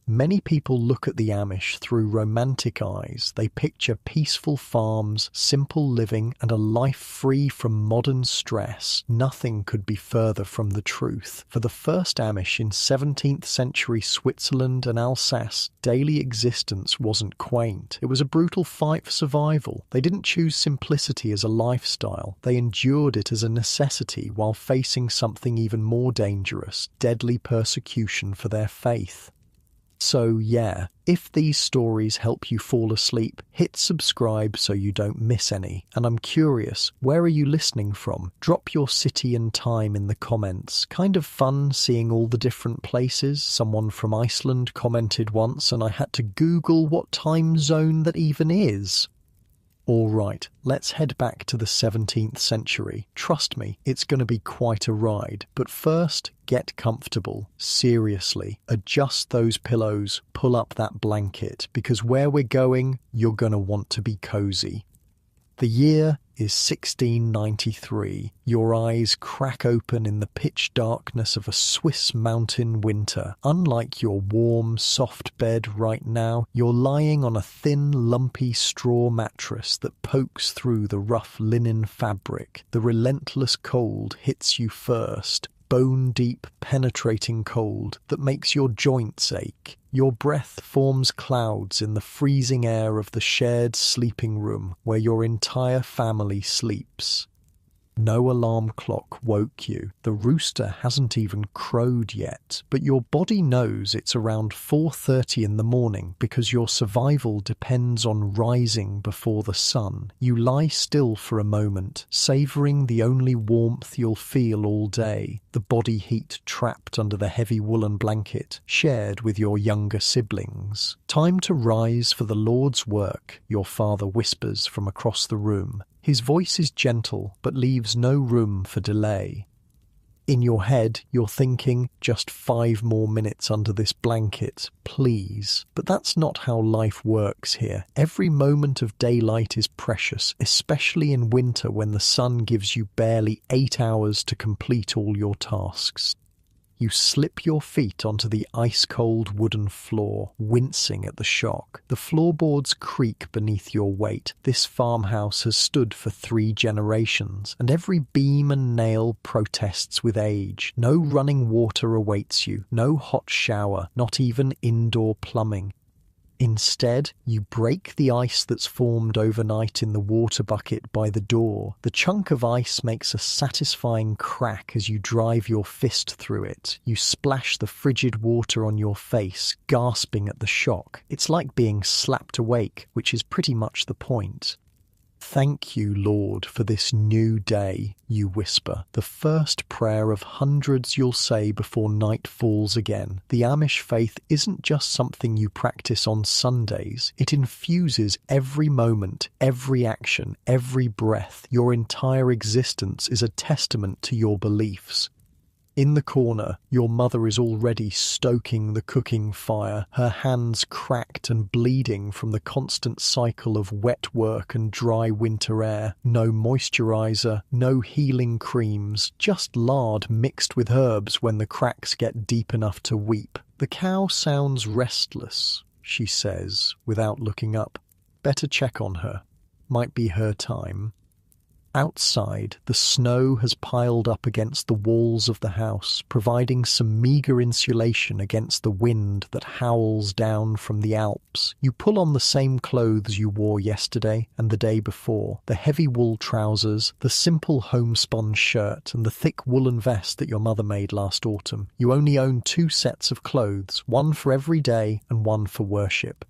Many people look at the Amish through romantic eyes. They picture peaceful farms, simple living, and a life free from modern stress. Nothing could be further from the truth. For the first Amish in 17th century Switzerland and Alsace, daily existence wasn't quaint. It was a brutal fight for survival. They didn't choose simplicity as a lifestyle. They endured it as a necessity while facing something even more dangerous, deadly persecution for their faith. So yeah, if these stories help you fall asleep, hit subscribe so you don't miss any. And I'm curious, where are you listening from? Drop your city and time in the comments. Kind of fun seeing all the different places. Someone from Iceland commented once and I had to Google what time zone that even is. Alright, let's head back to the 17th century. Trust me, it's going to be quite a ride. But first, get comfortable. Seriously, adjust those pillows, pull up that blanket, because where we're going, you're going to want to be cozy. The year is 1693. Your eyes crack open in the pitch darkness of a Swiss mountain winter. Unlike your warm, soft bed right now, you're lying on a thin, lumpy straw mattress that pokes through the rough linen fabric. The relentless cold hits you first. Bone-deep, penetrating cold that makes your joints ache. Your breath forms clouds in the freezing air of the shared sleeping room where your entire family sleeps. No alarm clock woke you. The rooster hasn't even crowed yet, but your body knows it's around 4:30 in the morning because your survival depends on rising before the sun. You lie still for a moment, savouring the only warmth you'll feel all day, the body heat trapped under the heavy woolen blanket shared with your younger siblings. Time to rise for the Lord's work, your father whispers from across the room. His voice is gentle, but leaves no room for delay. In your head, you're thinking, just 5 more minutes under this blanket, please. But that's not how life works here. Every moment of daylight is precious, especially in winter when the sun gives you barely 8 hours to complete all your tasks. You slip your feet onto the ice-cold wooden floor, wincing at the shock. The floorboards creak beneath your weight. This farmhouse has stood for 3 generations, and every beam and nail protests with age. No running water awaits you, no hot shower, not even indoor plumbing. Instead, you break the ice that's formed overnight in the water bucket by the door. The chunk of ice makes a satisfying crack as you drive your fist through it. You splash the frigid water on your face, gasping at the shock. It's like being slapped awake, which is pretty much the point. Thank you, Lord, for this new day, you whisper, the first prayer of hundreds you'll say before night falls again. The Amish faith isn't just something you practice on Sundays. It infuses every moment, every action, every breath. Your entire existence is a testament to your beliefs. In the corner, your mother is already stoking the cooking fire, her hands cracked and bleeding from the constant cycle of wet work and dry winter air. No moisturizer, no healing creams, just lard mixed with herbs when the cracks get deep enough to weep. The cow sounds restless, she says, without looking up. Better check on her. Might be her time. Outside, the snow has piled up against the walls of the house, providing some meagre insulation against the wind that howls down from the Alps. You pull on the same clothes you wore yesterday and the day before, the heavy wool trousers, the simple homespun shirt, and the thick woolen vest that your mother made last autumn. You only own 2 sets of clothes, one for every day and one for worship.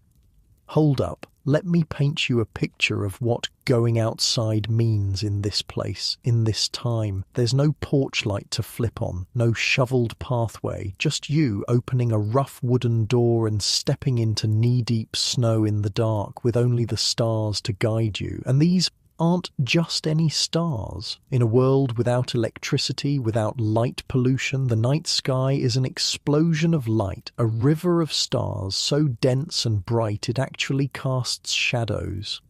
Hold up. Let me paint you a picture of what going outside means in this place, in this time. There's no porch light to flip on, no shoveled pathway, just you opening a rough wooden door and stepping into knee-deep snow in the dark with only the stars to guide you. And these aren't just any stars. In a world without electricity, without light pollution, the night sky is an explosion of light, a river of stars so dense and bright it actually casts shadows.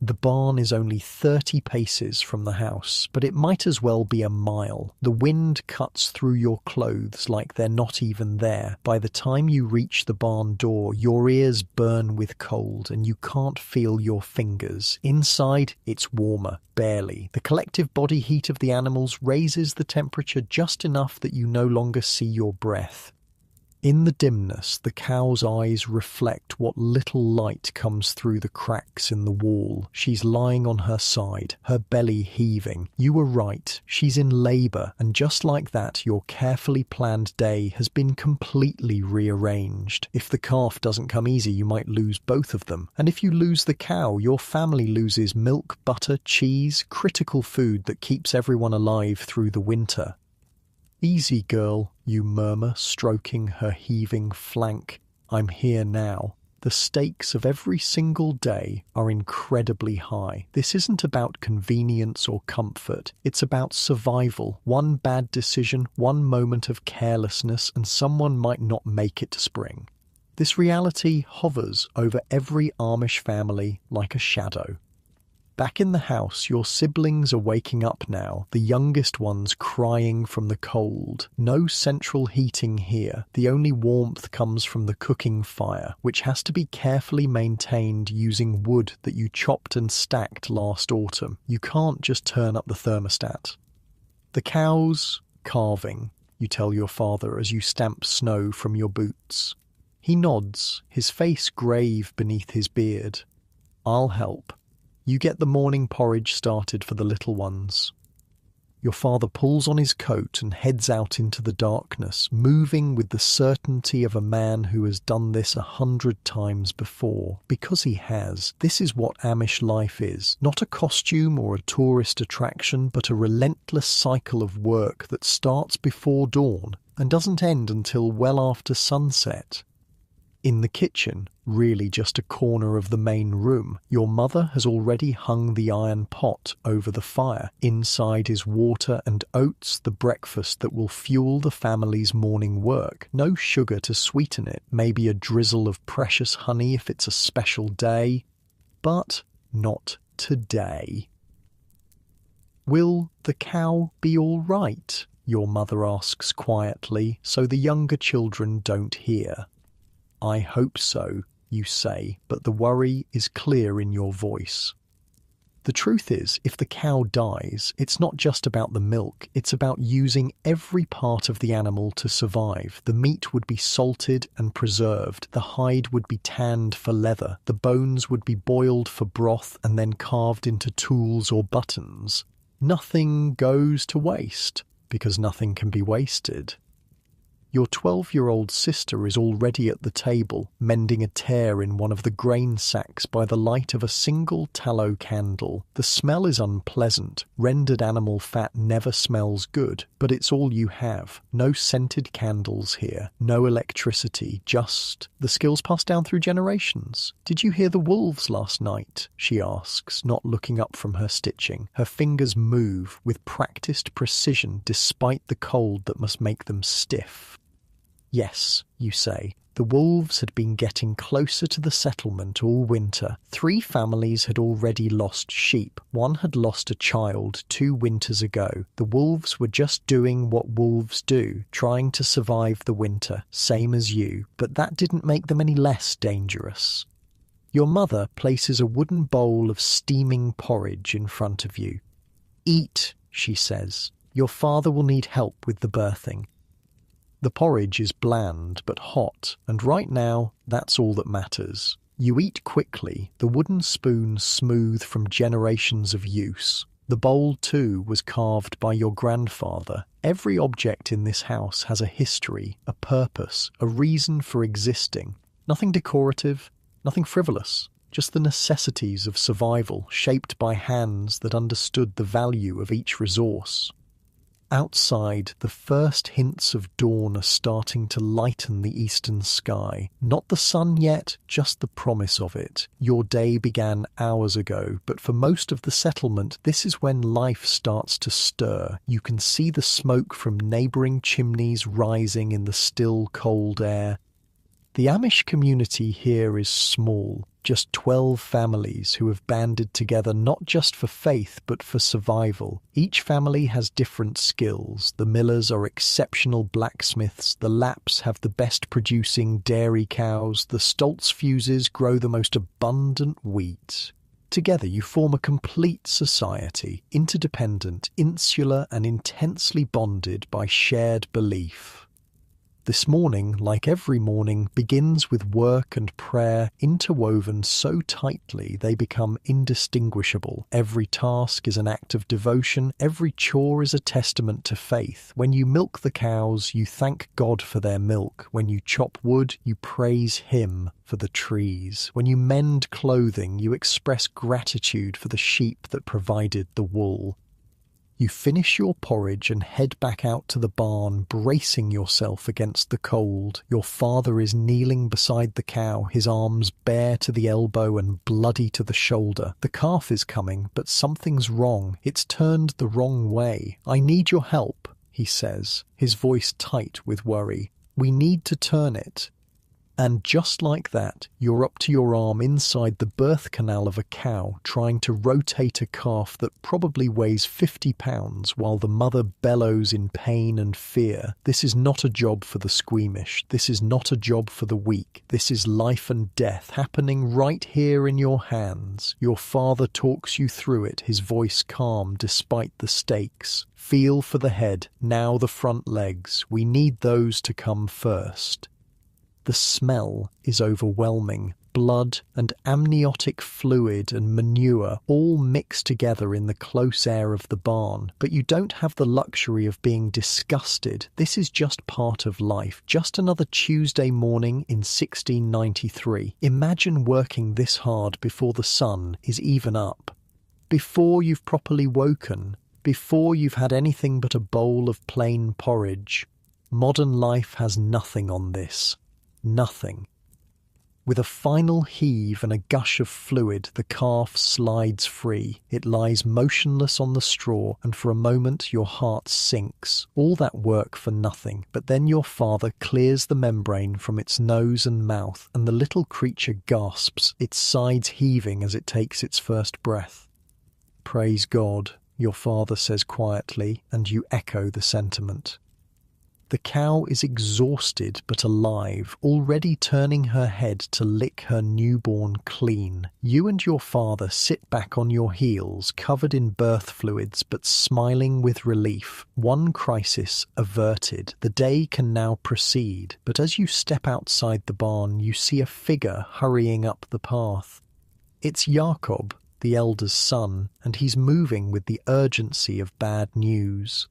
The barn is only 30 paces from the house, but it might as well be a mile. The wind cuts through your clothes like they're not even there. By the time you reach the barn door, your ears burn with cold and you can't feel your fingers. Inside, it's warmer, barely. The collective body heat of the animals raises the temperature just enough that you no longer see your breath. In the dimness, the cow's eyes reflect what little light comes through the cracks in the wall. She's lying on her side, her belly heaving. You were right, she's in labour, and just like that, your carefully planned day has been completely rearranged. If the calf doesn't come easy, you might lose both of them. And if you lose the cow, your family loses milk, butter, cheese, critical food that keeps everyone alive through the winter. "Easy, girl," you murmur, stroking her heaving flank. "I'm here now." The stakes of every single day are incredibly high. This isn't about convenience or comfort. It's about survival. One bad decision, one moment of carelessness, and someone might not make it to spring. This reality hovers over every Amish family like a shadow. Back in the house, your siblings are waking up now, the youngest ones crying from the cold. No central heating here. The only warmth comes from the cooking fire, which has to be carefully maintained using wood that you chopped and stacked last autumn. You can't just turn up the thermostat. The cows, calving, you tell your father as you stamp snow from your boots. He nods, his face grave beneath his beard. "I'll help." You get the morning porridge started for the little ones. Your father pulls on his coat and heads out into the darkness, moving with the certainty of a man who has done this 100 times before. Because he has. This is what Amish life is. Not a costume or a tourist attraction, but a relentless cycle of work that starts before dawn and doesn't end until well after sunset. In the kitchen, really just a corner of the main room, your mother has already hung the iron pot over the fire. Inside is water and oats, the breakfast that will fuel the family's morning work. No sugar to sweeten it, maybe a drizzle of precious honey if it's a special day. But not today. "Will the cow be all right?" your mother asks quietly, so the younger children don't hear. "I hope so," you say, but the worry is clear in your voice. The truth is, if the cow dies, it's not just about the milk, it's about using every part of the animal to survive. The meat would be salted and preserved, the hide would be tanned for leather, the bones would be boiled for broth and then carved into tools or buttons. Nothing goes to waste, because nothing can be wasted. Your 12-year-old sister is already at the table, mending a tear in one of the grain sacks by the light of a single tallow candle. The smell is unpleasant. Rendered animal fat never smells good, but it's all you have. No scented candles here, no electricity, just the skills passed down through generations. "Did you hear the wolves last night?" she asks, not looking up from her stitching. Her fingers move with practiced precision despite the cold that must make them stiff. "Yes," you say. The wolves had been getting closer to the settlement all winter. 3 families had already lost sheep. 1 had lost a child 2 winters ago. The wolves were just doing what wolves do, trying to survive the winter, same as you, but that didn't make them any less dangerous. Your mother places a wooden bowl of steaming porridge in front of you. "Eat," she says. "Your father will need help with the birthing." The porridge is bland but hot, and right now, that's all that matters. You eat quickly, the wooden spoon smooth from generations of use. The bowl, too, was carved by your grandfather. Every object in this house has a history, a purpose, a reason for existing. Nothing decorative, nothing frivolous, just the necessities of survival shaped by hands that understood the value of each resource. Outside, the first hints of dawn are starting to lighten the eastern sky. Not the sun yet, just the promise of it. Your day began hours ago, but for most of the settlement, this is when life starts to stir. You can see the smoke from neighbouring chimneys rising in the still, cold air. The Amish community here is small. just 12 families who have banded together not just for faith but for survival. Each family has different skills. The Millers are exceptional blacksmiths, the Lapps have the best producing dairy cows, the Stoltzfuses grow the most abundant wheat. Together you form a complete society, interdependent, insular and intensely bonded by shared belief. This morning, like every morning, begins with work and prayer interwoven so tightly they become indistinguishable. Every task is an act of devotion, every chore is a testament to faith. When you milk the cows, you thank God for their milk. When you chop wood, you praise Him for the trees. When you mend clothing, you express gratitude for the sheep that provided the wool. You finish your porridge and head back out to the barn, bracing yourself against the cold. Your father is kneeling beside the cow, his arms bare to the elbow and bloody to the shoulder. The calf is coming, but something's wrong. It's turned the wrong way. I need your help, he says, his voice tight with worry. We need to turn it. And just like that, you're up to your arm inside the birth canal of a cow, trying to rotate a calf that probably weighs 50 pounds while the mother bellows in pain and fear. This is not a job for the squeamish. This is not a job for the weak. This is life and death happening right here in your hands. Your father talks you through it, his voice calm despite the stakes. Feel for the head, now the front legs. We need those to come first. The smell is overwhelming. Blood and amniotic fluid and manure all mixed together in the close air of the barn. But you don't have the luxury of being disgusted. This is just part of life. Just another Tuesday morning in 1693. Imagine working this hard before the sun is even up. Before you've properly woken. Before you've had anything but a bowl of plain porridge. Modern life has nothing on this. Nothing. With a final heave and a gush of fluid, the calf slides free. It lies motionless on the straw, and for a moment your heart sinks. All that work for nothing. But then your father clears the membrane from its nose and mouth, and the little creature gasps, its sides heaving as it takes its first breath. Praise God, your father says quietly, and you echo the sentiment. The cow is exhausted but alive, already turning her head to lick her newborn clean. You and your father sit back on your heels, covered in birth fluids but smiling with relief. One crisis averted. The day can now proceed. But as you step outside the barn, you see a figure hurrying up the path. It's Jakob, the elder's son, and he's moving with the urgency of bad news.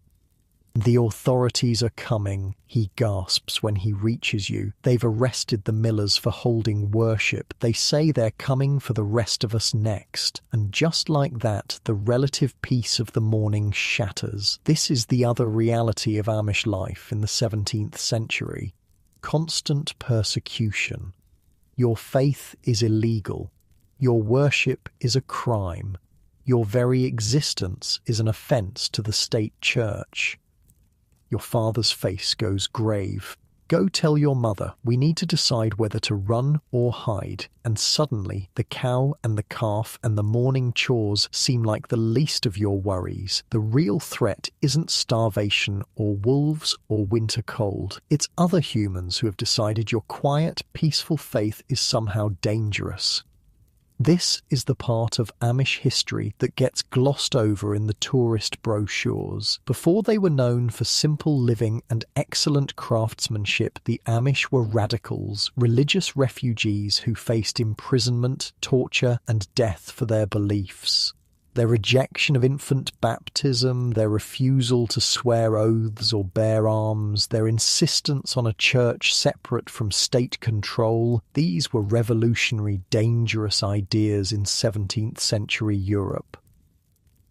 The authorities are coming, he gasps when he reaches you. They've arrested the Millers for holding worship. They say they're coming for the rest of us next. And just like that, the relative peace of the morning shatters. This is the other reality of Amish life in the 17th century. Constant persecution. Your faith is illegal. Your worship is a crime. Your very existence is an offence to the state church. Your father's face goes grave. Go tell your mother, we need to decide whether to run or hide. And suddenly, the cow and the calf and the morning chores seem like the least of your worries. The real threat isn't starvation or wolves or winter cold. It's other humans who have decided your quiet, peaceful faith is somehow dangerous. This is the part of Amish history that gets glossed over in the tourist brochures. Before they were known for simple living and excellent craftsmanship, the Amish were radicals, religious refugees who faced imprisonment, torture, and death for their beliefs. Their rejection of infant baptism, their refusal to swear oaths or bear arms, their insistence on a church separate from state control, these were revolutionary, dangerous ideas in 17th century Europe.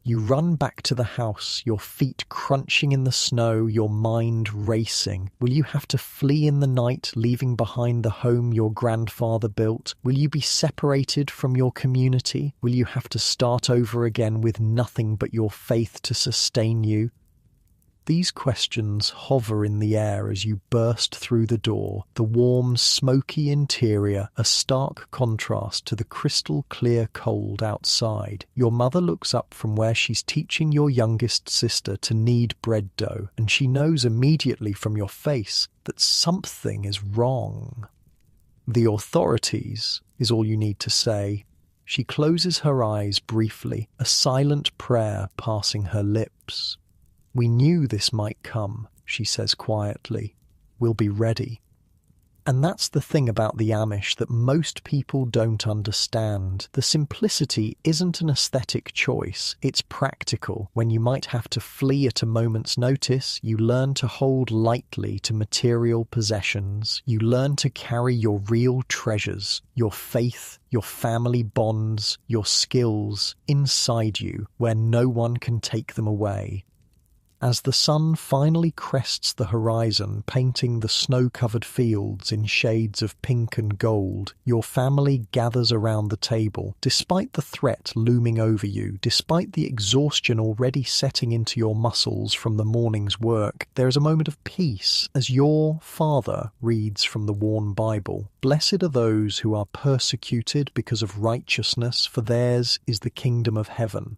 You run back to the house, your feet crunching in the snow, your mind racing. Will you have to flee in the night, leaving behind the home your grandfather built? Will you be separated from your community? Will you have to start over again with nothing but your faith to sustain you? These questions hover in the air as you burst through the door, the warm, smoky interior a stark contrast to the crystal-clear cold outside. Your mother looks up from where she's teaching your youngest sister to knead bread dough, and she knows immediately from your face that something is wrong. "The authorities," is all you need to say. She closes her eyes briefly, a silent prayer passing her lips. "We knew this might come," she says quietly. "We'll be ready." And that's the thing about the Amish that most people don't understand. The simplicity isn't an aesthetic choice, it's practical. When you might have to flee at a moment's notice, you learn to hold lightly to material possessions. You learn to carry your real treasures, your faith, your family bonds, your skills, inside you, where no one can take them away. As the sun finally crests the horizon, painting the snow-covered fields in shades of pink and gold, your family gathers around the table. Despite the threat looming over you, despite the exhaustion already setting into your muscles from the morning's work, there is a moment of peace as your father reads from the worn Bible. "Blessed are those who are persecuted because of righteousness, for theirs is the kingdom of heaven."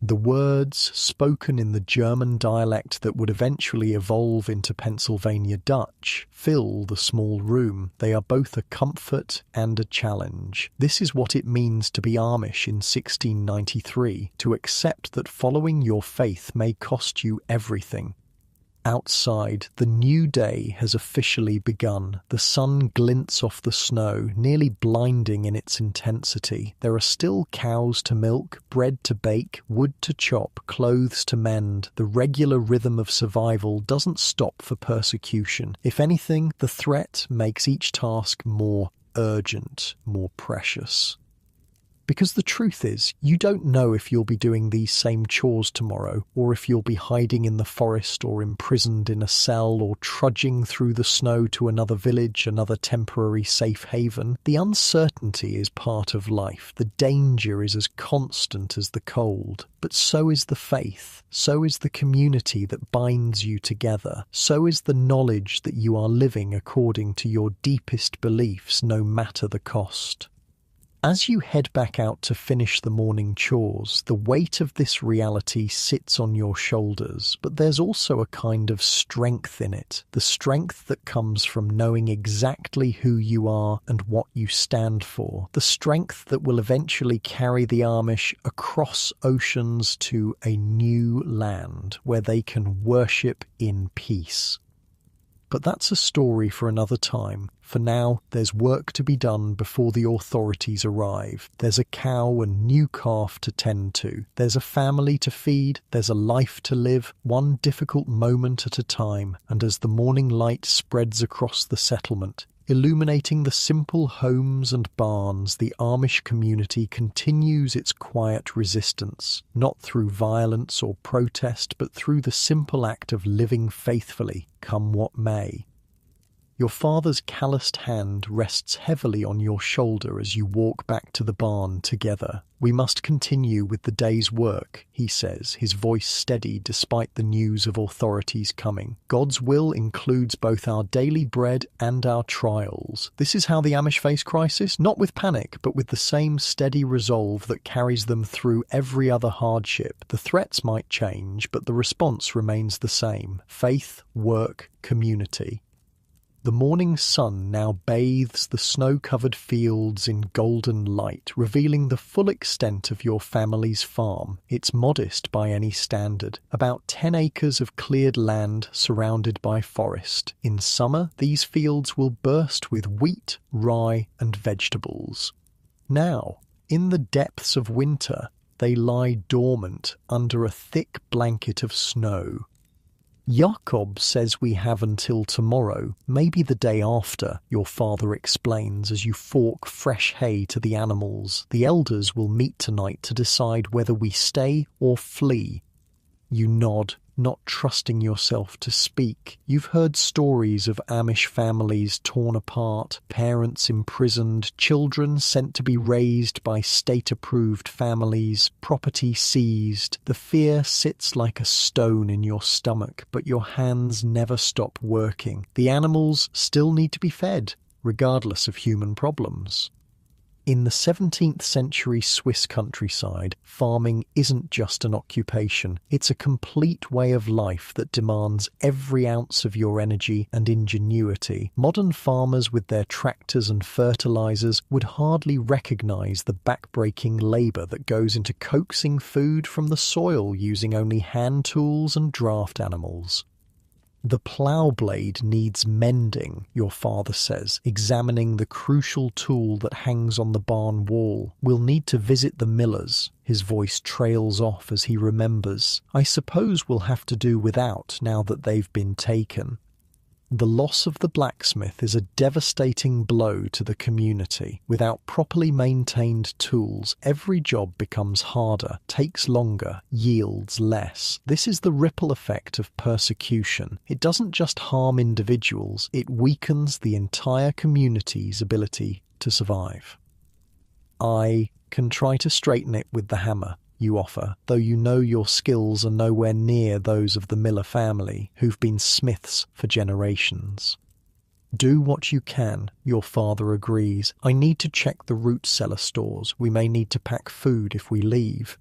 The words, spoken in the German dialect that would eventually evolve into Pennsylvania Dutch, fill the small room. They are both a comfort and a challenge. This is what it means to be Amish in 1693, to accept that following your faith may cost you everything. Outside, the new day has officially begun. The sun glints off the snow, nearly blinding in its intensity. There are still cows to milk, bread to bake, wood to chop, clothes to mend. The regular rhythm of survival doesn't stop for persecution. If anything, the threat makes each task more urgent, more precious. Because the truth is, you don't know if you'll be doing these same chores tomorrow, or if you'll be hiding in the forest or imprisoned in a cell or trudging through the snow to another village, another temporary safe haven. The uncertainty is part of life. The danger is as constant as the cold. But so is the faith. So is the community that binds you together. So is the knowledge that you are living according to your deepest beliefs, no matter the cost. As you head back out to finish the morning chores, the weight of this reality sits on your shoulders, but there's also a kind of strength in it, the strength that comes from knowing exactly who you are and what you stand for, the strength that will eventually carry the Amish across oceans to a new land where they can worship in peace. But that's a story for another time. For now, there's work to be done before the authorities arrive. There's a cow and new calf to tend to. There's a family to feed. There's a life to live, one difficult moment at a time. And as the morning light spreads across the settlement, illuminating the simple homes and barns, the Amish community continues its quiet resistance, not through violence or protest, but through the simple act of living faithfully, come what may. Your father's calloused hand rests heavily on your shoulder as you walk back to the barn together. "We must continue with the day's work," he says, his voice steady despite the news of authorities coming. "God's will includes both our daily bread and our trials. This is how the Amish face crisis, not with panic, but with the same steady resolve that carries them through every other hardship. The threats might change, but the response remains the same: faith, work, community." The morning sun now bathes the snow-covered fields in golden light, revealing the full extent of your family's farm. It's modest by any standard, about 10 acres of cleared land surrounded by forest. In summer, these fields will burst with wheat, rye, and vegetables. Now, in the depths of winter, they lie dormant under a thick blanket of snow. "Jakob says we have until tomorrow, maybe the day after," your father explains as you fork fresh hay to the animals. "The elders will meet tonight to decide whether we stay or flee." You nod, not trusting yourself to speak. You've heard stories of Amish families torn apart, parents imprisoned, children sent to be raised by state-approved families, property seized. The fear sits like a stone in your stomach, but your hands never stop working. The animals still need to be fed, regardless of human problems. In the 17th century Swiss countryside, farming isn't just an occupation, it's a complete way of life that demands every ounce of your energy and ingenuity. Modern farmers with their tractors and fertilizers would hardly recognize the backbreaking labor that goes into coaxing food from the soil using only hand tools and draft animals. The plough blade needs mending, your father says, examining the crucial tool that hangs on the barn wall. We'll need to visit the millers. His voice trails off as he remembers. I suppose we'll have to do without now that they've been taken. The loss of the blacksmith is a devastating blow to the community. Without properly maintained tools, every job becomes harder, takes longer, yields less. This is the ripple effect of persecution. It doesn't just harm individuals, it weakens the entire community's ability to survive. I can try to straighten it with the hammer you offer, though you know your skills are nowhere near those of the Miller family, who've been smiths for generations. Do what you can, your father agrees. I need to check the root cellar stores. We may need to pack food if we leave.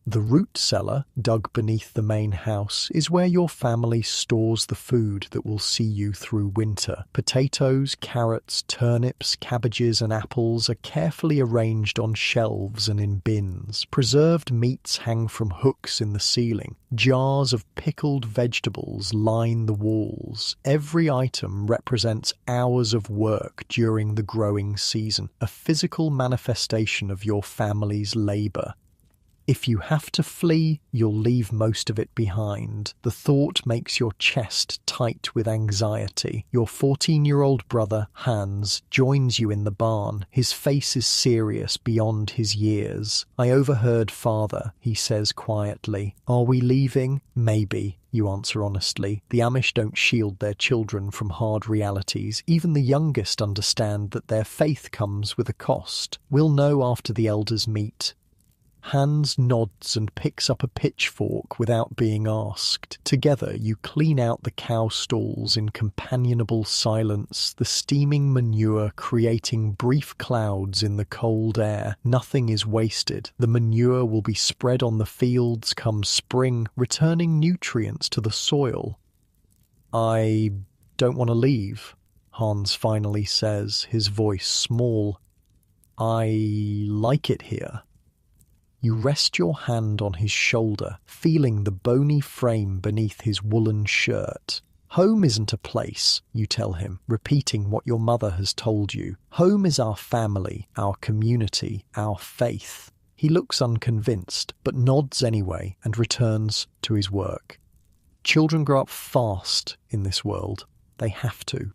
The root cellar, dug beneath the main house, is where your family stores the food that will see you through winter. Potatoes, carrots, turnips, cabbages and apples are carefully arranged on shelves and in bins. Preserved meats hang from hooks in the ceiling. Jars of pickled vegetables line the walls. Every item represents hours of work during the growing season, a physical manifestation of your family's labor. If you have to flee, you'll leave most of it behind. The thought makes your chest tight with anxiety. Your 14-year-old brother, Hans, joins you in the barn. His face is serious beyond his years. I overheard father, he says quietly. Are we leaving? Maybe, you answer honestly. The Amish don't shield their children from hard realities. Even the youngest understand that their faith comes with a cost. We'll know after the elders meet. Hans nods and picks up a pitchfork without being asked. Together you clean out the cow stalls in companionable silence, the steaming manure creating brief clouds in the cold air. Nothing is wasted. The manure will be spread on the fields come spring, returning nutrients to the soil. I don't want to leave, Hans finally says, his voice small. I like it here. You rest your hand on his shoulder, feeling the bony frame beneath his woolen shirt. Home isn't a place, you tell him, repeating what your mother has told you. Home is our family, our community, our faith. He looks unconvinced, but nods anyway and returns to his work. Children grow up fast in this world. They have to.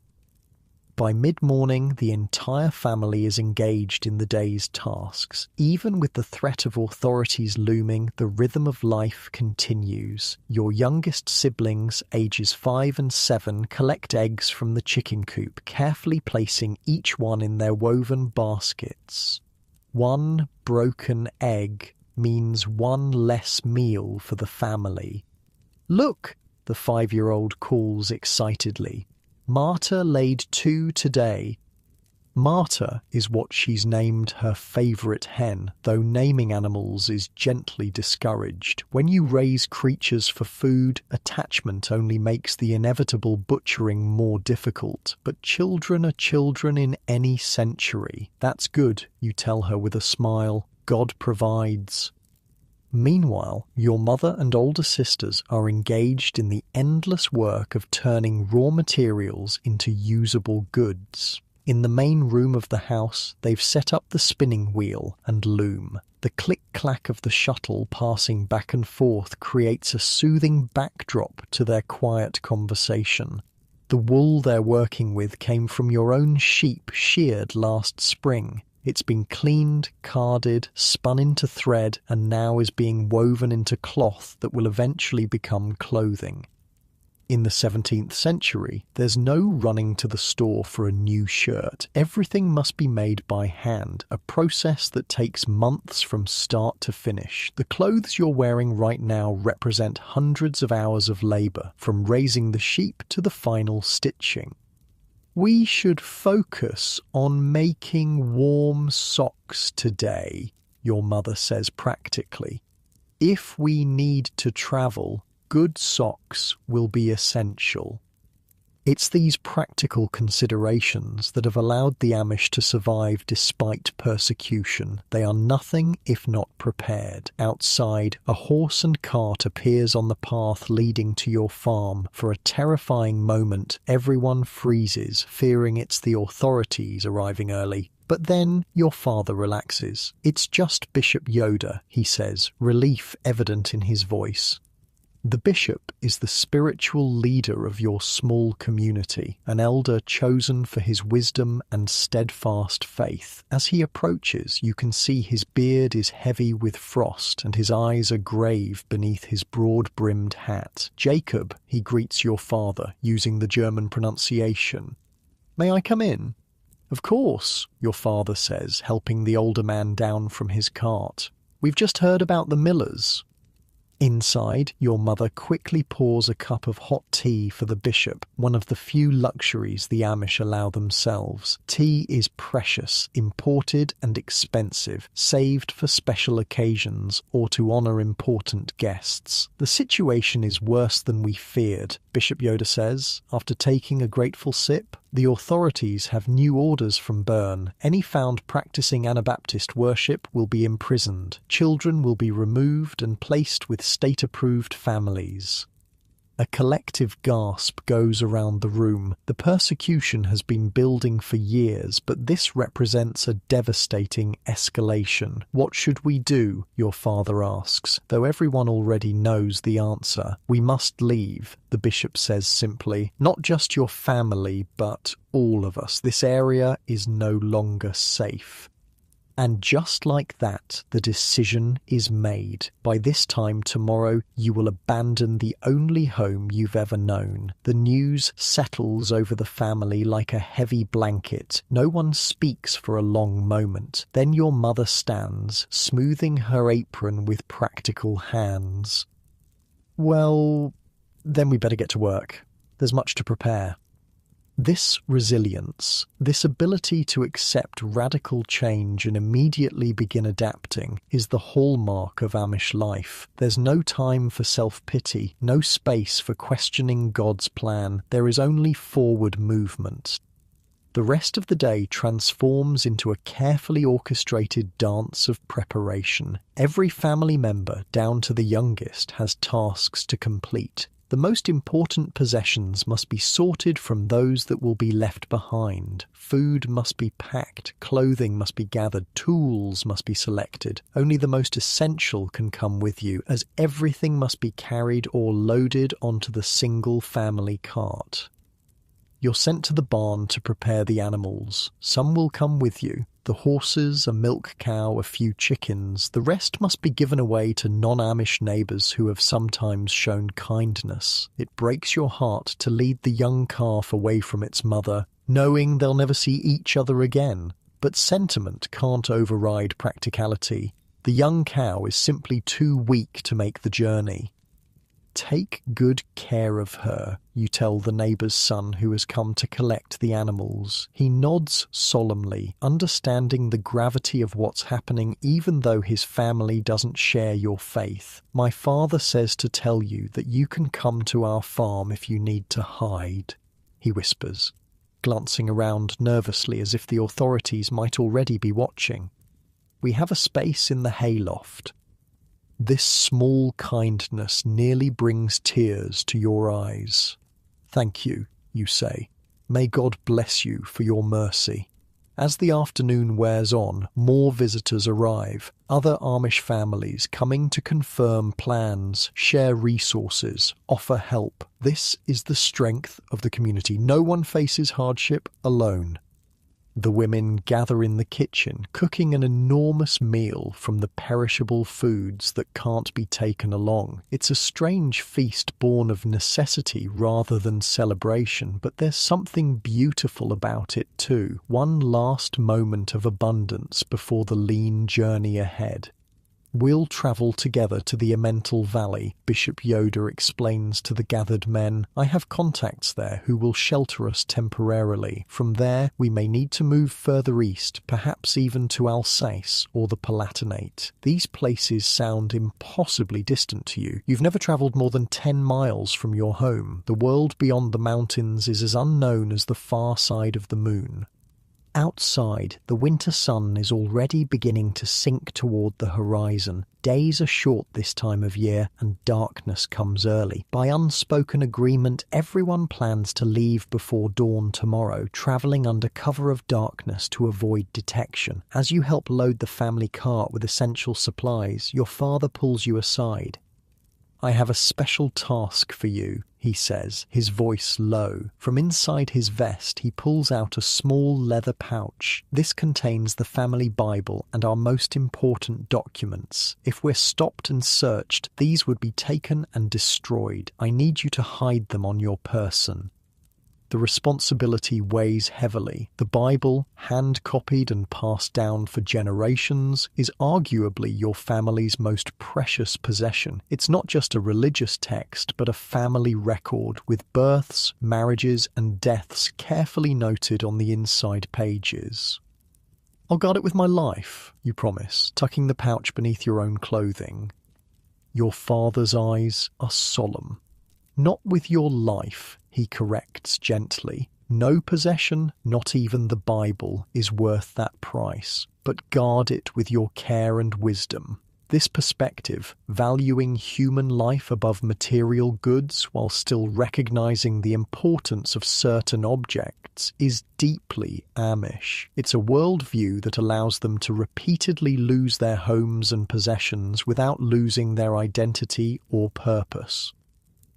By mid-morning, the entire family is engaged in the day's tasks. Even with the threat of authorities looming, the rhythm of life continues. Your youngest siblings, ages 5 and 7, collect eggs from the chicken coop, carefully placing each one in their woven baskets. One broken egg means one less meal for the family. Look, the 5-year-old calls excitedly. Marta laid 2 today. Marta is what she's named her favourite hen, though naming animals is gently discouraged. When you raise creatures for food, attachment only makes the inevitable butchering more difficult. But children are children in any century. That's good, you tell her with a smile. God provides. Meanwhile, your mother and older sisters are engaged in the endless work of turning raw materials into usable goods. In the main room of the house, they've set up the spinning wheel and loom. The click-clack of the shuttle passing back and forth creates a soothing backdrop to their quiet conversation. The wool they're working with came from your own sheep sheared last spring. It's been cleaned, carded, spun into thread, and now is being woven into cloth that will eventually become clothing. In the 17th century, there's no running to the store for a new shirt. Everything must be made by hand, a process that takes months from start to finish. The clothes you're wearing right now represent hundreds of hours of labor, from raising the sheep to the final stitching. We should focus on making warm socks today, your mother says practically. If we need to travel, good socks will be essential. It's these practical considerations that have allowed the Amish to survive despite persecution. They are nothing if not prepared. Outside, a horse and cart appears on the path leading to your farm. For a terrifying moment, everyone freezes, fearing it's the authorities arriving early. But then your father relaxes. It's just Bishop Yoda, he says, relief evident in his voice. The bishop is the spiritual leader of your small community, an elder chosen for his wisdom and steadfast faith. As he approaches, you can see his beard is heavy with frost and his eyes are grave beneath his broad-brimmed hat. Jacob, he greets your father, using the German pronunciation. "May I come in?" "Of course," your father says, helping the older man down from his cart. "We've just heard about the millers." Inside, your mother quickly pours a cup of hot tea for the bishop, one of the few luxuries the Amish allow themselves. Tea is precious, imported and expensive, saved for special occasions or to honour important guests. "The situation is worse than we feared," Bishop Yoda says, after taking a grateful sip. "The authorities have new orders from Bern. Any found practicing Anabaptist worship will be imprisoned. Children will be removed and placed with state-approved families." A collective gasp goes around the room. The persecution has been building for years, but this represents a devastating escalation. "What should we do?" your father asks, though everyone already knows the answer. "We must leave," the bishop says simply. "Not just your family, but all of us. This area is no longer safe." And just like that, the decision is made. By this time tomorrow, you will abandon the only home you've ever known. The news settles over the family like a heavy blanket. No one speaks for a long moment. Then your mother stands, smoothing her apron with practical hands. "Well, then we better get to work. There's much to prepare." This resilience, this ability to accept radical change and immediately begin adapting, is the hallmark of Amish life. There's no time for self-pity, no space for questioning God's plan. There is only forward movement. The rest of the day transforms into a carefully orchestrated dance of preparation. Every family member, down to the youngest, has tasks to complete. The most important possessions must be sorted from those that will be left behind. Food must be packed, clothing must be gathered, tools must be selected. Only the most essential can come with you, as everything must be carried or loaded onto the single family cart. You're sent to the barn to prepare the animals. Some will come with you. The horses, a milk cow, a few chickens. The rest must be given away to non-Amish neighbours who have sometimes shown kindness. It breaks your heart to lead the young calf away from its mother, knowing they'll never see each other again. But sentiment can't override practicality. The young cow is simply too weak to make the journey. "Take good care of her," you tell the neighbour's son who has come to collect the animals. He nods solemnly, understanding the gravity of what's happening even though his family doesn't share your faith. "My father says to tell you that you can come to our farm if you need to hide," he whispers, glancing around nervously as if the authorities might already be watching. "We have a space in the hayloft." This small kindness nearly brings tears to your eyes. "Thank you," you say. "May God bless you for your mercy." As the afternoon wears on, more visitors arrive, other Amish families coming to confirm plans, share resources, offer help. This is the strength of the community. No one faces hardship alone. The women gather in the kitchen, cooking an enormous meal from the perishable foods that can't be taken along. It's a strange feast born of necessity rather than celebration, but there's something beautiful about it too. One last moment of abundance before the lean journey ahead. "We'll travel together to the Emmental Valley," Bishop Yoda explains to the gathered men. "I have contacts there who will shelter us temporarily. From there, we may need to move further east, perhaps even to Alsace or the Palatinate. These places sound impossibly distant to you. You've never travelled more than 10 miles from your home. The world beyond the mountains is as unknown as the far side of the moon." Outside, the winter sun is already beginning to sink toward the horizon. Days are short this time of year, and darkness comes early. By unspoken agreement, everyone plans to leave before dawn tomorrow, travelling under cover of darkness to avoid detection. As you help load the family cart with essential supplies, your father pulls you aside. "I have a special task for you," he says, his voice low. From inside his vest, he pulls out a small leather pouch. This contains the family Bible and our most important documents. If we're stopped and searched, these would be taken and destroyed. I need you to hide them on your person. The responsibility weighs heavily. The Bible, hand-copied and passed down for generations, is arguably your family's most precious possession. It's not just a religious text, but a family record with births, marriages, and deaths carefully noted on the inside pages. "I'll guard it with my life," you promise, tucking the pouch beneath your own clothing. Your father's eyes are solemn. "Not with your life," he corrects gently. "No possession, not even the Bible, is worth that price. But guard it with your care and wisdom." This perspective, valuing human life above material goods while still recognizing the importance of certain objects, is deeply Amish. It's a worldview that allows them to repeatedly lose their homes and possessions without losing their identity or purpose.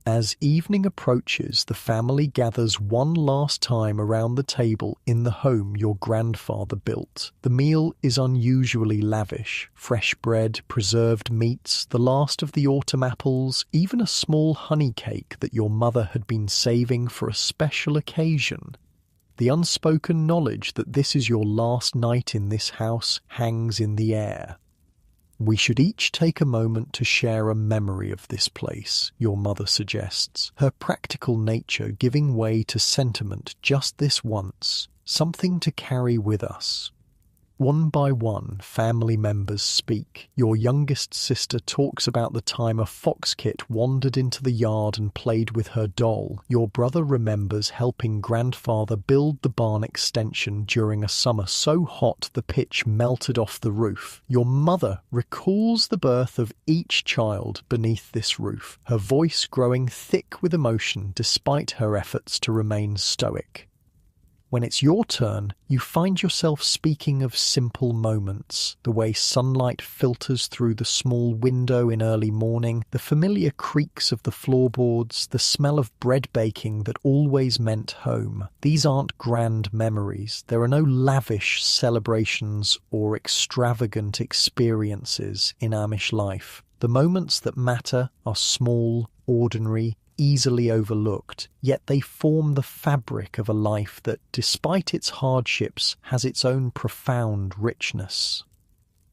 As evening approaches, the family gathers one last time around the table in the home your grandfather built. The meal is unusually lavish. Fresh bread, preserved meats, the last of the autumn apples, even a small honey cake that your mother had been saving for a special occasion. The unspoken knowledge that this is your last night in this house hangs in the air. "We should each take a moment to share a memory of this place," your mother suggests, her practical nature giving way to sentiment just this once, something to carry with us. One by one, family members speak. Your youngest sister talks about the time a fox kit wandered into the yard and played with her doll. Your brother remembers helping grandfather build the barn extension during a summer so hot the pitch melted off the roof. Your mother recalls the birth of each child beneath this roof, her voice growing thick with emotion despite her efforts to remain stoic. When it's your turn, you find yourself speaking of simple moments, the way sunlight filters through the small window in early morning, the familiar creaks of the floorboards, the smell of bread baking that always meant home. These aren't grand memories. There are no lavish celebrations or extravagant experiences in Amish life. The moments that matter are small, ordinary, easily overlooked, yet they form the fabric of a life that, despite its hardships, has its own profound richness.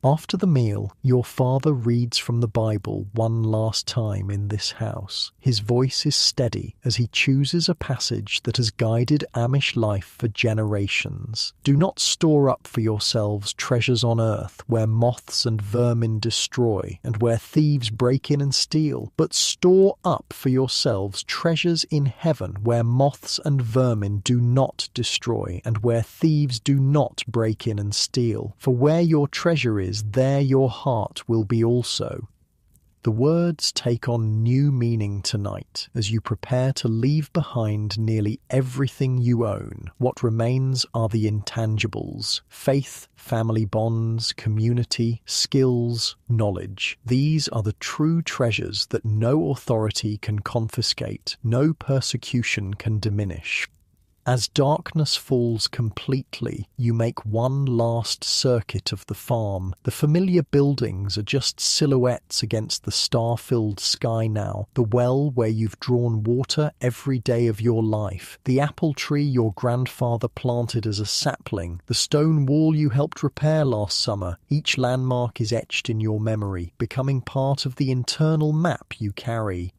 After the meal, your father reads from the Bible one last time in this house. His voice is steady as he chooses a passage that has guided Amish life for generations. "Do not store up for yourselves treasures on earth, where moths and vermin destroy, and where thieves break in and steal, but store up for yourselves treasures in heaven, where moths and vermin do not destroy, and where thieves do not break in and steal. For where your treasure is, there your heart will be also." The words take on new meaning tonight as you prepare to leave behind nearly everything you own. What remains are the intangibles: faith, family bonds, community, skills, knowledge. These are the true treasures that no authority can confiscate, no persecution can diminish. As darkness falls completely, you make one last circuit of the farm. The familiar buildings are just silhouettes against the star-filled sky now. The well where you've drawn water every day of your life. The apple tree your grandfather planted as a sapling. The stone wall you helped repair last summer. Each landmark is etched in your memory, becoming part of the internal map you carry.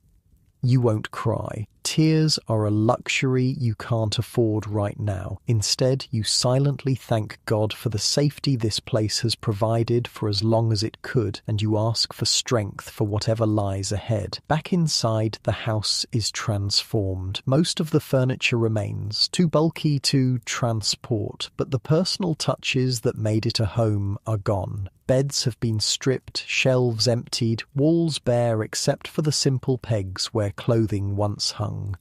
You won't cry. Tears are a luxury you can't afford right now. Instead, you silently thank God for the safety this place has provided for as long as it could, and you ask for strength for whatever lies ahead. Back inside, the house is transformed. Most of the furniture remains, too bulky to transport, but the personal touches that made it a home are gone. Beds have been stripped, shelves emptied, walls bare except for the simple pegs where clothing once hung.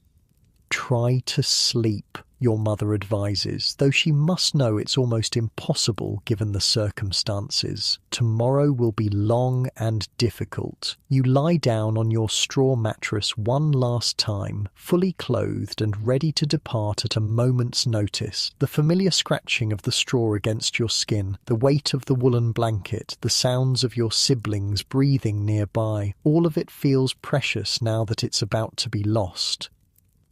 Try to sleep, your mother advises, though she must know it's almost impossible given the circumstances. Tomorrow will be long and difficult. You lie down on your straw mattress one last time, fully clothed and ready to depart at a moment's notice. The familiar scratching of the straw against your skin, the weight of the woolen blanket, the sounds of your siblings breathing nearby, all of it feels precious now that it's about to be lost.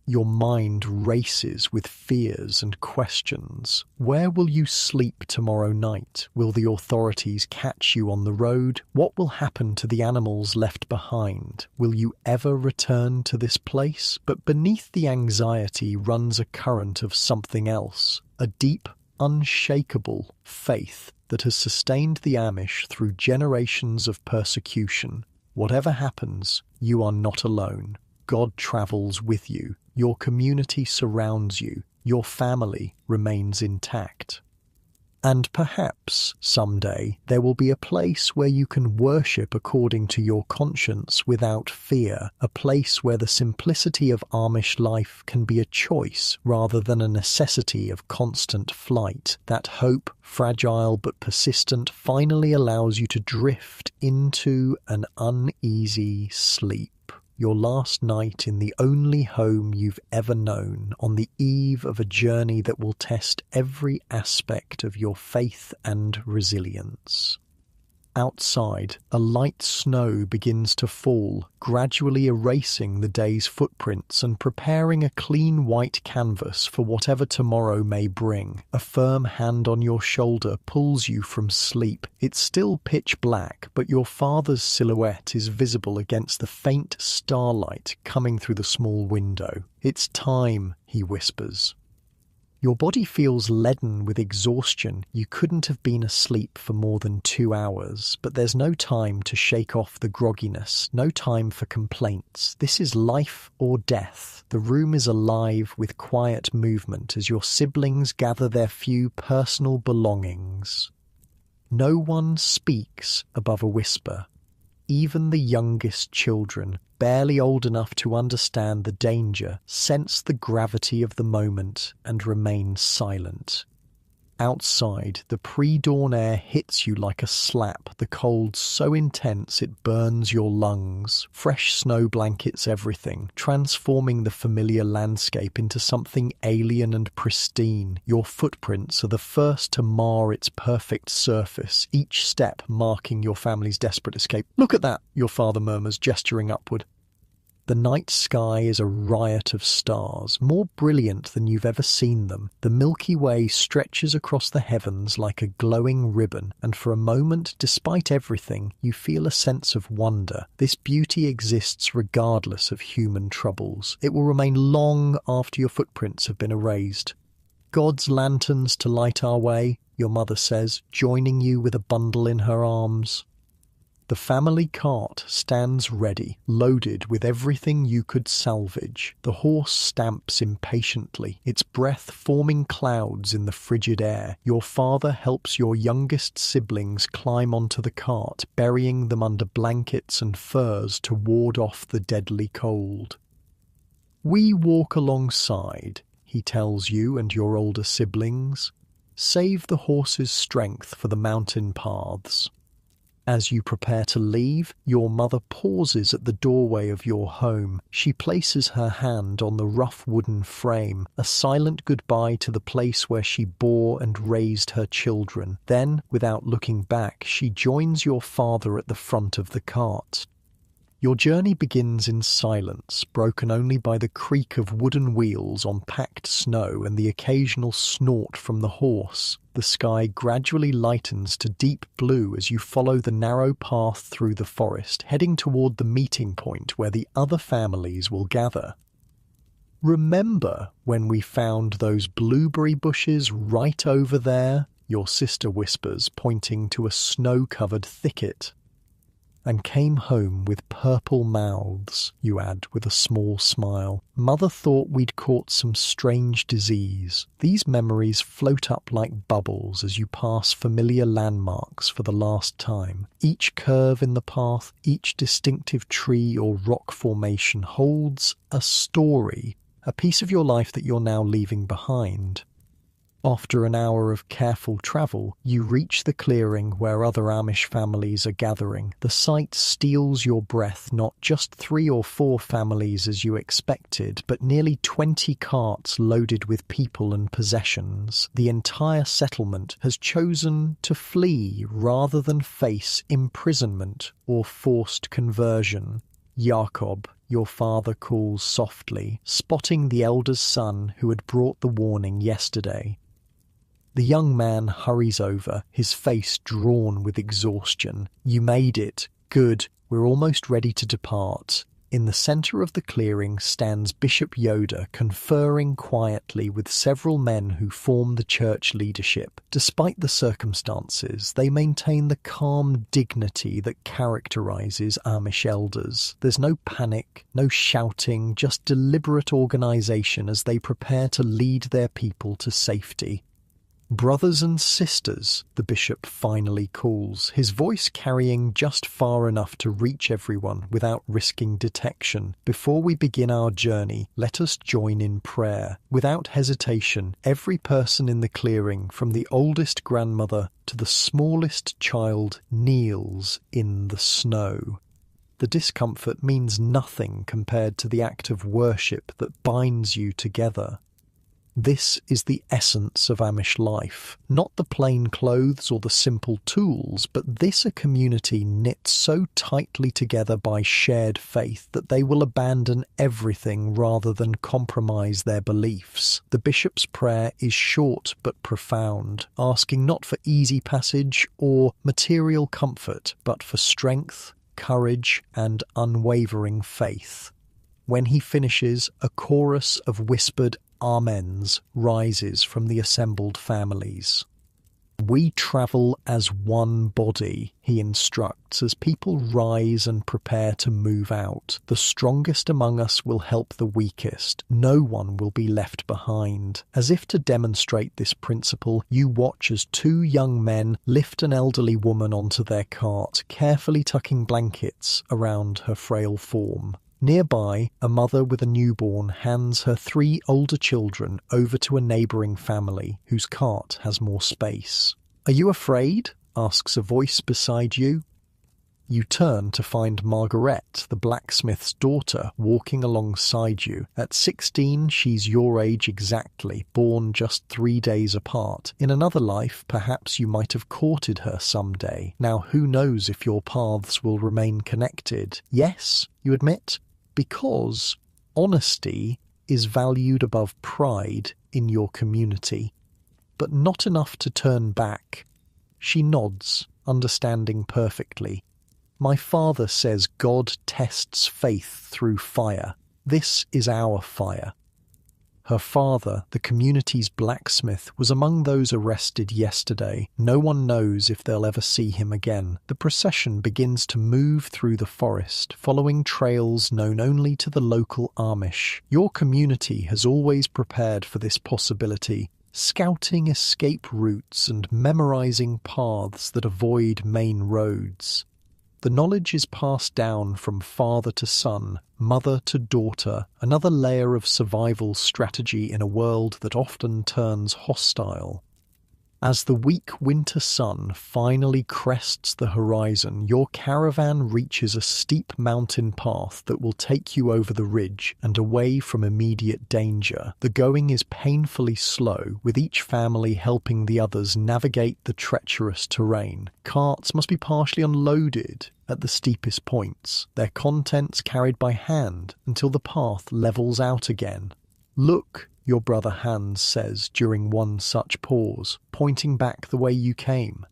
Your mind races with fears and questions. Where will you sleep tomorrow night? Will the authorities catch you on the road? What will happen to the animals left behind? Will you ever return to this place? But beneath the anxiety runs a current of something else, a deep, unshakable faith that has sustained the Amish through generations of persecution. Whatever happens, you are not alone. God travels with you. Your community surrounds you. Your family remains intact. And perhaps, someday, there will be a place where you can worship according to your conscience without fear, a place where the simplicity of Amish life can be a choice rather than a necessity of constant flight. That hope, fragile but persistent, finally allows you to drift into an uneasy sleep. Your last night in the only home you've ever known, on the eve of a journey that will test every aspect of your faith and resilience. Outside, a light snow begins to fall, gradually erasing the day's footprints and preparing a clean white canvas for whatever tomorrow may bring. A firm hand on your shoulder pulls you from sleep. It's still pitch black, but your father's silhouette is visible against the faint starlight coming through the small window. "It's time," he whispers. Your body feels leaden with exhaustion. You couldn't have been asleep for more than 2 hours, but there's no time to shake off the grogginess, no time for complaints. This is life or death. The room is alive with quiet movement as your siblings gather their few personal belongings. No one speaks above a whisper. Even the youngest children, barely old enough to understand the danger, sense the gravity of the moment and remain silent. Outside, the pre-dawn air hits you like a slap, the cold so intense it burns your lungs. Fresh snow blankets everything, transforming the familiar landscape into something alien and pristine. Your footprints are the first to mar its perfect surface, each step marking your family's desperate escape. "Look at that," your father murmurs, gesturing upward. The night sky is a riot of stars, more brilliant than you've ever seen them. The Milky Way stretches across the heavens like a glowing ribbon, and for a moment, despite everything, you feel a sense of wonder. This beauty exists regardless of human troubles. It will remain long after your footprints have been erased. "God's lanterns to light our way," your mother says, joining you with a bundle in her arms. The family cart stands ready, loaded with everything you could salvage. The horse stamps impatiently, its breath forming clouds in the frigid air. Your father helps your youngest siblings climb onto the cart, burying them under blankets and furs to ward off the deadly cold. "We walk alongside," he tells you and your older siblings. "Save the horse's strength for the mountain paths." As you prepare to leave, your mother pauses at the doorway of your home. She places her hand on the rough wooden frame, a silent goodbye to the place where she bore and raised her children. Then, without looking back, she joins your father at the front of the cart. Your journey begins in silence, broken only by the creak of wooden wheels on packed snow and the occasional snort from the horse. The sky gradually lightens to deep blue as you follow the narrow path through the forest, heading toward the meeting point where the other families will gather. "Remember when we found those blueberry bushes right over there?" your sister whispers, pointing to a snow-covered thicket. "And came home with purple mouths," you add with a small smile. "Mother thought we'd caught some strange disease." These memories float up like bubbles as you pass familiar landmarks for the last time. Each curve in the path, each distinctive tree or rock formation holds a story, a piece of your life that you're now leaving behind. After an hour of careful travel, you reach the clearing where other Amish families are gathering. The sight steals your breath, not just 3 or 4 families as you expected, but nearly 20 carts loaded with people and possessions. The entire settlement has chosen to flee rather than face imprisonment or forced conversion. "Jakob," your father calls softly, spotting the elder's son who had brought the warning yesterday. The young man hurries over, his face drawn with exhaustion. "You made it. Good. We're almost ready to depart." In the center of the clearing stands Bishop Yoda, conferring quietly with several men who form the church leadership. Despite the circumstances, they maintain the calm dignity that characterizes Amish elders. There's no panic, no shouting, just deliberate organization as they prepare to lead their people to safety. "Brothers and sisters," the bishop finally calls, his voice carrying just far enough to reach everyone without risking detection. "Before we begin our journey, let us join in prayer." Without hesitation, every person in the clearing, from the oldest grandmother to the smallest child, kneels in the snow. The discomfort means nothing compared to the act of worship that binds you together. This is the essence of Amish life, not the plain clothes or the simple tools, but this a community knit so tightly together by shared faith that they will abandon everything rather than compromise their beliefs. The bishop's prayer is short but profound, asking not for easy passage or material comfort, but for strength, courage, and unwavering faith. When he finishes, a chorus of whispered amens rises from the assembled families. "We travel as one body," he instructs as people rise and prepare to move out. "The strongest among us will help the weakest. No one will be left behind." As if to demonstrate this principle, you watch as 2 young men lift an elderly woman onto their cart, carefully tucking blankets around her frail form. Nearby, a mother with a newborn hands her 3 older children over to a neighbouring family whose cart has more space. "Are you afraid?" asks a voice beside you. You turn to find Margaret, the blacksmith's daughter, walking alongside you. At 16, she's your age exactly, born just 3 days apart. In another life, perhaps you might have courted her someday. Now, who knows if your paths will remain connected? Yes, you admit? Because honesty is valued above pride in your community. But not enough to turn back. She nods, understanding perfectly. "My father says God tests faith through fire. This is our fire." Her father, the community's blacksmith, was among those arrested yesterday. No one knows if they'll ever see him again. The procession begins to move through the forest, following trails known only to the local Amish. Your community has always prepared for this possibility, scouting escape routes and memorizing paths that avoid main roads. The knowledge is passed down from father to son, mother to daughter, another layer of survival strategy in a world that often turns hostile. As the weak winter sun finally crests the horizon, your caravan reaches a steep mountain path that will take you over the ridge and away from immediate danger. The going is painfully slow, with each family helping the others navigate the treacherous terrain. Carts must be partially unloaded at the steepest points, their contents carried by hand until the path levels out again. "Look," your brother Hans says during one such pause, pointing back the way you came.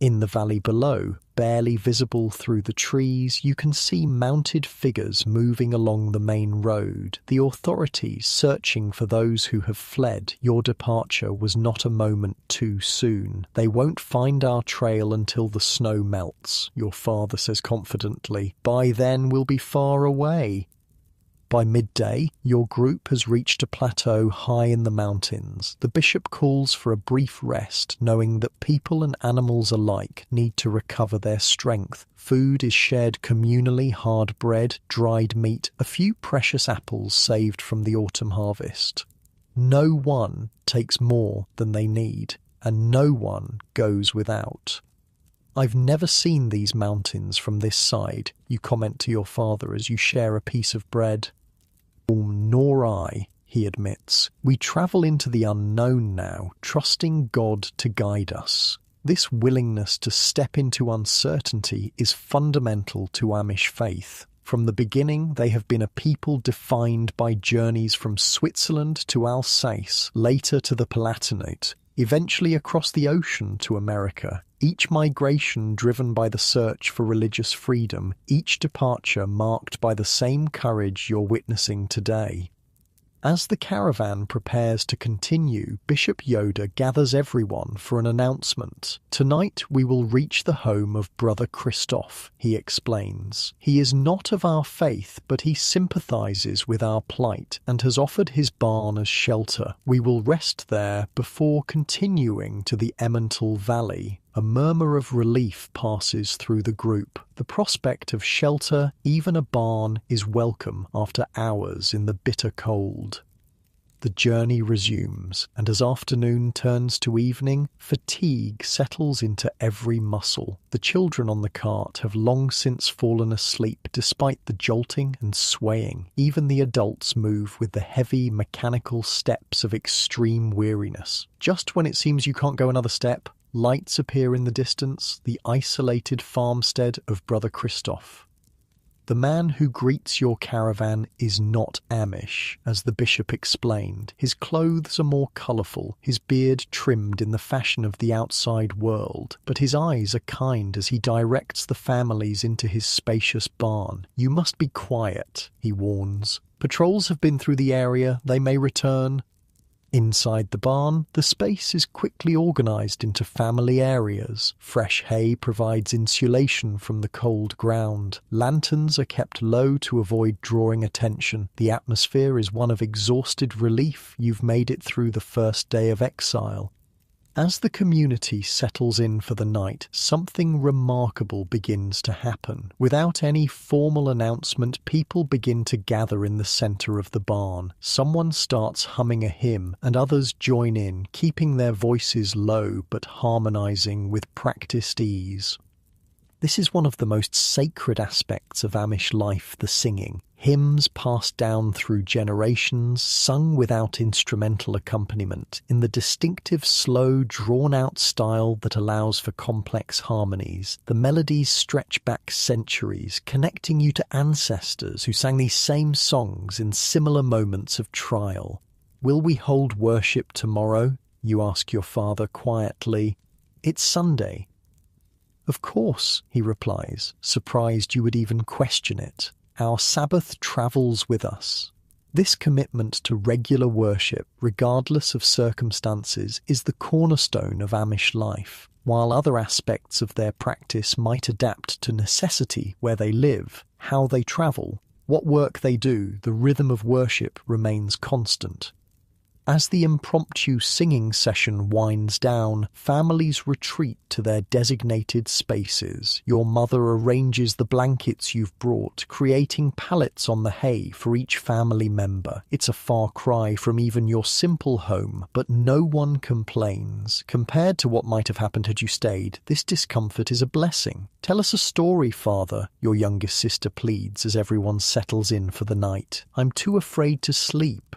In the valley below, barely visible through the trees, you can see mounted figures moving along the main road, the authorities searching for those who have fled. Your departure was not a moment too soon. They won't find our trail until the snow melts, your father says confidently. By then we'll be far away. By midday, your group has reached a plateau high in the mountains. The bishop calls for a brief rest, knowing that people and animals alike need to recover their strength. Food is shared communally: hard bread, dried meat, a few precious apples saved from the autumn harvest. No one takes more than they need, and no one goes without. "I've never seen these mountains from this side," you comment to your father as you share a piece of bread. "Nor I," he admits. "We travel into the unknown now, trusting God to guide us." This willingness to step into uncertainty is fundamental to Amish faith. From the beginning, they have been a people defined by journeys from Switzerland to Alsace, later to the Palatinate, eventually across the ocean to America. Each migration driven by the search for religious freedom, each departure marked by the same courage you're witnessing today. As the caravan prepares to continue, Bishop Yoda gathers everyone for an announcement. "Tonight we will reach the home of Brother Christoph," he explains. "He is not of our faith, but he sympathizes with our plight and has offered his barn as shelter. We will rest there before continuing to the Emmental Valley." A murmur of relief passes through the group. The prospect of shelter, even a barn, is welcome after hours in the bitter cold. The journey resumes, and as afternoon turns to evening, fatigue settles into every muscle. The children on the cart have long since fallen asleep despite the jolting and swaying. Even the adults move with the heavy mechanical steps of extreme weariness. Just when it seems you can't go another step, lights appear in the distance, the isolated farmstead of Brother Christoph. The man who greets your caravan is not Amish, as the bishop explained. His clothes are more colourful, his beard trimmed in the fashion of the outside world, but his eyes are kind as he directs the families into his spacious barn. "You must be quiet," he warns. "Patrols have been through the area, they may return." Inside the barn, the space is quickly organised into family areas. Fresh hay provides insulation from the cold ground. Lanterns are kept low to avoid drawing attention. The atmosphere is one of exhausted relief. You've made it through the first day of exile. As the community settles in for the night, something remarkable begins to happen. Without any formal announcement, people begin to gather in the centre of the barn. Someone starts humming a hymn, and others join in, keeping their voices low but harmonising with practised ease. This is one of the most sacred aspects of Amish life, the singing. Hymns passed down through generations, sung without instrumental accompaniment, in the distinctive, slow, drawn-out style that allows for complex harmonies. The melodies stretch back centuries, connecting you to ancestors who sang these same songs in similar moments of trial. "Will we hold worship tomorrow?" you ask your father quietly. "It's Sunday." "Of course," he replies, surprised you would even question it. "Our Sabbath travels with us." This commitment to regular worship, regardless of circumstances, is the cornerstone of Amish life. While other aspects of their practice might adapt to necessity where they live, how they travel, what work they do, the rhythm of worship remains constant. As the impromptu singing session winds down, families retreat to their designated spaces. Your mother arranges the blankets you've brought, creating pallets on the hay for each family member. It's a far cry from even your simple home, but no one complains. Compared to what might have happened had you stayed, this discomfort is a blessing. "Tell us a story, Father," your youngest sister pleads as everyone settles in for the night. "I'm too afraid to sleep."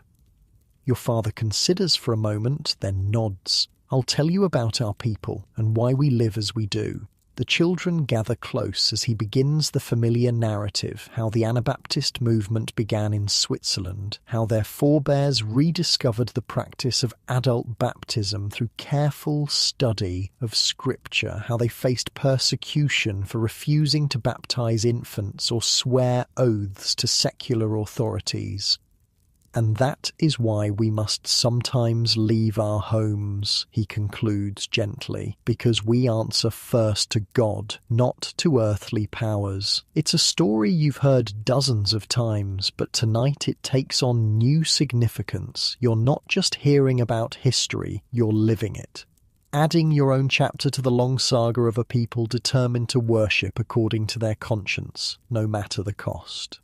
Your father considers for a moment, then nods. "I'll tell you about our people and why we live as we do." The children gather close as he begins the familiar narrative, how the Anabaptist movement began in Switzerland, how their forebears rediscovered the practice of adult baptism through careful study of Scripture, how they faced persecution for refusing to baptize infants or swear oaths to secular authorities. "And that is why we must sometimes leave our homes," he concludes gently, "because we answer first to God, not to earthly powers." It's a story you've heard dozens of times, but tonight it takes on new significance. You're not just hearing about history, you're living it. Adding your own chapter to the long saga of a people determined to worship according to their conscience, no matter the cost.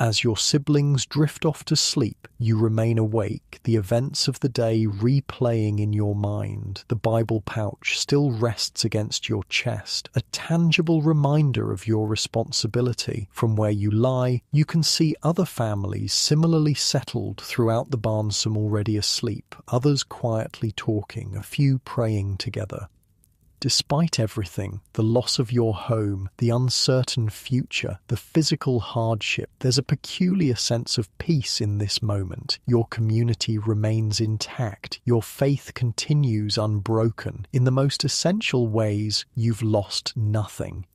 As your siblings drift off to sleep, you remain awake, the events of the day replaying in your mind. The Bible pouch still rests against your chest, a tangible reminder of your responsibility. From where you lie, you can see other families similarly settled throughout the barn, some already asleep, others quietly talking, a few praying together. Despite everything, the loss of your home, the uncertain future, the physical hardship, there's a peculiar sense of peace in this moment. Your community remains intact. Your faith continues unbroken. In the most essential ways, you've lost nothing.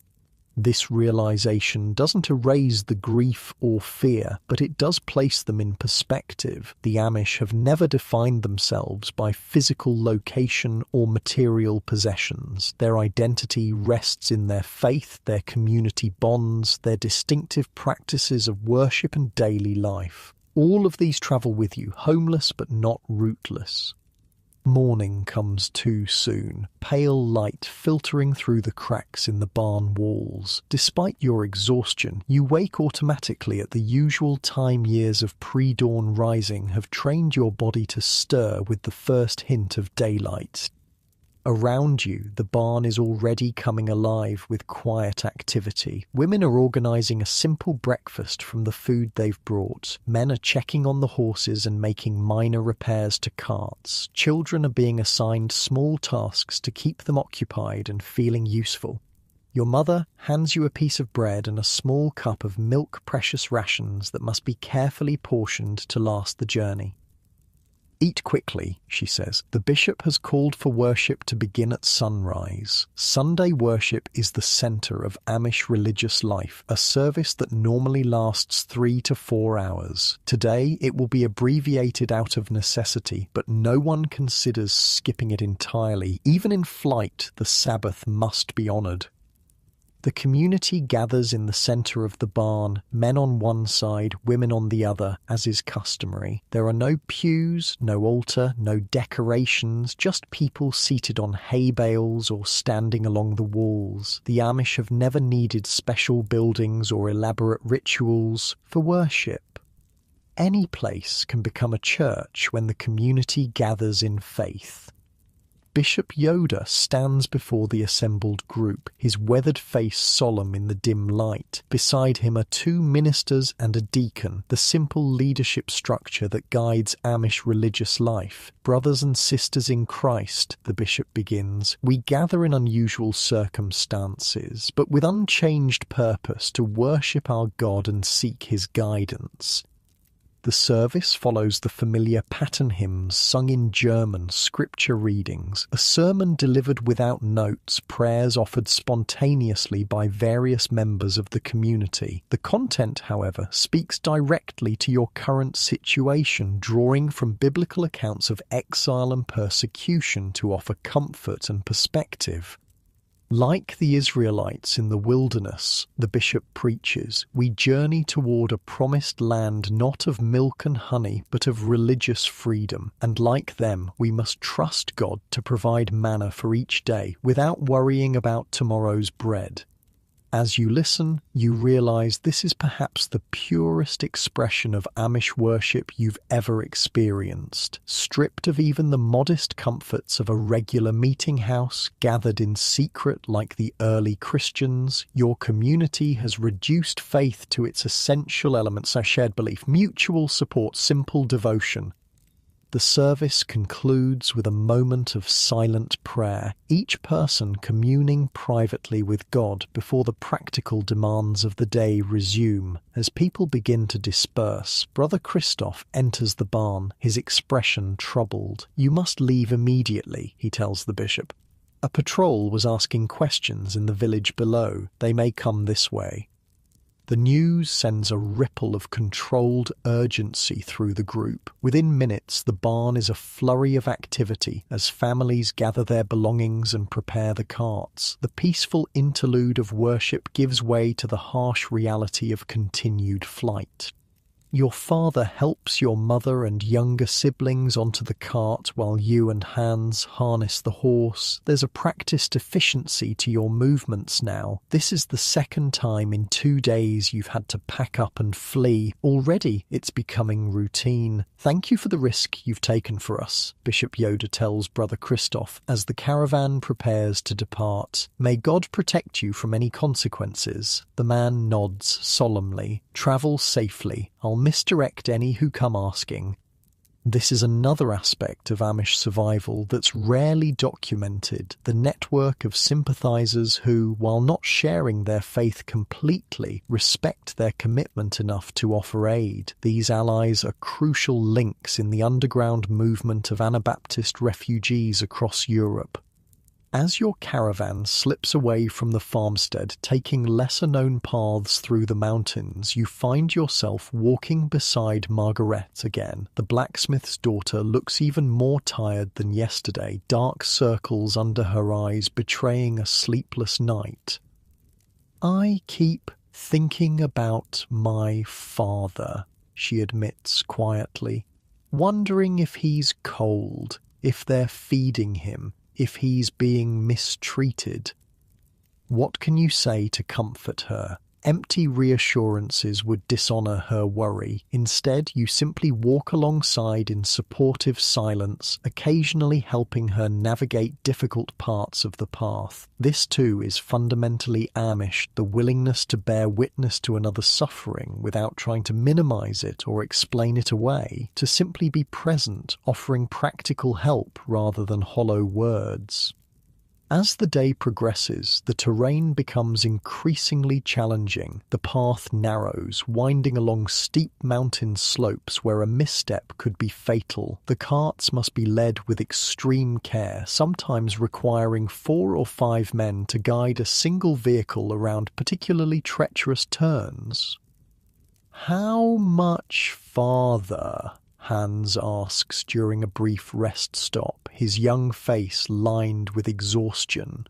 This realization doesn't erase the grief or fear, but it does place them in perspective. The Amish have never defined themselves by physical location or material possessions. Their identity rests in their faith, their community bonds, their distinctive practices of worship and daily life. All of these travel with you, homeless but not rootless. Morning comes too soon, pale light filtering through the cracks in the barn walls. Despite your exhaustion, you wake automatically at the usual time. Years of pre-dawn rising have trained your body to stir with the first hint of daylight. Around you, the barn is already coming alive with quiet activity. Women are organizing a simple breakfast from the food they've brought. Men are checking on the horses and making minor repairs to carts. Children are being assigned small tasks to keep them occupied and feeling useful. Your mother hands you a piece of bread and a small cup of milk, precious rations that must be carefully portioned to last the journey. "Eat quickly," she says. "The bishop has called for worship to begin at sunrise." Sunday worship is the center of Amish religious life, a service that normally lasts 3 to 4 hours. Today, it will be abbreviated out of necessity, but no one considers skipping it entirely. Even in flight, the Sabbath must be honored. The community gathers in the center of the barn, men on one side, women on the other, as is customary. There are no pews, no altar, no decorations, just people seated on hay bales or standing along the walls. The Amish have never needed special buildings or elaborate rituals for worship. Any place can become a church when the community gathers in faith. Bishop Yoda stands before the assembled group, his weathered face solemn in the dim light. Beside him are 2 ministers and a deacon, the simple leadership structure that guides Amish religious life. "Brothers and sisters in Christ," the bishop begins, "we gather in unusual circumstances, but with unchanged purpose to worship our God and seek his guidance." The service follows the familiar pattern hymns sung in German, scripture readings, a sermon delivered without notes, prayers offered spontaneously by various members of the community. The content, however, speaks directly to your current situation, drawing from biblical accounts of exile and persecution to offer comfort and perspective. Like the Israelites in the wilderness, the bishop preaches, we journey toward a promised land not of milk and honey, but of religious freedom. And like them, we must trust God to provide manna for each day without worrying about tomorrow's bread. As you listen, you realize this is perhaps the purest expression of Amish worship you've ever experienced. Stripped of even the modest comforts of a regular meeting house, gathered in secret like the early Christians, your community has reduced faith to its essential elements: a shared belief, mutual support, simple devotion. The service concludes with a moment of silent prayer, each person communing privately with God before the practical demands of the day resume. As people begin to disperse, Brother Christoph enters the barn, his expression troubled. "You must leave immediately," he tells the bishop. "A patrol was asking questions in the village below. They may come this way." The news sends a ripple of controlled urgency through the group. Within minutes, the barn is a flurry of activity as families gather their belongings and prepare the carts. The peaceful interlude of worship gives way to the harsh reality of continued flight. Your father helps your mother and younger siblings onto the cart while you and Hans harness the horse. There's a practiced efficiency to your movements now. This is the second time in 2 days you've had to pack up and flee. Already it's becoming routine. "Thank you for the risk you've taken for us," Bishop Yoda tells Brother Christoph as the caravan prepares to depart. "May God protect you from any consequences." The man nods solemnly. "Travel safely. I'll misdirect any who come asking." This is another aspect of Amish survival that's rarely documented: the network of sympathizers who, while not sharing their faith completely, respect their commitment enough to offer aid. These allies are crucial links in the underground movement of Anabaptist refugees across Europe. As your caravan slips away from the farmstead, taking lesser-known paths through the mountains, you find yourself walking beside Margaret again. The blacksmith's daughter looks even more tired than yesterday, dark circles under her eyes betraying a sleepless night. "I keep thinking about my father," she admits quietly, "wondering if he's cold, if they're feeding him, if he's being mistreated." What can you say to comfort her? Empty reassurances would dishonor her worry. Instead, you simply walk alongside in supportive silence, occasionally helping her navigate difficult parts of the path. This too is fundamentally Amish: the willingness to bear witness to another's suffering without trying to minimize it or explain it away, to simply be present, offering practical help rather than hollow words. As the day progresses, the terrain becomes increasingly challenging. The path narrows, winding along steep mountain slopes where a misstep could be fatal. The carts must be led with extreme care, sometimes requiring 4 or 5 men to guide a single vehicle around particularly treacherous turns. "How much farther?" Hans asks during a brief rest stop, his young face lined with exhaustion.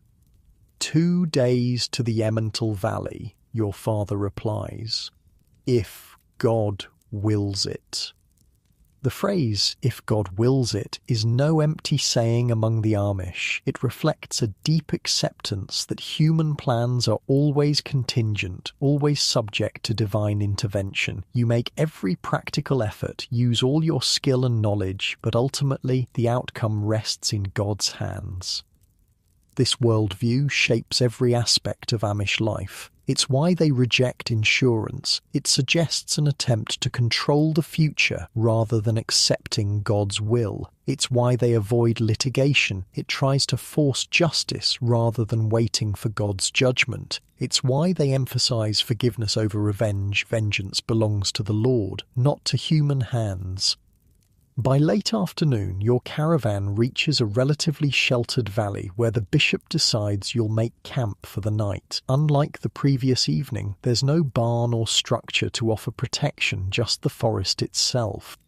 2 days to the Emmental Valley," your father replies. "If God wills it." The phrase, "if God wills it," is no empty saying among the Amish. It reflects a deep acceptance that human plans are always contingent, always subject to divine intervention. You make every practical effort, use all your skill and knowledge, but ultimately the outcome rests in God's hands. This worldview shapes every aspect of Amish life. It's why they reject insurance. It suggests an attempt to control the future rather than accepting God's will. It's why they avoid litigation. It tries to force justice rather than waiting for God's judgment. It's why they emphasize forgiveness over revenge. Vengeance belongs to the Lord, not to human hands. By late afternoon, your caravan reaches a relatively sheltered valley where the bishop decides you'll make camp for the night. Unlike the previous evening, there's no barn or structure to offer protection, just the forest itself.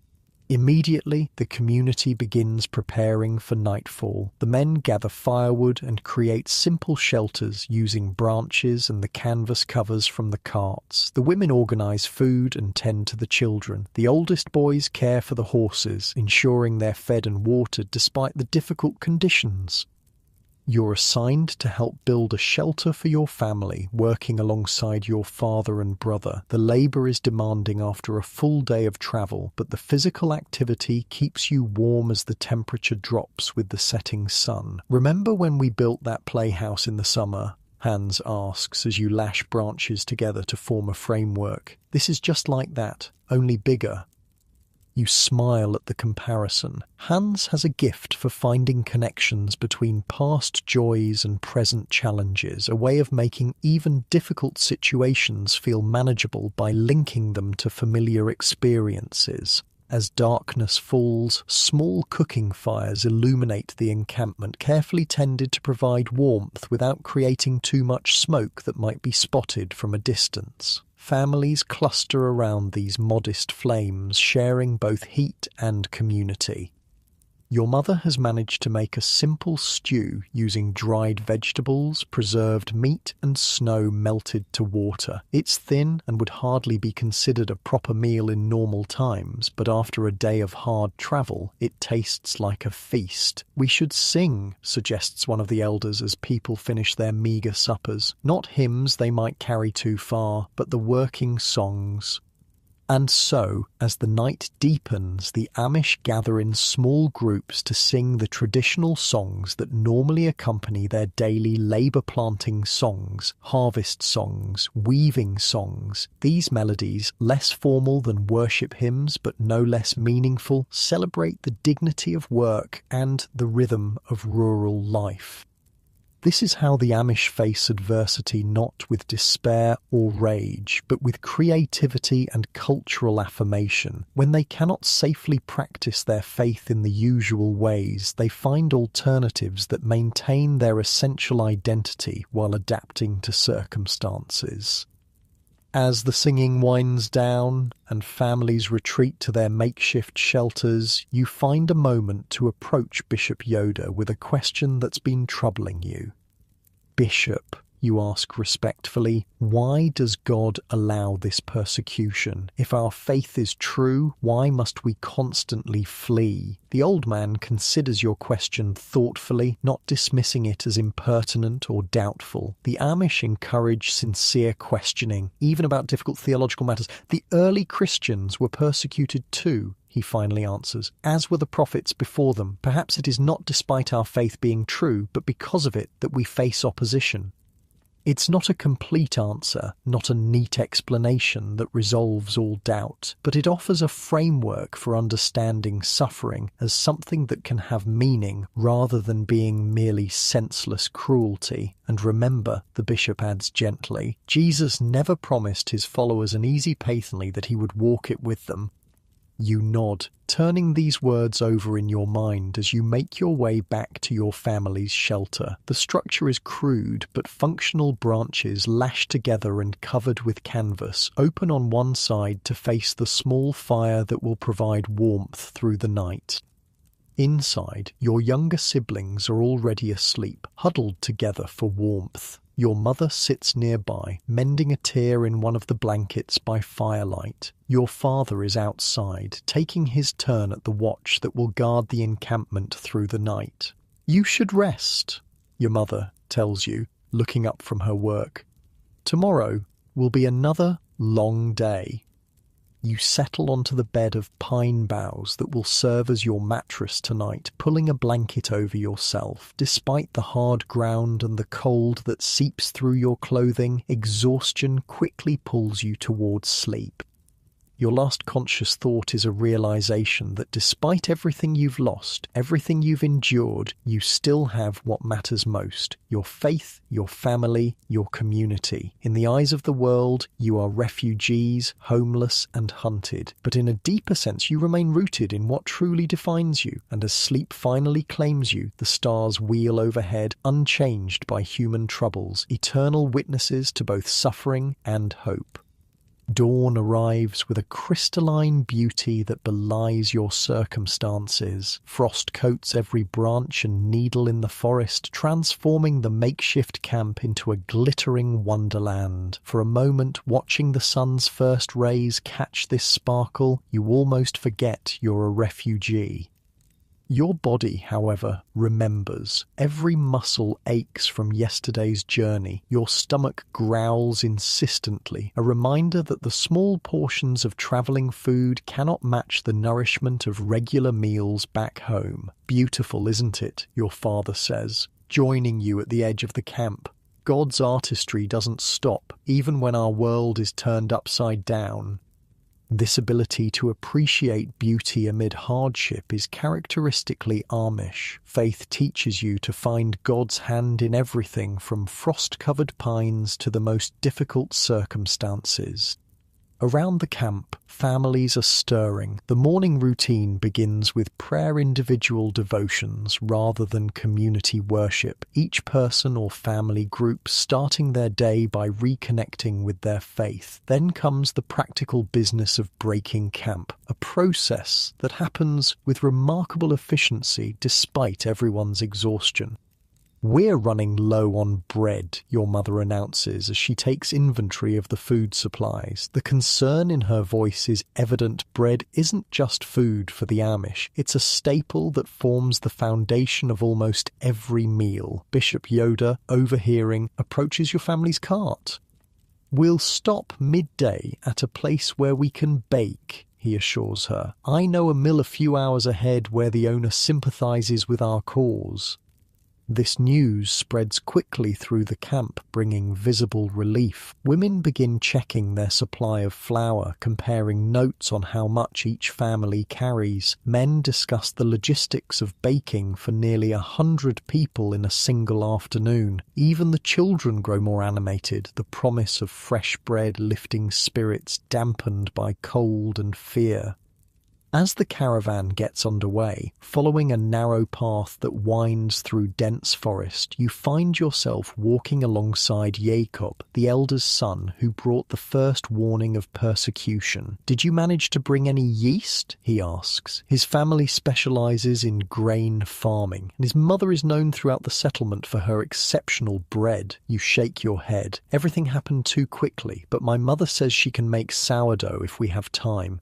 Immediately, the community begins preparing for nightfall. The men gather firewood and create simple shelters using branches and the canvas covers from the carts. The women organize food and tend to the children. The oldest boys care for the horses, ensuring they're fed and watered despite the difficult conditions. You're assigned to help build a shelter for your family, working alongside your father and brother. The labor is demanding after a full day of travel, but the physical activity keeps you warm as the temperature drops with the setting sun. Remember when we built that playhouse in the summer? Hans asks as you lash branches together to form a framework. This is just like that, only bigger. You smile at the comparison. Hans has a gift for finding connections between past joys and present challenges, a way of making even difficult situations feel manageable by linking them to familiar experiences. As darkness falls, small cooking fires illuminate the encampment, carefully tended to provide warmth without creating too much smoke that might be spotted from a distance. Families cluster around these modest flames, sharing both heat and community. Your mother has managed to make a simple stew using dried vegetables, preserved meat, and snow melted to water. It's thin and would hardly be considered a proper meal in normal times, but after a day of hard travel, it tastes like a feast. We should sing, suggests one of the elders as people finish their meagre suppers. Not hymns they might carry too far, but the working songs. And so, as the night deepens, the Amish gather in small groups to sing the traditional songs that normally accompany their daily labor-planting songs, harvest songs, weaving songs. These melodies, less formal than worship hymns but no less meaningful, celebrate the dignity of work and the rhythm of rural life. This is how the Amish face adversity not with despair or rage, but with creativity and cultural affirmation. When they cannot safely practice their faith in the usual ways, they find alternatives that maintain their essential identity while adapting to circumstances. As the singing winds down and families retreat to their makeshift shelters, you find a moment to approach Bishop Yoda with a question that's been troubling you. Bishop, you ask respectfully, why does God allow this persecution? If our faith is true, why must we constantly flee? The old man considers your question thoughtfully, not dismissing it as impertinent or doubtful. The Amish encourage sincere questioning, even about difficult theological matters. The early Christians were persecuted too, he finally answers, as were the prophets before them. Perhaps it is not despite our faith being true, but because of it that we face opposition. It's not a complete answer, not a neat explanation that resolves all doubt, but it offers a framework for understanding suffering as something that can have meaning rather than being merely senseless cruelty. And remember, the bishop adds gently, Jesus never promised his followers an easy pathway that he would walk it with them. You nod, turning these words over in your mind as you make your way back to your family's shelter. The structure is crude, but functional branches lashed together and covered with canvas, open on one side to face the small fire that will provide warmth through the night. Inside, your younger siblings are already asleep, huddled together for warmth. Your mother sits nearby, mending a tear in one of the blankets by firelight. Your father is outside, taking his turn at the watch that will guard the encampment through the night. You should rest, your mother tells you, looking up from her work. Tomorrow will be another long day. You settle onto the bed of pine boughs that will serve as your mattress tonight, pulling a blanket over yourself. Despite the hard ground and the cold that seeps through your clothing, exhaustion quickly pulls you towards sleep. Your last conscious thought is a realization that despite everything you've lost, everything you've endured, you still have what matters most: your faith, your family, your community. In the eyes of the world, you are refugees, homeless and hunted. But in a deeper sense, you remain rooted in what truly defines you. And as sleep finally claims you, the stars wheel overhead, unchanged by human troubles, eternal witnesses to both suffering and hope. Dawn arrives with a crystalline beauty that belies your circumstances. Frost coats every branch and needle in the forest, transforming the makeshift camp into a glittering wonderland. For a moment, watching the sun's first rays catch this sparkle, you almost forget you're a refugee. Your body, however, remembers. Every muscle aches from yesterday's journey. Your stomach growls insistently, a reminder that the small portions of travelling food cannot match the nourishment of regular meals back home. Beautiful, isn't it? Your father says, joining you at the edge of the camp. God's artistry doesn't stop, even when our world is turned upside down. This ability to appreciate beauty amid hardship is characteristically Amish. Faith teaches you to find God's hand in everything from frost-covered pines to the most difficult circumstances. Around the camp, families are stirring. The morning routine begins with prayer individual devotions rather than community worship, each person or family group starting their day by reconnecting with their faith. Then comes the practical business of breaking camp, a process that happens with remarkable efficiency despite everyone's exhaustion. "We're running low on bread," your mother announces as she takes inventory of the food supplies. The concern in her voice is evident. Bread isn't just food for the Amish. It's a staple that forms the foundation of almost every meal. Bishop Yoda, overhearing, approaches your family's cart. "We'll stop midday at a place where we can bake," he assures her. "I know a mill a few hours ahead where the owner sympathizes with our cause." This news spreads quickly through the camp, bringing visible relief. Women begin checking their supply of flour, comparing notes on how much each family carries. Men discuss the logistics of baking for nearly 100 people in a single afternoon. Even the children grow more animated, the promise of fresh bread lifting spirits dampened by cold and fear. As the caravan gets underway, following a narrow path that winds through dense forest, you find yourself walking alongside Jacob, the elder's son, who brought the first warning of persecution. "Did you manage to bring any yeast?" he asks. His family specializes in grain farming, and his mother is known throughout the settlement for her exceptional bread. You shake your head. "Everything happened too quickly, but my mother says she can make sourdough if we have time."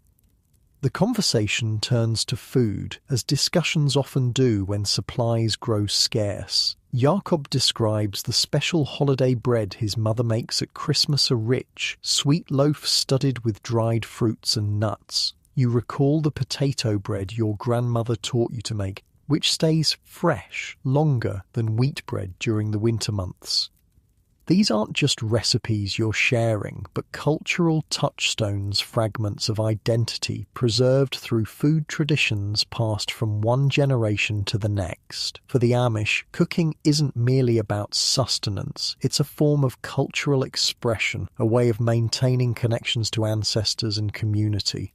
The conversation turns to food, as discussions often do when supplies grow scarce. Jacob describes the special holiday bread his mother makes at Christmas, a rich, sweet loaf studded with dried fruits and nuts. You recall the potato bread your grandmother taught you to make, which stays fresh longer than wheat bread during the winter months. These aren't just recipes you're sharing, but cultural touchstones, fragments of identity preserved through food traditions passed from one generation to the next. For the Amish, cooking isn't merely about sustenance. It's a form of cultural expression, a way of maintaining connections to ancestors and community.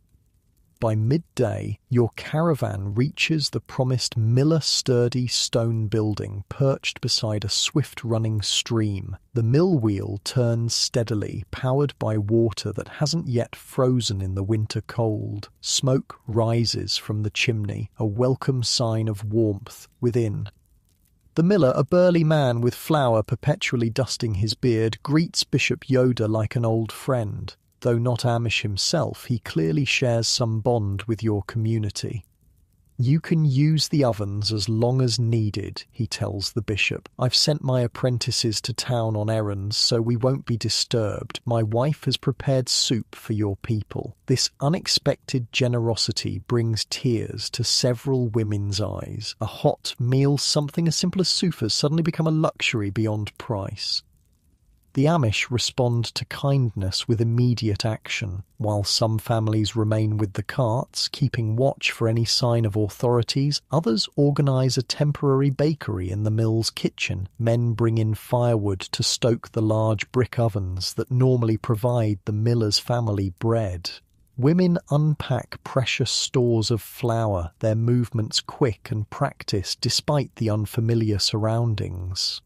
By midday, your caravan reaches the promised miller-sturdy stone building perched beside a swift-running stream. The mill wheel turns steadily, powered by water that hasn't yet frozen in the winter cold. Smoke rises from the chimney, a welcome sign of warmth within. The miller, a burly man with flour perpetually dusting his beard, greets Bishop Yoda like an old friend. Though not Amish himself, he clearly shares some bond with your community. "You can use the ovens as long as needed," he tells the bishop. "I've sent my apprentices to town on errands, so we won't be disturbed. My wife has prepared soup for your people." This unexpected generosity brings tears to several women's eyes. A hot meal, something as simple as soup, has suddenly become a luxury beyond price. The Amish respond to kindness with immediate action. While some families remain with the carts, keeping watch for any sign of authorities, others organise a temporary bakery in the mill's kitchen. Men bring in firewood to stoke the large brick ovens that normally provide the miller's family bread. Women unpack precious stores of flour, their movements quick and practiced despite the unfamiliar surroundings.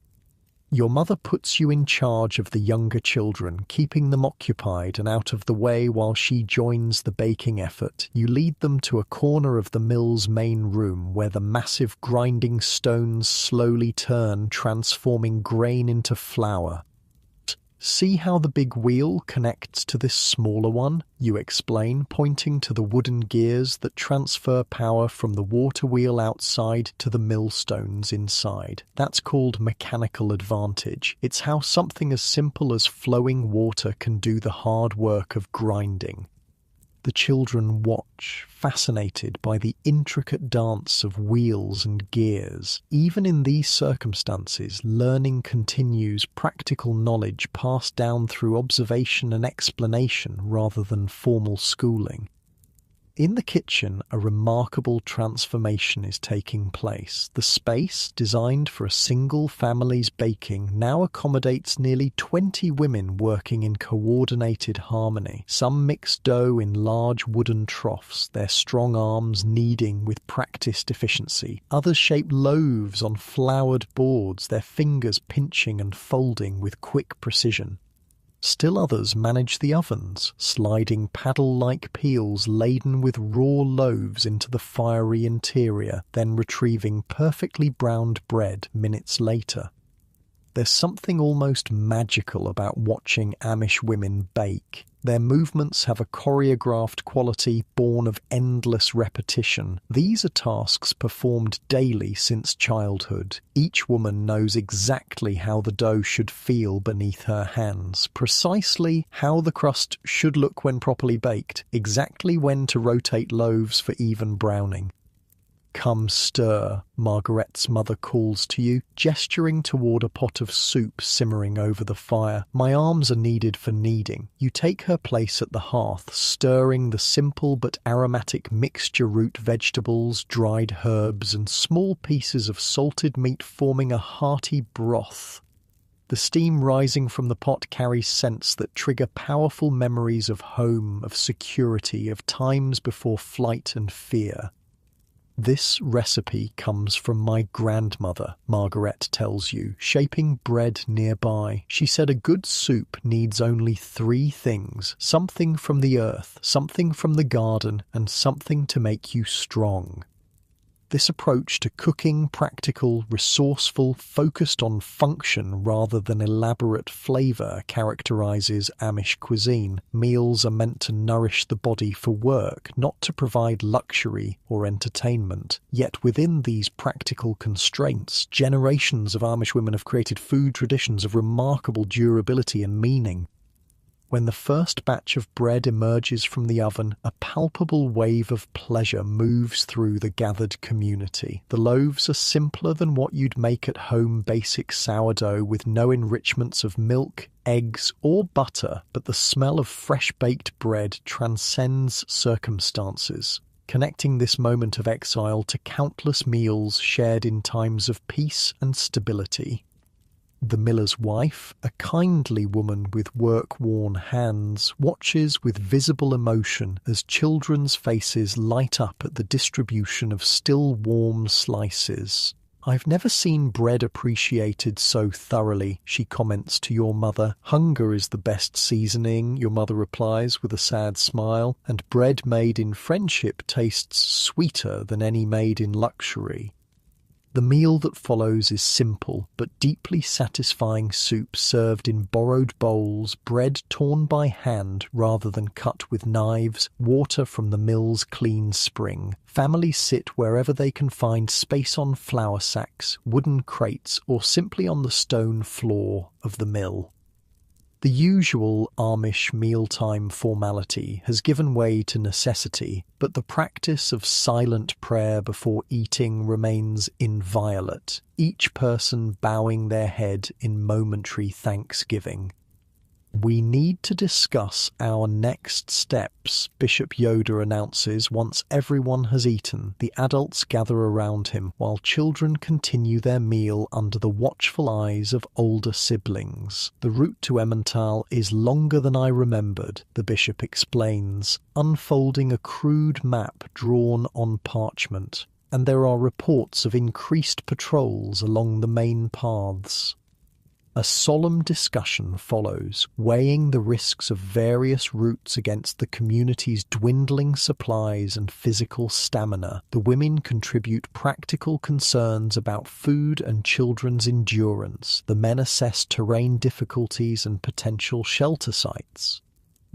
Your mother puts you in charge of the younger children, keeping them occupied and out of the way while she joins the baking effort. You lead them to a corner of the mill's main room where the massive grinding stones slowly turn, transforming grain into flour. See how the big wheel connects to this smaller one, you explain, pointing to the wooden gears that transfer power from the water wheel outside to the millstones inside. That's called mechanical advantage. It's how something as simple as flowing water can do the hard work of grinding. The children watch, fascinated by the intricate dance of wheels and gears. Even in these circumstances, learning continues, practical knowledge passed down through observation and explanation rather than formal schooling. In the kitchen, a remarkable transformation is taking place. The space, designed for a single family's baking, now accommodates nearly 20 women working in coordinated harmony. Some mix dough in large wooden troughs, their strong arms kneading with practiced efficiency. Others shape loaves on floured boards, their fingers pinching and folding with quick precision. Still others manage the ovens, sliding paddle-like peels laden with raw loaves into the fiery interior, then retrieving perfectly browned bread minutes later. There's something almost magical about watching Amish women bake. Their movements have a choreographed quality born of endless repetition. These are tasks performed daily since childhood. Each woman knows exactly how the dough should feel beneath her hands, precisely how the crust should look when properly baked, exactly when to rotate loaves for even browning. "Come stir," Margaret's mother calls to you, gesturing toward a pot of soup simmering over the fire. My arms are needed for kneading. You take her place at the hearth, stirring the simple but aromatic mixture root vegetables, dried herbs, and small pieces of salted meat forming a hearty broth. The steam rising from the pot carries scents that trigger powerful memories of home, of security, of times before flight and fear. "This recipe comes from my grandmother," Margaret tells you, shaping bread nearby. "She said a good soup needs only 3 things: something from the earth, something from the garden, and something to make you strong." This approach to cooking, practical, resourceful, focused on function rather than elaborate flavour, characterises Amish cuisine. Meals are meant to nourish the body for work, not to provide luxury or entertainment. Yet within these practical constraints, generations of Amish women have created food traditions of remarkable durability and meaning. When the first batch of bread emerges from the oven, a palpable wave of pleasure moves through the gathered community. The loaves are simpler than what you'd make at home, basic sourdough with no enrichments of milk, eggs, or butter, but the smell of fresh-baked bread transcends circumstances, connecting this moment of exile to countless meals shared in times of peace and stability. The miller's wife, a kindly woman with work-worn hands, watches with visible emotion as children's faces light up at the distribution of still warm slices. "I've never seen bread appreciated so thoroughly," she comments to your mother. "Hunger is the best seasoning," your mother replies with a sad smile, "and bread made in friendship tastes sweeter than any made in luxury." The meal that follows is simple but deeply satisfying soup served in borrowed bowls, bread torn by hand rather than cut with knives, water from the mill's clean spring. Families sit wherever they can find space on flour sacks, wooden crates, or simply on the stone floor of the mill. The usual Amish mealtime formality has given way to necessity, but the practice of silent prayer before eating remains inviolate, each person bowing their head in momentary thanksgiving. "We need to discuss our next steps," Bishop Yoder announces once everyone has eaten. The adults gather around him, while children continue their meal under the watchful eyes of older siblings. "The route to Emmental is longer than I remembered," the bishop explains, unfolding a crude map drawn on parchment, "and there are reports of increased patrols along the main paths." A solemn discussion follows, weighing the risks of various routes against the community's dwindling supplies and physical stamina. The women contribute practical concerns about food and children's endurance. The men assess terrain difficulties and potential shelter sites.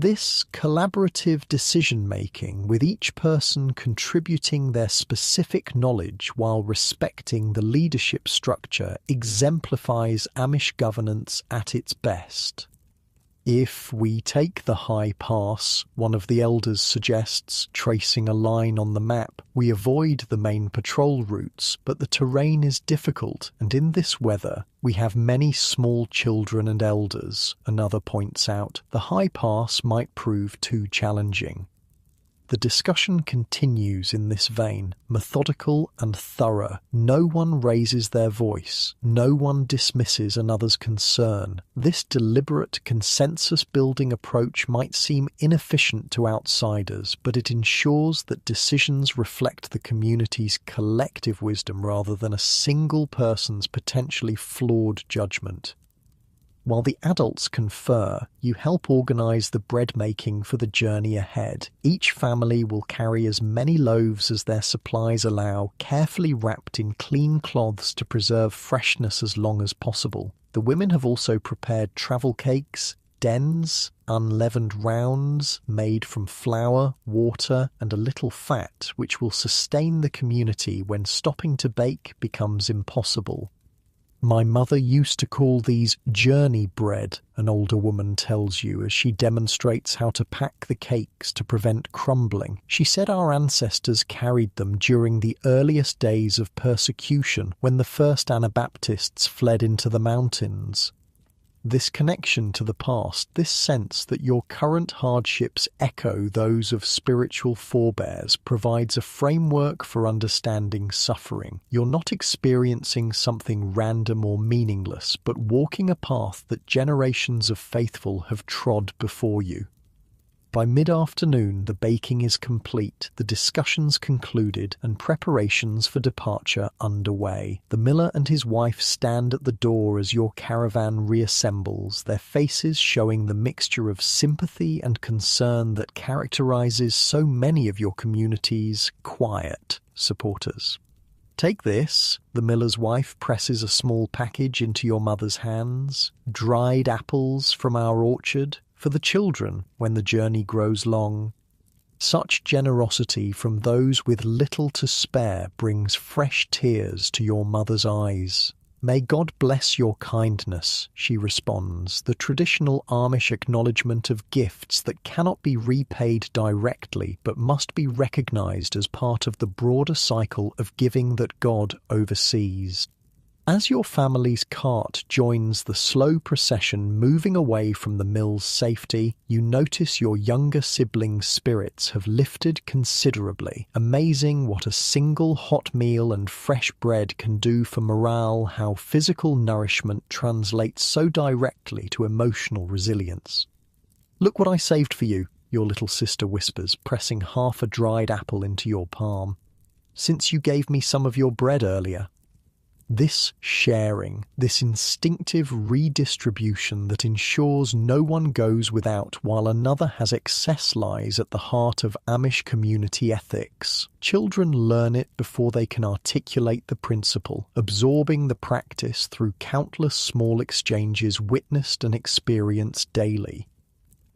This collaborative decision-making, with each person contributing their specific knowledge while respecting the leadership structure, exemplifies Amish governance at its best. If we take the high pass, one of the elders suggests, tracing a line on the map, we avoid the main patrol routes, but the terrain is difficult, and in this weather, we have many small children and elders. Another points out, the high pass might prove too challenging. The discussion continues in this vein, methodical and thorough. No one raises their voice. No one dismisses another's concern. This deliberate consensus-building approach might seem inefficient to outsiders, but it ensures that decisions reflect the community's collective wisdom rather than a single person's potentially flawed judgment. While the adults confer, you help organise the bread making for the journey ahead. Each family will carry as many loaves as their supplies allow, carefully wrapped in clean cloths to preserve freshness as long as possible. The women have also prepared travel cakes, dens, unleavened rounds made from flour, water, and a little fat, which will sustain the community when stopping to bake becomes impossible. My mother used to call these journey bread, an older woman tells you as she demonstrates how to pack the cakes to prevent crumbling. She said our ancestors carried them during the earliest days of persecution when the first Anabaptists fled into the mountains. This connection to the past, this sense that your current hardships echo those of spiritual forebears, provides a framework for understanding suffering. You're not experiencing something random or meaningless, but walking a path that generations of faithful have trod before you. By mid-afternoon, the baking is complete, the discussions concluded, and preparations for departure underway. The miller and his wife stand at the door as your caravan reassembles, their faces showing the mixture of sympathy and concern that characterizes so many of your community's quiet supporters. Take this, the miller's wife presses a small package into your mother's hands. Dried apples from our orchard, for the children when the journey grows long. Such generosity from those with little to spare brings fresh tears to your mother's eyes. May God bless your kindness, she responds, the traditional Amish acknowledgement of gifts that cannot be repaid directly but must be recognized as part of the broader cycle of giving that God oversees. As your family's cart joins the slow procession moving away from the mill's safety, you notice your younger siblings' spirits have lifted considerably. Amazing what a single hot meal and fresh bread can do for morale, how physical nourishment translates so directly to emotional resilience. "Look what I saved for you," your little sister whispers, pressing half a dried apple into your palm. "Since you gave me some of your bread earlier." This sharing, this instinctive redistribution that ensures no one goes without while another has excess, lies at the heart of Amish community ethics. Children learn it before they can articulate the principle, absorbing the practice through countless small exchanges witnessed and experienced daily.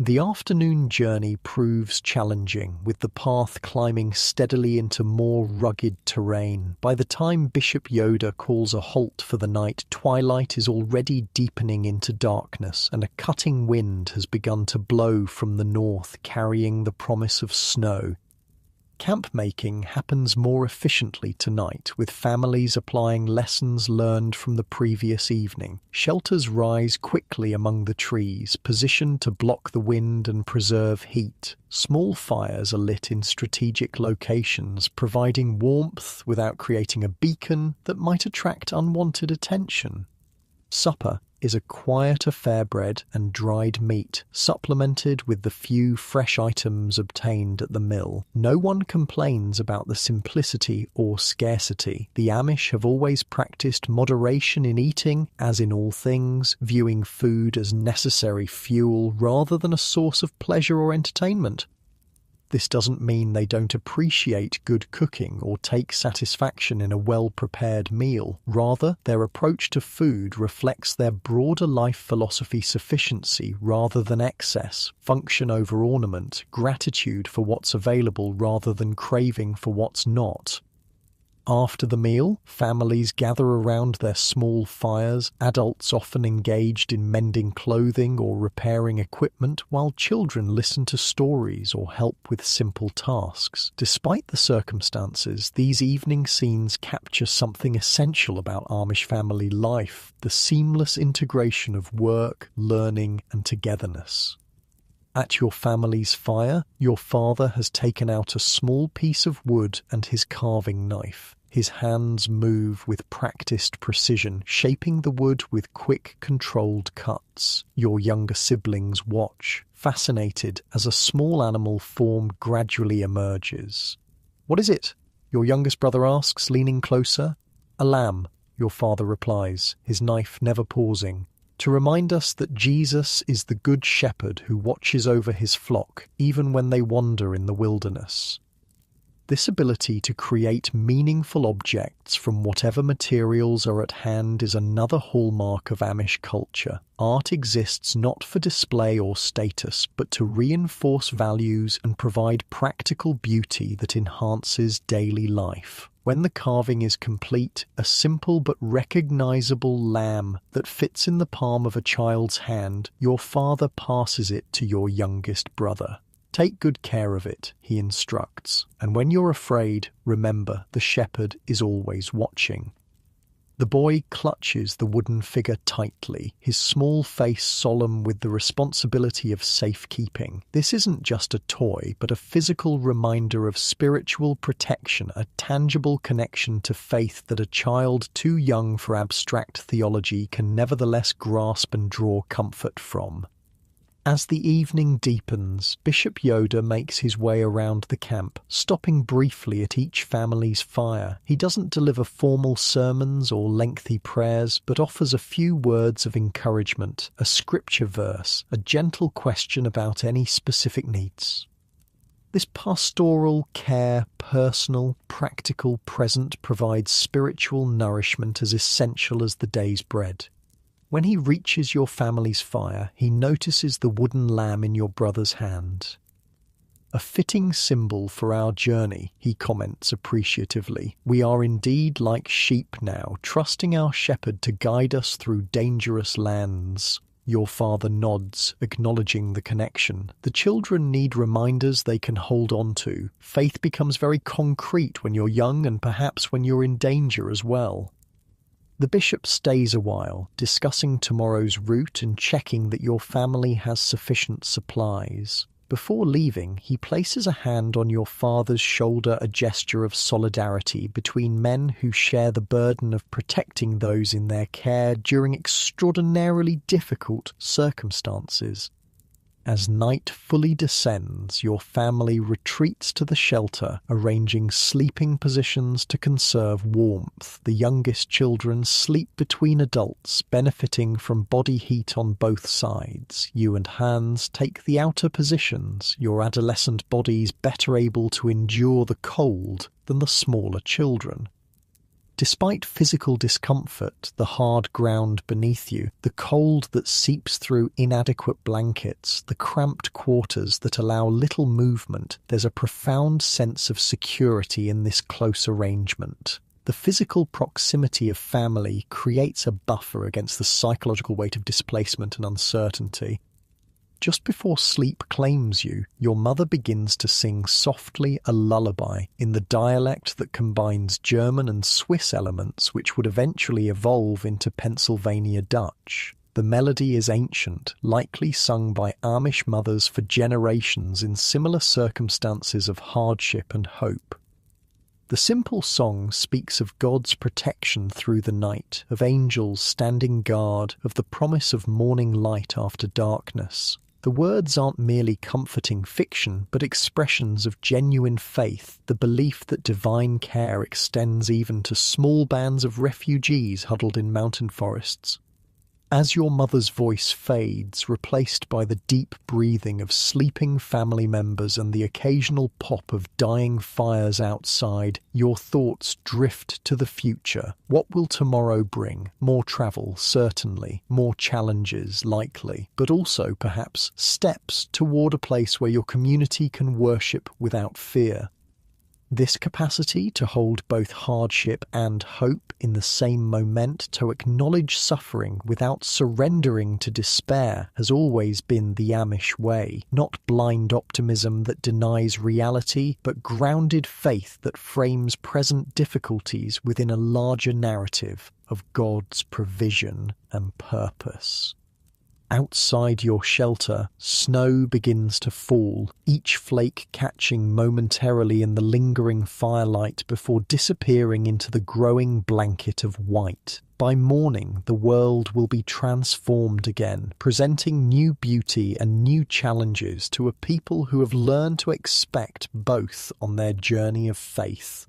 The afternoon journey proves challenging, with the path climbing steadily into more rugged terrain. By the time Bishop Yoda calls a halt for the night, twilight is already deepening into darkness, and a cutting wind has begun to blow from the north, carrying the promise of snow. Camp making happens more efficiently tonight, with families applying lessons learned from the previous evening. Shelters rise quickly among the trees, positioned to block the wind and preserve heat. Small fires are lit in strategic locations, providing warmth without creating a beacon that might attract unwanted attention. Supper, is a quiet affair bread and dried meat, supplemented with the few fresh items obtained at the mill. No one complains about the simplicity or scarcity. The Amish have always practiced moderation in eating, as in all things, viewing food as necessary fuel rather than a source of pleasure or entertainment. This doesn't mean they don't appreciate good cooking or take satisfaction in a well-prepared meal. Rather, their approach to food reflects their broader life philosophy: sufficiency rather than excess, function over ornament, gratitude for what's available rather than craving for what's not. After the meal, families gather around their small fires, adults often engaged in mending clothing or repairing equipment, while children listen to stories or help with simple tasks. Despite the circumstances, these evening scenes capture something essential about Amish family life: the seamless integration of work, learning, and togetherness. At your family's fire, your father has taken out a small piece of wood and his carving knife. His hands move with practiced precision, shaping the wood with quick, controlled cuts. Your younger siblings watch, fascinated as a small animal form gradually emerges. "What is it?" your youngest brother asks, leaning closer. "A lamb," your father replies, his knife never pausing, to remind us that Jesus is the good shepherd who watches over his flock, even when they wander in the wilderness. This ability to create meaningful objects from whatever materials are at hand is another hallmark of Amish culture. Art exists not for display or status, but to reinforce values and provide practical beauty that enhances daily life. When the carving is complete, a simple but recognizable lamb that fits in the palm of a child's hand, your father passes it to your youngest brother. "Take good care of it," he instructs, "and when you're afraid, remember the shepherd is always watching." The boy clutches the wooden figure tightly, his small face solemn with the responsibility of safekeeping. This isn't just a toy, but a physical reminder of spiritual protection, a tangible connection to faith that a child too young for abstract theology can nevertheless grasp and draw comfort from. As the evening deepens, Bishop Yoda makes his way around the camp, stopping briefly at each family's fire. He doesn't deliver formal sermons or lengthy prayers, but offers a few words of encouragement, a scripture verse, a gentle question about any specific needs. This pastoral care, personal, practical, present, provides spiritual nourishment as essential as the day's bread. When he reaches your family's fire, he notices the wooden lamb in your brother's hand. "A fitting symbol for our journey," he comments appreciatively. "We are indeed like sheep now, trusting our shepherd to guide us through dangerous lands." Your father nods, acknowledging the connection. The children need reminders they can hold on to. Faith becomes very concrete when you're young and perhaps when you're in danger as well. The bishop stays a while, discussing tomorrow's route and checking that your family has sufficient supplies. Before leaving, he places a hand on your father's shoulder, a gesture of solidarity between men who share the burden of protecting those in their care during extraordinarily difficult circumstances. As night fully descends, your family retreats to the shelter, arranging sleeping positions to conserve warmth. The youngest children sleep between adults, benefiting from body heat on both sides. You and Hans take the outer positions, your adolescent bodies better able to endure the cold than the smaller children. Despite physical discomfort, the hard ground beneath you, the cold that seeps through inadequate blankets, the cramped quarters that allow little movement, there's a profound sense of security in this close arrangement. The physical proximity of family creates a buffer against the psychological weight of displacement and uncertainty. Just before sleep claims you, your mother begins to sing softly a lullaby in the dialect that combines German and Swiss elements which would eventually evolve into Pennsylvania Dutch. The melody is ancient, likely sung by Amish mothers for generations in similar circumstances of hardship and hope. The simple song speaks of God's protection through the night, of angels standing guard, of the promise of morning light after darkness. The words aren't merely comforting fiction, but expressions of genuine faith, the belief that divine care extends even to small bands of refugees huddled in mountain forests. As your mother's voice fades, replaced by the deep breathing of sleeping family members and the occasional pop of dying fires outside, your thoughts drift to the future. What will tomorrow bring? More travel, certainly. More challenges, likely. But also, perhaps, steps toward a place where your community can worship without fear. This capacity to hold both hardship and hope in the same moment, to acknowledge suffering without surrendering to despair, has always been the Amish way. Not blind optimism that denies reality, but grounded faith that frames present difficulties within a larger narrative of God's provision and purpose. Outside your shelter, snow begins to fall, each flake catching momentarily in the lingering firelight before disappearing into the growing blanket of white. By morning, the world will be transformed again, presenting new beauty and new challenges to a people who have learned to expect both on their journey of faith.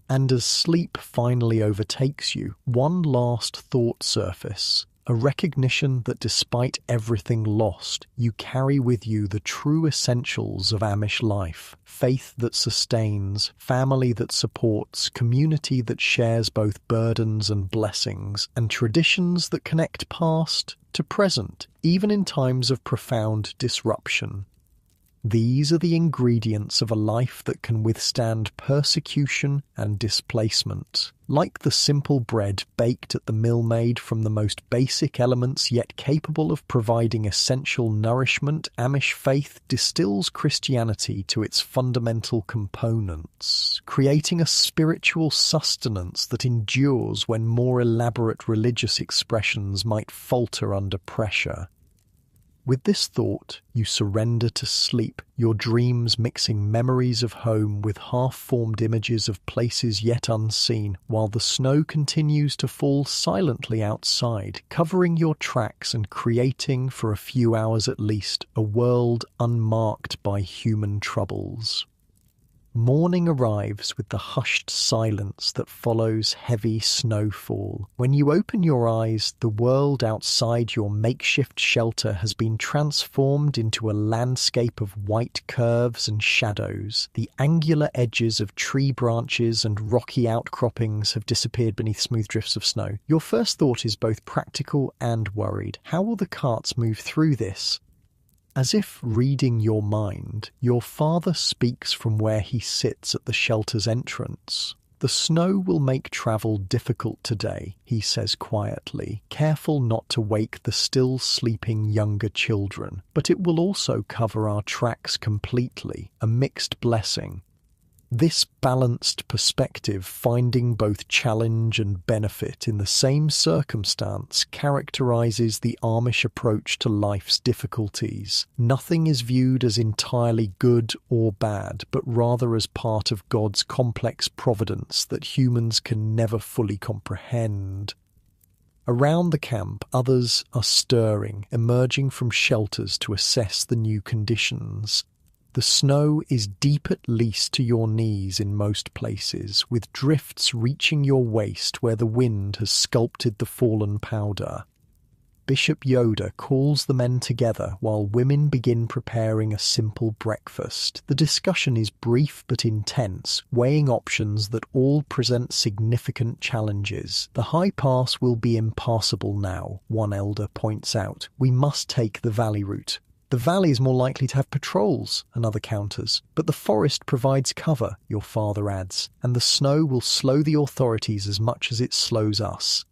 And as sleep finally overtakes you, one last thought surface. A recognition that despite everything lost, you carry with you the true essentials of Amish life. Faith that sustains, family that supports, community that shares both burdens and blessings, and traditions that connect past to present, even in times of profound disruption. These are the ingredients of a life that can withstand persecution and displacement. Like the simple bread baked at the mill made from the most basic elements yet capable of providing essential nourishment, Amish faith distills Christianity to its fundamental components, creating a spiritual sustenance that endures when more elaborate religious expressions might falter under pressure. With this thought, you surrender to sleep, your dreams mixing memories of home with half-formed images of places yet unseen, while the snow continues to fall silently outside, covering your tracks and creating, for a few hours at least, a world unmarked by human troubles. Morning arrives with the hushed silence that follows heavy snowfall. When you open your eyes, the world outside your makeshift shelter has been transformed into a landscape of white curves and shadows. The angular edges of tree branches and rocky outcroppings have disappeared beneath smooth drifts of snow. Your first thought is both practical and worried. How will the carts move through this? As if reading your mind, your father speaks from where he sits at the shelter's entrance. The snow will make travel difficult today, he says quietly, careful not to wake the still sleeping younger children. But it will also cover our tracks completely, a mixed blessing. This balanced perspective, finding both challenge and benefit in the same circumstance, characterizes the Amish approach to life's difficulties. Nothing is viewed as entirely good or bad, but rather as part of God's complex providence that humans can never fully comprehend. Around the camp, others are stirring, emerging from shelters to assess the new conditions. The snow is deep at least to your knees in most places, with drifts reaching your waist where the wind has sculpted the fallen powder. Bishop Yoda calls the men together while women begin preparing a simple breakfast. The discussion is brief but intense, weighing options that all present significant challenges. The high pass will be impassable now, one elder points out. We must take the valley route. The valley is more likely to have patrols, another counters. But the forest provides cover, your father adds, and the snow will slow the authorities as much as it slows us.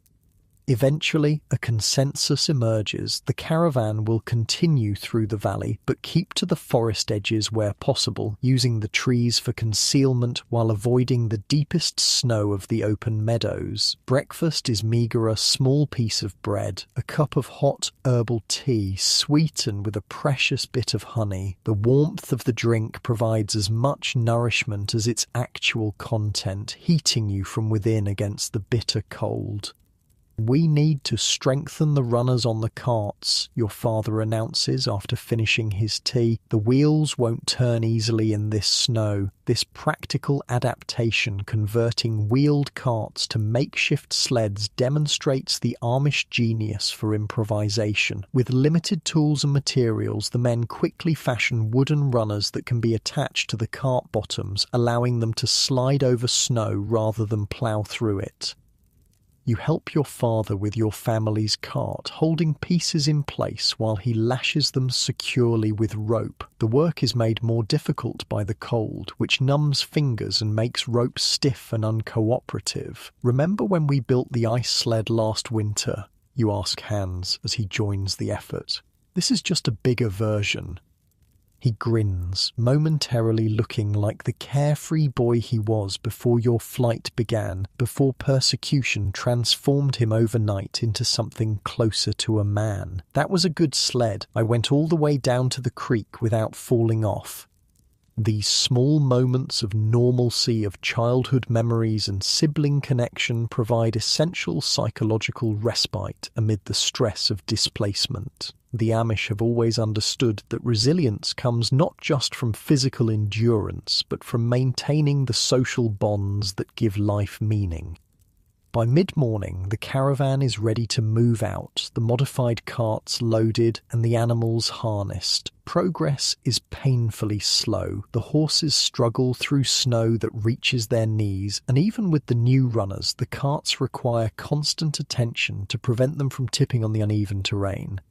Eventually, a consensus emerges. The caravan will continue through the valley, but keep to the forest edges where possible, using the trees for concealment while avoiding the deepest snow of the open meadows. Breakfast is meagre: a small piece of bread, a cup of hot herbal tea, sweetened with a precious bit of honey. The warmth of the drink provides as much nourishment as its actual content, heating you from within against the bitter cold. "We need to strengthen the runners on the carts," your father announces after finishing his tea. "The wheels won't turn easily in this snow." This practical adaptation, converting wheeled carts to makeshift sleds, demonstrates the Amish genius for improvisation. With limited tools and materials, the men quickly fashion wooden runners that can be attached to the cart bottoms, allowing them to slide over snow rather than plow through it. You help your father with your family's cart, holding pieces in place while he lashes them securely with rope. The work is made more difficult by the cold, which numbs fingers and makes rope stiff and uncooperative. "Remember when we built the ice sled last winter?" you ask Hans as he joins the effort. "This is just a bigger version." He grins, momentarily looking like the carefree boy he was before your flight began, before persecution transformed him overnight into something closer to a man. "That was a good sled. I went all the way down to the creek without falling off." These small moments of normalcy, of childhood memories and sibling connection provide essential psychological respite amid the stress of displacement. The Amish have always understood that resilience comes not just from physical endurance, but from maintaining the social bonds that give life meaning. By mid-morning, the caravan is ready to move out, the modified carts loaded and the animals harnessed. Progress is painfully slow. The horses struggle through snow that reaches their knees, and even with the new runners, the carts require constant attention to prevent them from tipping on the uneven terrain.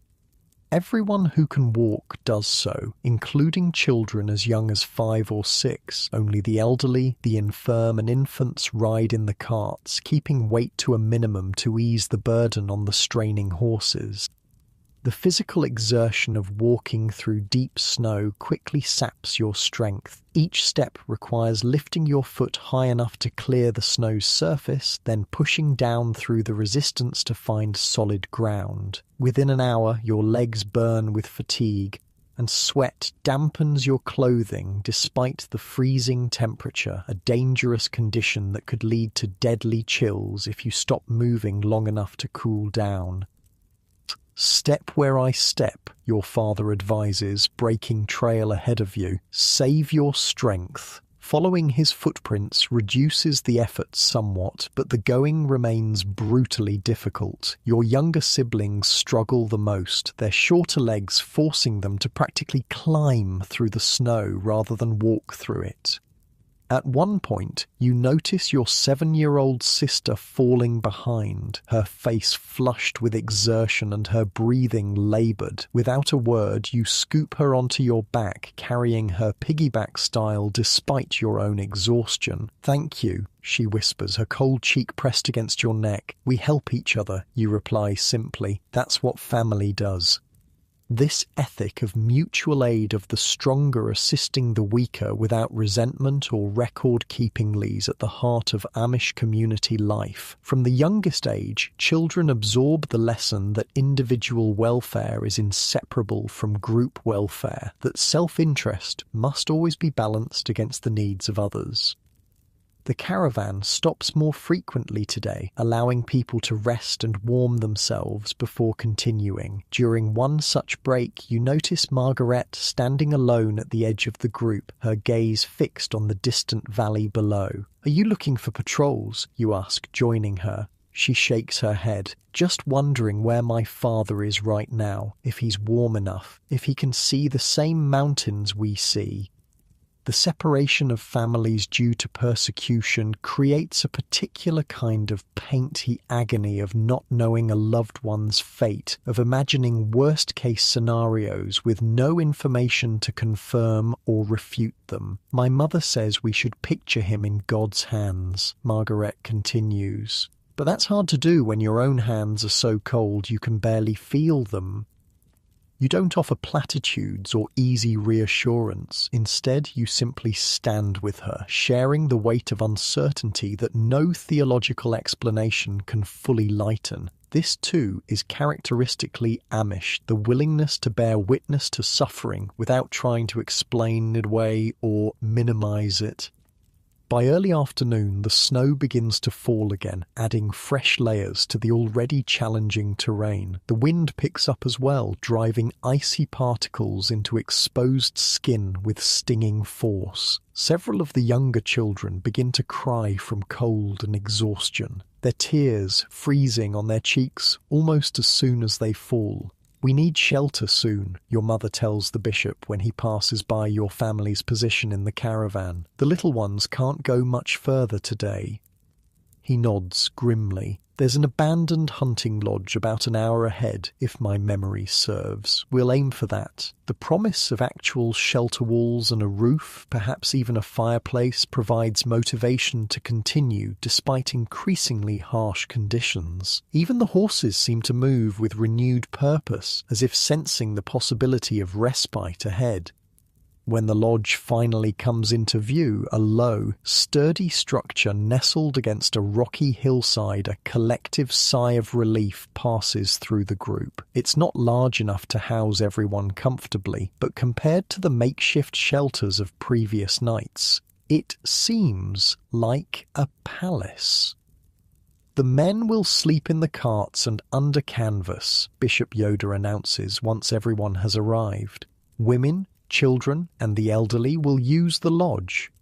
Everyone who can walk does so, including children as young as 5 or 6. Only the elderly, the infirm, and infants ride in the carts, keeping weight to a minimum to ease the burden on the straining horses. The physical exertion of walking through deep snow quickly saps your strength. Each step requires lifting your foot high enough to clear the snow's surface, then pushing down through the resistance to find solid ground. Within an hour, your legs burn with fatigue, and sweat dampens your clothing despite the freezing temperature, a dangerous condition that could lead to deadly chills if you stop moving long enough to cool down. "Step where I step," your father advises, breaking trail ahead of you. "Save your strength." Following his footprints reduces the effort somewhat, but the going remains brutally difficult. Your younger siblings struggle the most, their shorter legs forcing them to practically climb through the snow rather than walk through it. At one point, you notice your 7-year-old sister falling behind, her face flushed with exertion and her breathing laboured. Without a word, you scoop her onto your back, carrying her piggyback style despite your own exhaustion. "Thank you," she whispers, her cold cheek pressed against your neck. "We help each other," you reply simply. "That's what family does." This ethic of mutual aid, of the stronger assisting the weaker without resentment or record-keeping, lies at the heart of Amish community life. From the youngest age, children absorb the lesson that individual welfare is inseparable from group welfare, that self-interest must always be balanced against the needs of others. The caravan stops more frequently today, allowing people to rest and warm themselves before continuing. During one such break, you notice Margaret standing alone at the edge of the group, her gaze fixed on the distant valley below. "Are you looking for patrols?" you ask, joining her. She shakes her head, "Just wondering where my father is right now, if he's warm enough, if he can see the same mountains we see." The separation of families due to persecution creates a particular kind of painty agony of not knowing a loved one's fate, of imagining worst-case scenarios with no information to confirm or refute them. "My mother says we should picture him in God's hands," Margaret continues. But that's hard to do when your own hands are so cold you can barely feel them. You don't offer platitudes or easy reassurance. Instead, you simply stand with her, sharing the weight of uncertainty that no theological explanation can fully lighten. This, too, is characteristically Amish, the willingness to bear witness to suffering without trying to explain it away or minimize it. By early afternoon, the snow begins to fall again, adding fresh layers to the already challenging terrain. The wind picks up as well, driving icy particles into exposed skin with stinging force. Several of the younger children begin to cry from cold and exhaustion, their tears freezing on their cheeks almost as soon as they fall. "We need shelter soon," your mother tells the bishop when he passes by your family's position in the caravan. "The little ones can't go much further today." He nods grimly. "There's an abandoned hunting lodge about an hour ahead, if my memory serves. We'll aim for that." The promise of actual shelter walls and a roof, perhaps even a fireplace, provides motivation to continue despite increasingly harsh conditions. Even the horses seem to move with renewed purpose, as if sensing the possibility of respite ahead. When the lodge finally comes into view, a low, sturdy structure nestled against a rocky hillside, a collective sigh of relief passes through the group. It's not large enough to house everyone comfortably, but compared to the makeshift shelters of previous nights, it seems like a palace. "The men will sleep in the carts and under canvas," Bishop Yoder announces once everyone has arrived. "Women, children, and the elderly will use the lodge."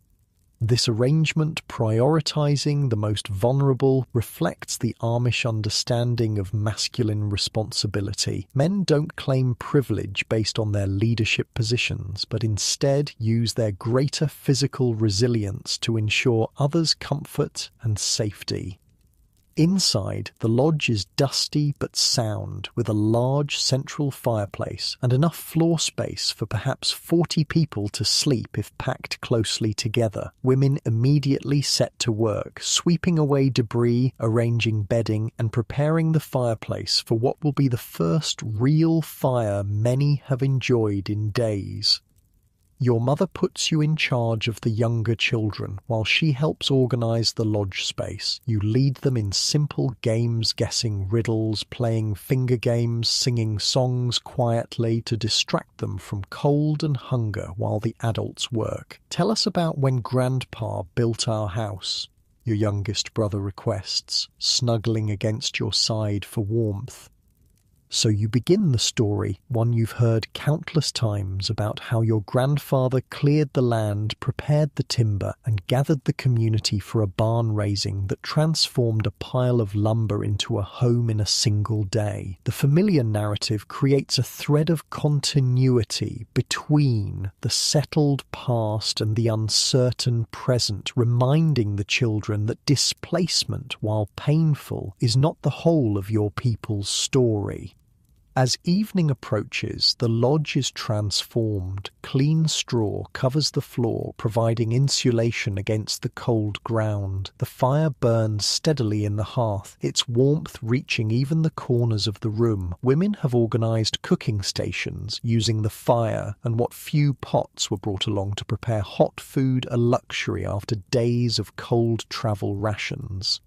This arrangement, prioritizing the most vulnerable, reflects the Amish understanding of masculine responsibility. Men don't claim privilege based on their leadership positions, but instead use their greater physical resilience to ensure others' comfort and safety. Inside, the lodge is dusty but sound, with a large central fireplace and enough floor space for perhaps 40 people to sleep if packed closely together. Women immediately set to work, sweeping away debris, arranging bedding, and preparing the fireplace for what will be the first real fire many have enjoyed in days. Your mother puts you in charge of the younger children while she helps organize the lodge space. You lead them in simple games, guessing riddles, playing finger games, singing songs quietly to distract them from cold and hunger while the adults work. "Tell us about when Grandpa built our house," your youngest brother requests, snuggling against your side for warmth. So you begin the story, one you've heard countless times, about how your grandfather cleared the land, prepared the timber, and gathered the community for a barn raising that transformed a pile of lumber into a home in a single day. The familiar narrative creates a thread of continuity between the settled past and the uncertain present, reminding the children that displacement, while painful, is not the whole of your people's story. As evening approaches, the lodge is transformed. Clean straw covers the floor, providing insulation against the cold ground. The fire burns steadily in the hearth, its warmth reaching even the corners of the room. Women have organized cooking stations, using the fire and what few pots were brought along to prepare hot food, a luxury after days of cold travel rations.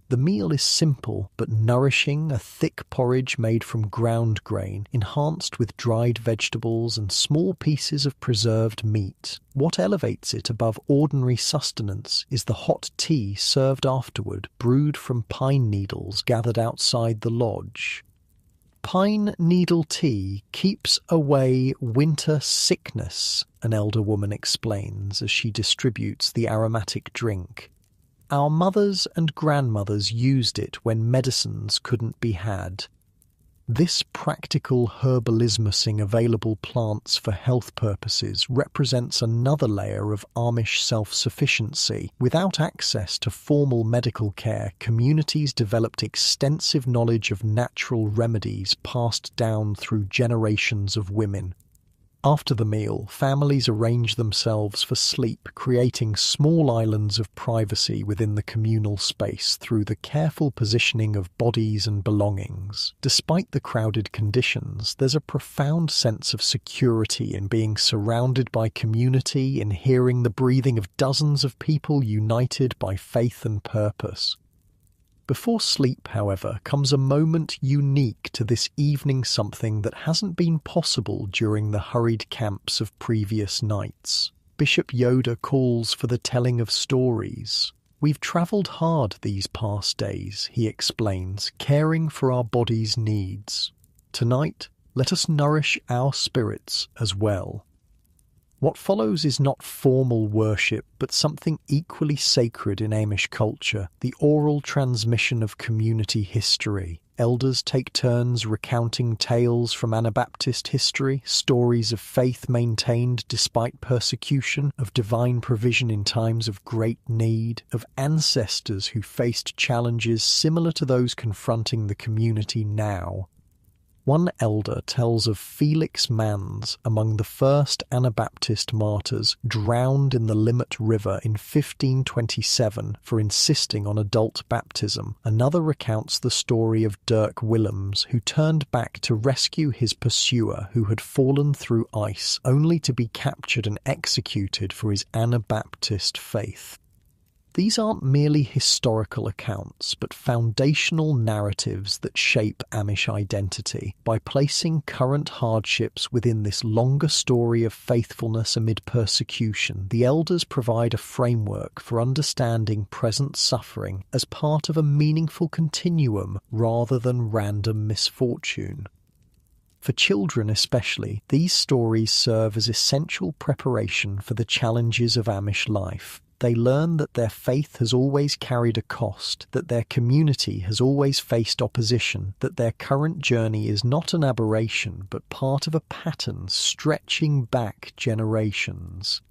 The meal is simple but nourishing, a thick porridge made from ground grain, enhanced with dried vegetables and small pieces of preserved meat. What elevates it above ordinary sustenance is the hot tea served afterward, brewed from pine needles gathered outside the lodge. "Pine needle tea keeps away winter sickness," an elder woman explains as she distributes the aromatic drink. "Our mothers and grandmothers used it when medicines couldn't be had." This practical herbalismusing available plants for health purposes represents another layer of Amish self-sufficiency. Without access to formal medical care, communities developed extensive knowledge of natural remedies passed down through generations of women. After the meal, families arrange themselves for sleep, creating small islands of privacy within the communal space through the careful positioning of bodies and belongings. Despite the crowded conditions, there's a profound sense of security in being surrounded by community, in hearing the breathing of dozens of people united by faith and purpose. Before sleep, however, comes a moment unique to this evening, something that hasn't been possible during the hurried camps of previous nights. Bishop Yoda calls for the telling of stories. We've travelled hard these past days, he explains, caring for our body's needs. Tonight, let us nourish our spirits as well. What follows is not formal worship, but something equally sacred in Amish culture, the oral transmission of community history. Elders take turns recounting tales from Anabaptist history, stories of faith maintained despite persecution, of divine provision in times of great need, of ancestors who faced challenges similar to those confronting the community now. One elder tells of Felix Manz, among the first Anabaptist martyrs, drowned in the Limmat River in 1527 for insisting on adult baptism. Another recounts the story of Dirk Willems, who turned back to rescue his pursuer who had fallen through ice, only to be captured and executed for his Anabaptist faith. These aren't merely historical accounts, but foundational narratives that shape Amish identity. By placing current hardships within this longer story of faithfulness amid persecution, the elders provide a framework for understanding present suffering as part of a meaningful continuum rather than random misfortune. For children especially, these stories serve as essential preparation for the challenges of Amish life. They learn that their faith has always carried a cost, that their community has always faced opposition, that their current journey is not an aberration but part of a pattern stretching back generations.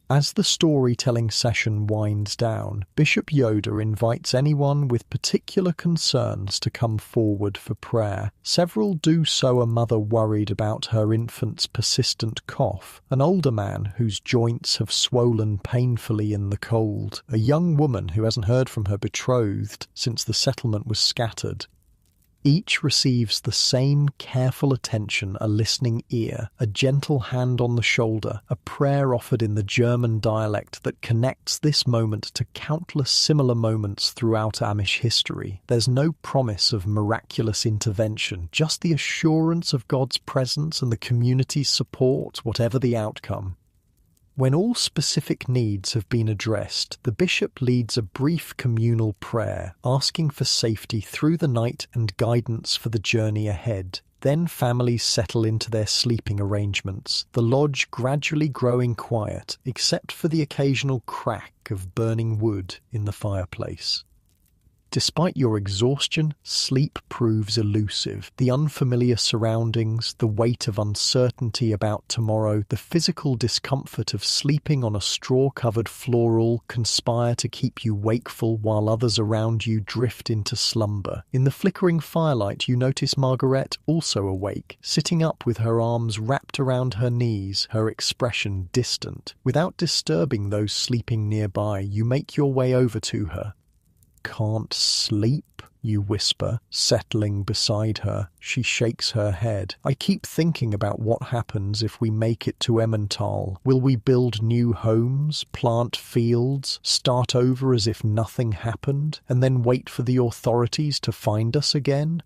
As the storytelling session winds down, Bishop Yoda invites anyone with particular concerns to come forward for prayer. Several do so: a mother worried about her infant's persistent cough, an older man whose joints have swollen painfully in the cold, a young woman who hasn't heard from her betrothed since the settlement was scattered. Each receives the same careful attention, a listening ear, a gentle hand on the shoulder, a prayer offered in the German dialect that connects this moment to countless similar moments throughout Amish history. There's no promise of miraculous intervention, just the assurance of God's presence and the community's support, whatever the outcome. When all specific needs have been addressed, the bishop leads a brief communal prayer, asking for safety through the night and guidance for the journey ahead. Then families settle into their sleeping arrangements, the lodge gradually growing quiet, except for the occasional crack of burning wood in the fireplace. Despite your exhaustion, sleep proves elusive. The unfamiliar surroundings, the weight of uncertainty about tomorrow, the physical discomfort of sleeping on a straw-covered floor all conspire to keep you wakeful while others around you drift into slumber. In the flickering firelight, you notice Margaret, also awake, sitting up with her arms wrapped around her knees, her expression distant. Without disturbing those sleeping nearby, you make your way over to her. "Can't sleep?" you whisper, settling beside her. She shakes her head. "I keep thinking about what happens if we make it to Emmental. Will we build new homes, plant fields, start over as if nothing happened, and then wait for the authorities to find us again?"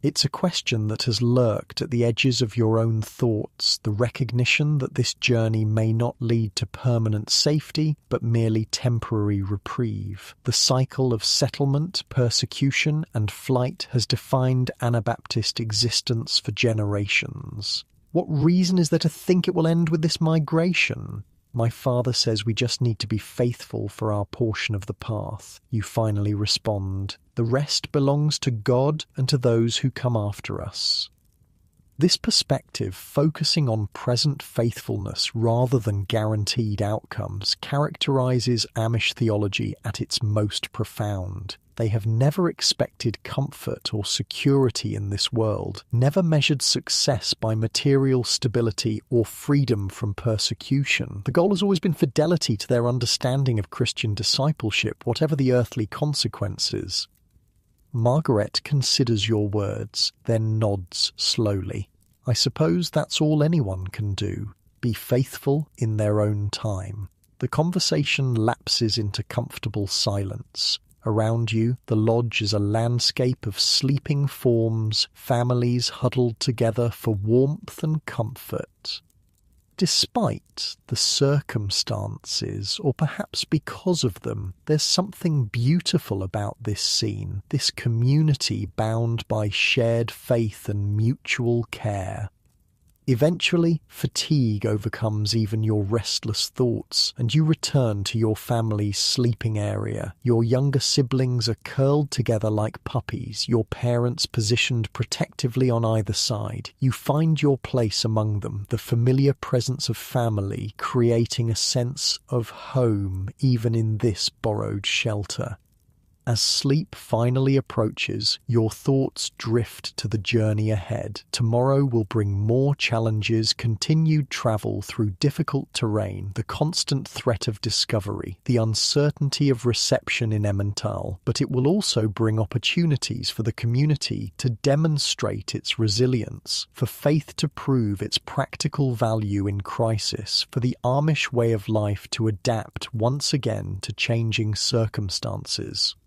It's a question that has lurked at the edges of your own thoughts, the recognition that this journey may not lead to permanent safety, but merely temporary reprieve. The cycle of settlement, persecution, and flight has defined Anabaptist existence for generations. What reason is there to think it will end with this migration? My father says we just need to be faithful for our portion of the path. You finally respond. The rest belongs to God and to those who come after us. This perspective, focusing on present faithfulness rather than guaranteed outcomes, characterizes Amish theology at its most profound. They have never expected comfort or security in this world, never measured success by material stability or freedom from persecution. The goal has always been fidelity to their understanding of Christian discipleship, whatever the earthly consequences. Margaret considers your words, then nods slowly. I suppose that's all anyone can do. Be faithful in their own time. The conversation lapses into comfortable silence. Around you, the lodge is a landscape of sleeping forms, families huddled together for warmth and comfort. Despite the circumstances, or perhaps because of them, there's something beautiful about this scene, this community bound by shared faith and mutual care. Eventually, fatigue overcomes even your restless thoughts, and you return to your family's sleeping area. Your younger siblings are curled together like puppies, your parents positioned protectively on either side. You find your place among them, the familiar presence of family, creating a sense of home even in this borrowed shelter. As sleep finally approaches, your thoughts drift to the journey ahead. Tomorrow will bring more challenges, continued travel through difficult terrain, the constant threat of discovery, the uncertainty of reception in Emmental, but it will also bring opportunities for the community to demonstrate its resilience, for faith to prove its practical value in crisis, for the Amish way of life to adapt once again to changing circumstances.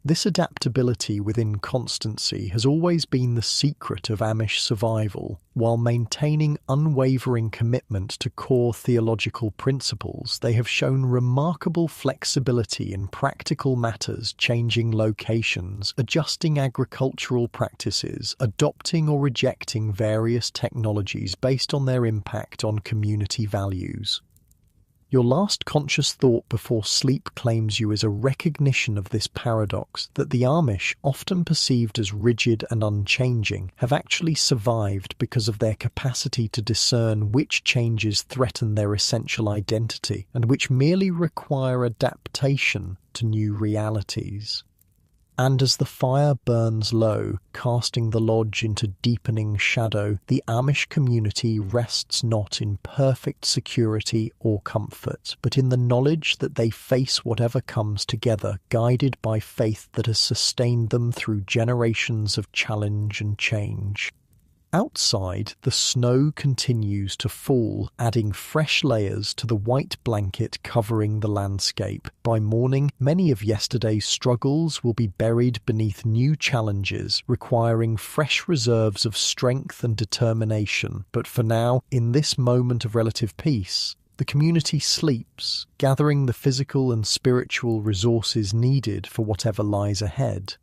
This adaptability within constancy has always been the secret of Amish survival. While maintaining unwavering commitment to core theological principles, they have shown remarkable flexibility in practical matters, changing locations, adjusting agricultural practices, adopting or rejecting various technologies based on their impact on community values. Your last conscious thought before sleep claims you as a recognition of this paradox, that the Amish, often perceived as rigid and unchanging, have actually survived because of their capacity to discern which changes threaten their essential identity and which merely require adaptation to new realities. And as the fire burns low, casting the lodge into deepening shadow, the Amish community rests not in perfect security or comfort, but in the knowledge that they face whatever comes together, guided by faith that has sustained them through generations of challenge and change. Outside, the snow continues to fall, adding fresh layers to the white blanket covering the landscape. By morning, many of yesterday's struggles will be buried beneath new challenges, requiring fresh reserves of strength and determination. But for now, in this moment of relative peace, the community sleeps, gathering the physical and spiritual resources needed for whatever lies ahead.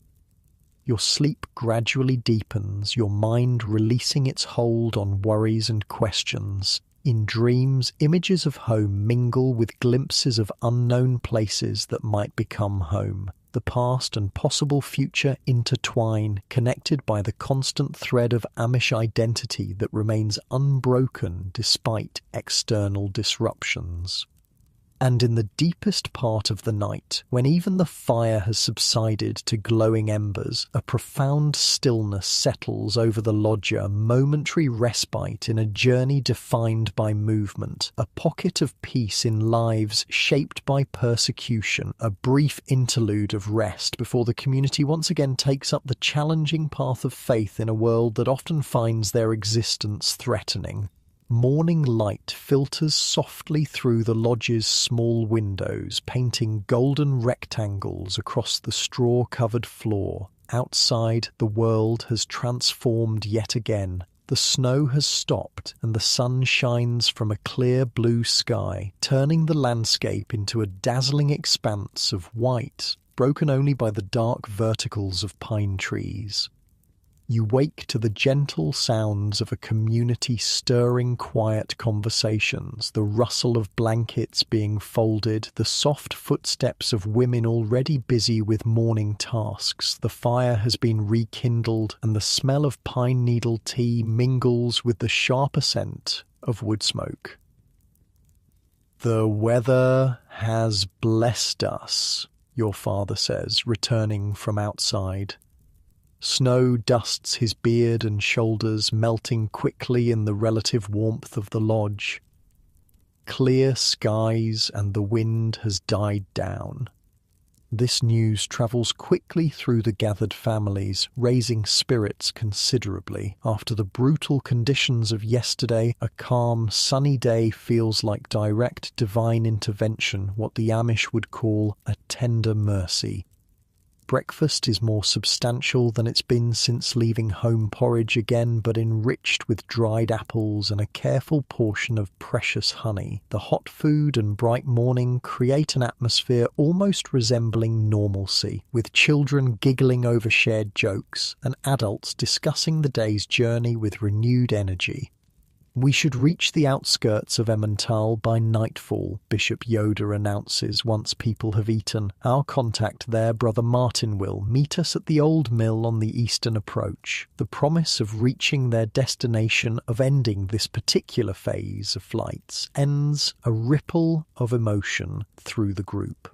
Your sleep gradually deepens, your mind releasing its hold on worries and questions. In dreams, images of home mingle with glimpses of unknown places that might become home. The past and possible future intertwine, connected by the constant thread of Amish identity that remains unbroken despite external disruptions. And in the deepest part of the night, when even the fire has subsided to glowing embers, a profound stillness settles over the lodger, a momentary respite in a journey defined by movement, a pocket of peace in lives shaped by persecution, a brief interlude of rest before the community once again takes up the challenging path of faith in a world that often finds their existence threatening. Morning light filters softly through the lodge's small windows, painting golden rectangles across the straw-covered floor. Outside, the world has transformed yet again. The snow has stopped, and the sun shines from a clear blue sky, turning the landscape into a dazzling expanse of white, broken only by the dark verticals of pine trees. You wake to the gentle sounds of a community stirring quiet conversations, the rustle of blankets being folded, the soft footsteps of women already busy with morning tasks. The fire has been rekindled, and the smell of pine needle tea mingles with the sharper scent of wood smoke. The weather has blessed us, your father says, returning from outside. Snow dusts his beard and shoulders, melting quickly in the relative warmth of the lodge. Clear skies and the wind has died down. This news travels quickly through the gathered families, raising spirits considerably. After the brutal conditions of yesterday, a calm, sunny day feels like direct divine intervention, what the Amish would call a tender mercy. Breakfast is more substantial than it's been since leaving home porridge again, but enriched with dried apples and a careful portion of precious honey. The hot food and bright morning create an atmosphere almost resembling normalcy, with children giggling over shared jokes and adults discussing the day's journey with renewed energy. We should reach the outskirts of Emmental by nightfall, Bishop Yoder announces once people have eaten. Our contact there, Brother Martin, will meet us at the old mill on the eastern approach. The promise of reaching their destination, of ending this particular phase of flights, ends a ripple of emotion through the group.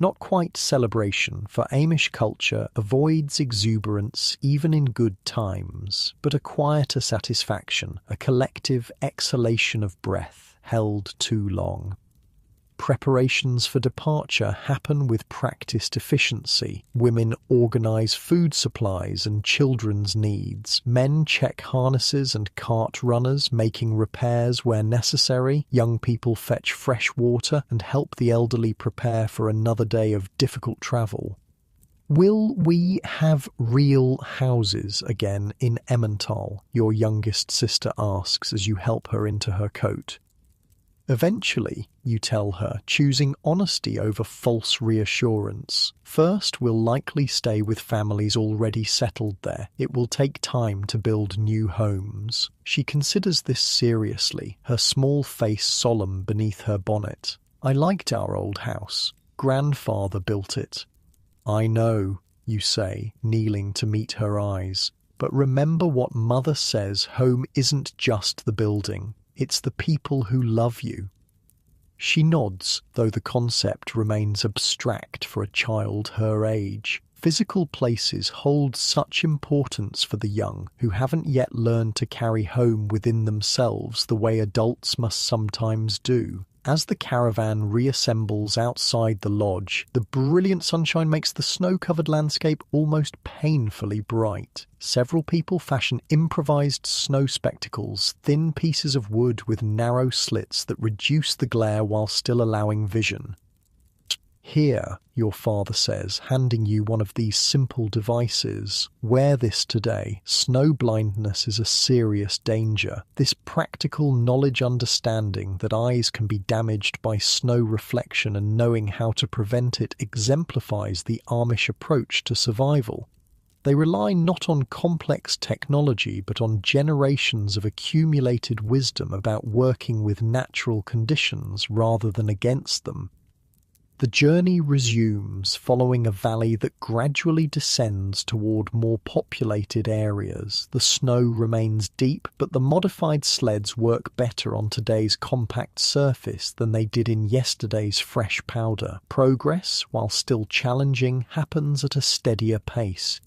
Not quite celebration, for Amish culture avoids exuberance even in good times, but a quieter satisfaction, a collective exhalation of breath held too long. Preparations for departure happen with practiced efficiency. Women organise food supplies and children's needs. Men check harnesses and cart runners, making repairs where necessary. Young people fetch fresh water and help the elderly prepare for another day of difficult travel. Will we have real houses again in Emmental? Your youngest sister asks as you help her into her coat. Eventually, you tell her, choosing honesty over false reassurance. First, we'll likely stay with families already settled there. It will take time to build new homes. She considers this seriously, her small face solemn beneath her bonnet. I liked our old house. Grandfather built it. I know, you say, kneeling to meet her eyes. But remember what Mother says, home isn't just the building. It's the people who love you. She nods, though the concept remains abstract for a child her age. Physical places hold such importance for the young, who haven't yet learned to carry home within themselves the way adults must sometimes do. As the caravan reassembles outside the lodge, the brilliant sunshine makes the snow-covered landscape almost painfully bright. Several people fashion improvised snow spectacles, thin pieces of wood with narrow slits that reduce the glare while still allowing vision. Here, your father says, handing you one of these simple devices. Wear this today. Snow blindness is a serious danger. This practical knowledge understanding that eyes can be damaged by snow reflection and knowing how to prevent it exemplifies the Amish approach to survival. They rely not on complex technology but on generations of accumulated wisdom about working with natural conditions rather than against them. The journey resumes, following a valley that gradually descends toward more populated areas. The snow remains deep, but the modified sleds work better on today's compact surface than they did in yesterday's fresh powder. Progress, while still challenging, happens at a steadier pace.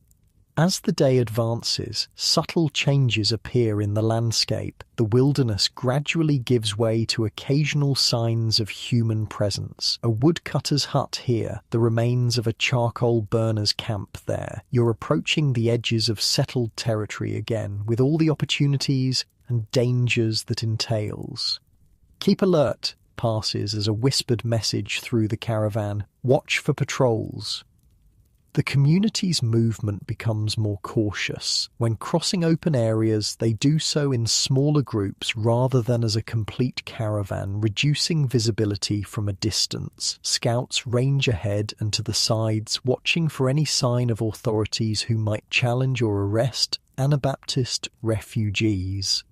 As the day advances, subtle changes appear in the landscape. The wilderness gradually gives way to occasional signs of human presence. A woodcutter's hut here, the remains of a charcoal burner's camp there. You're approaching the edges of settled territory again, with all the opportunities and dangers that entails. Keep alert, passes as a whispered message through the caravan. Watch for patrols. The community's movement becomes more cautious. When crossing open areas, they do so in smaller groups rather than as a complete caravan, reducing visibility from a distance. Scouts range ahead and to the sides, watching for any sign of authorities who might challenge or arrest Anabaptist refugees.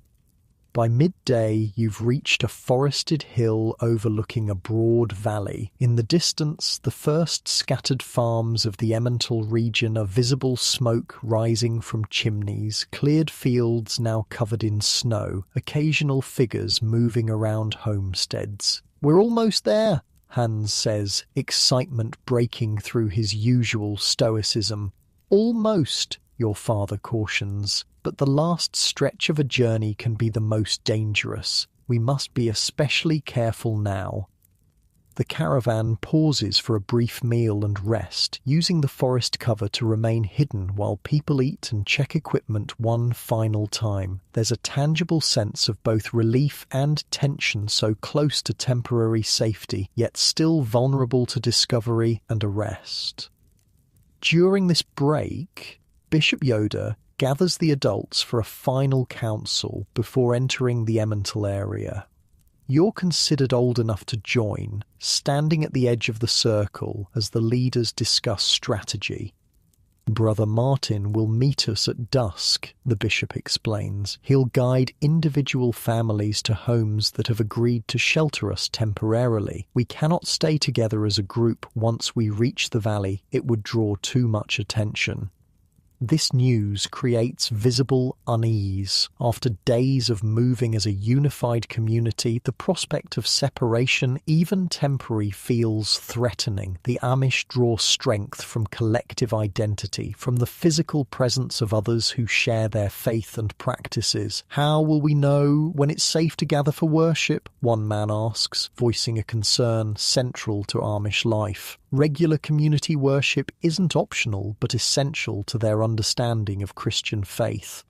By midday, you've reached a forested hill overlooking a broad valley. In the distance, the first scattered farms of the Emmental region are visible, smoke rising from chimneys, cleared fields now covered in snow, occasional figures moving around homesteads. We're almost there, Hans says, excitement breaking through his usual stoicism. Almost, your father cautions, but the last stretch of a journey can be the most dangerous. We must be especially careful now. The caravan pauses for a brief meal and rest, using the forest cover to remain hidden while people eat and check equipment one final time. There's a tangible sense of both relief and tension, so close to temporary safety, yet still vulnerable to discovery and arrest. During this break, Bishop Yoda gathers the adults for a final council before entering the Emmental area. You're considered old enough to join, standing at the edge of the circle as the leaders discuss strategy. Brother Martin will meet us at dusk, the bishop explains. He'll guide individual families to homes that have agreed to shelter us temporarily. We cannot stay together as a group once we reach the valley. It would draw too much attention. This news creates visible unease. After days of moving as a unified community, the prospect of separation, even temporary, feels threatening. The Amish draw strength from collective identity, from the physical presence of others who share their faith and practices. How will we know when it's safe to gather for worship? One man asks, voicing a concern central to Amish life. Regular community worship isn't optional, but essential to their understanding of Christian faith.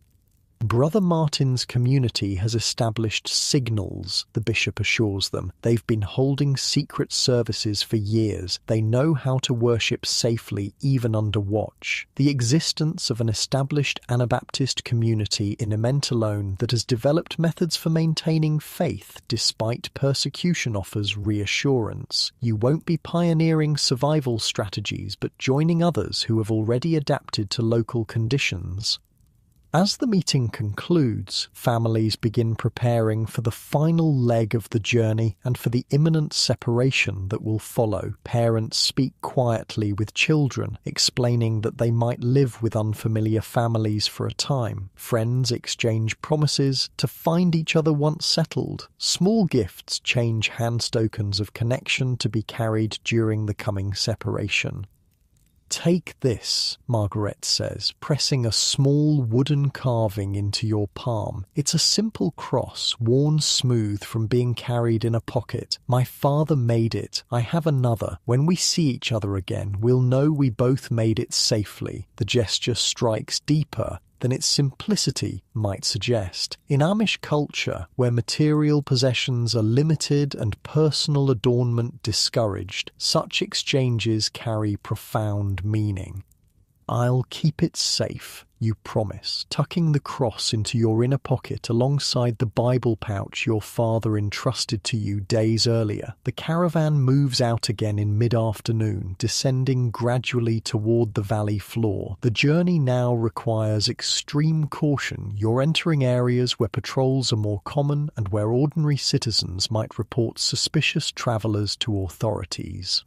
Brother Martin's community has established signals, the bishop assures them. They've been holding secret services for years. They know how to worship safely, even under watch. The existence of an established Anabaptist community in Emmental that has developed methods for maintaining faith despite persecution offers reassurance. You won't be pioneering survival strategies, but joining others who have already adapted to local conditions. As the meeting concludes, families begin preparing for the final leg of the journey and for the imminent separation that will follow. Parents speak quietly with children, explaining that they might live with unfamiliar families for a time. Friends exchange promises to find each other once settled. Small gifts change hand tokens of connection to be carried during the coming separation. Take this, Margaret says, pressing a small wooden carving into your palm. It's a simple cross, worn smooth from being carried in a pocket. My father made it. I have another. When we see each other again, we'll know we both made it safely. The gesture strikes deeper than its simplicity might suggest. In Amish culture, where material possessions are limited and personal adornment discouraged, such exchanges carry profound meaning. I'll keep it safe, you promise, tucking the cross into your inner pocket alongside the Bible pouch your father entrusted to you days earlier. The caravan moves out again in mid-afternoon, descending gradually toward the valley floor. The journey now requires extreme caution. You're entering areas where patrols are more common and where ordinary citizens might report suspicious travelers to authorities.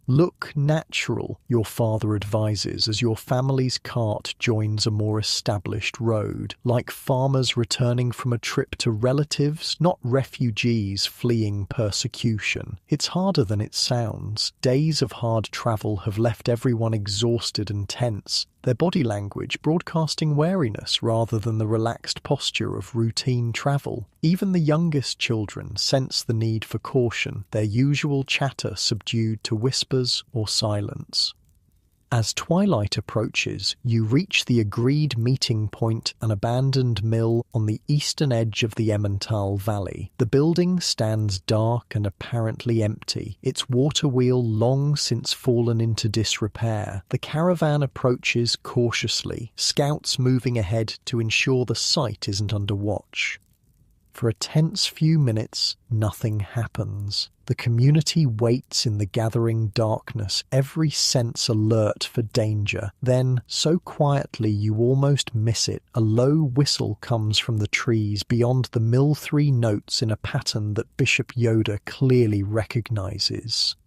Look natural, your father advises as your family's cart joins a more established road, like farmers returning from a trip to relatives, not refugees fleeing persecution. It's harder than it sounds. Days of hard travel have left everyone exhausted and tense, their body language broadcasting wariness rather than the relaxed posture of routine travel. Even the youngest children sense the need for caution, their usual chatter subdued to whispers or silence. As twilight approaches, you reach the agreed meeting point, an abandoned mill on the eastern edge of the Emmental Valley. The building stands dark and apparently empty, its water wheel long since fallen into disrepair. The caravan approaches cautiously, scouts moving ahead to ensure the site isn't under watch. For a tense few minutes, nothing happens. The community waits in the gathering darkness, every sense alert for danger. Then, so quietly you almost miss it, a low whistle comes from the trees beyond the mill 3 notes in a pattern that Bishop Yoda clearly recognizes.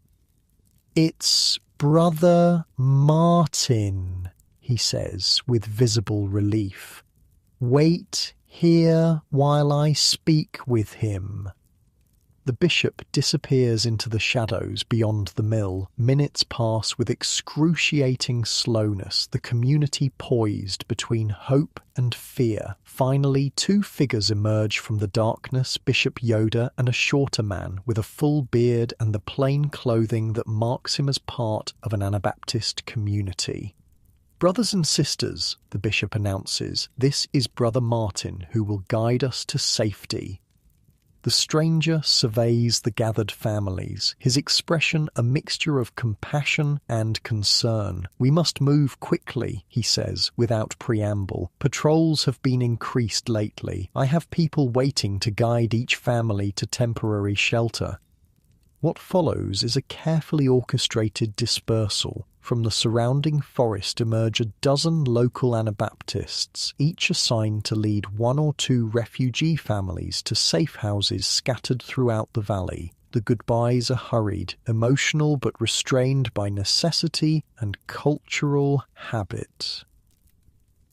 "It's Brother Martin," he says with visible relief. "Wait here while I speak with him." The bishop disappears into the shadows beyond the mill. Minutes pass with excruciating slowness, the community poised between hope and fear. Finally, two figures emerge from the darkness, Bishop Yoda and a shorter man with a full beard and the plain clothing that marks him as part of an Anabaptist community. "Brothers and sisters," the bishop announces, "this is Brother Martin who will guide us to safety." The stranger surveys the gathered families, his expression a mixture of compassion and concern. "We must move quickly," he says, without preamble. "Patrols have been increased lately. I have people waiting to guide each family to temporary shelter." What follows is a carefully orchestrated dispersal. From the surrounding forest emerge a dozen local Anabaptists, each assigned to lead one or two refugee families to safe houses scattered throughout the valley. The goodbyes are hurried, emotional but restrained by necessity and cultural habit.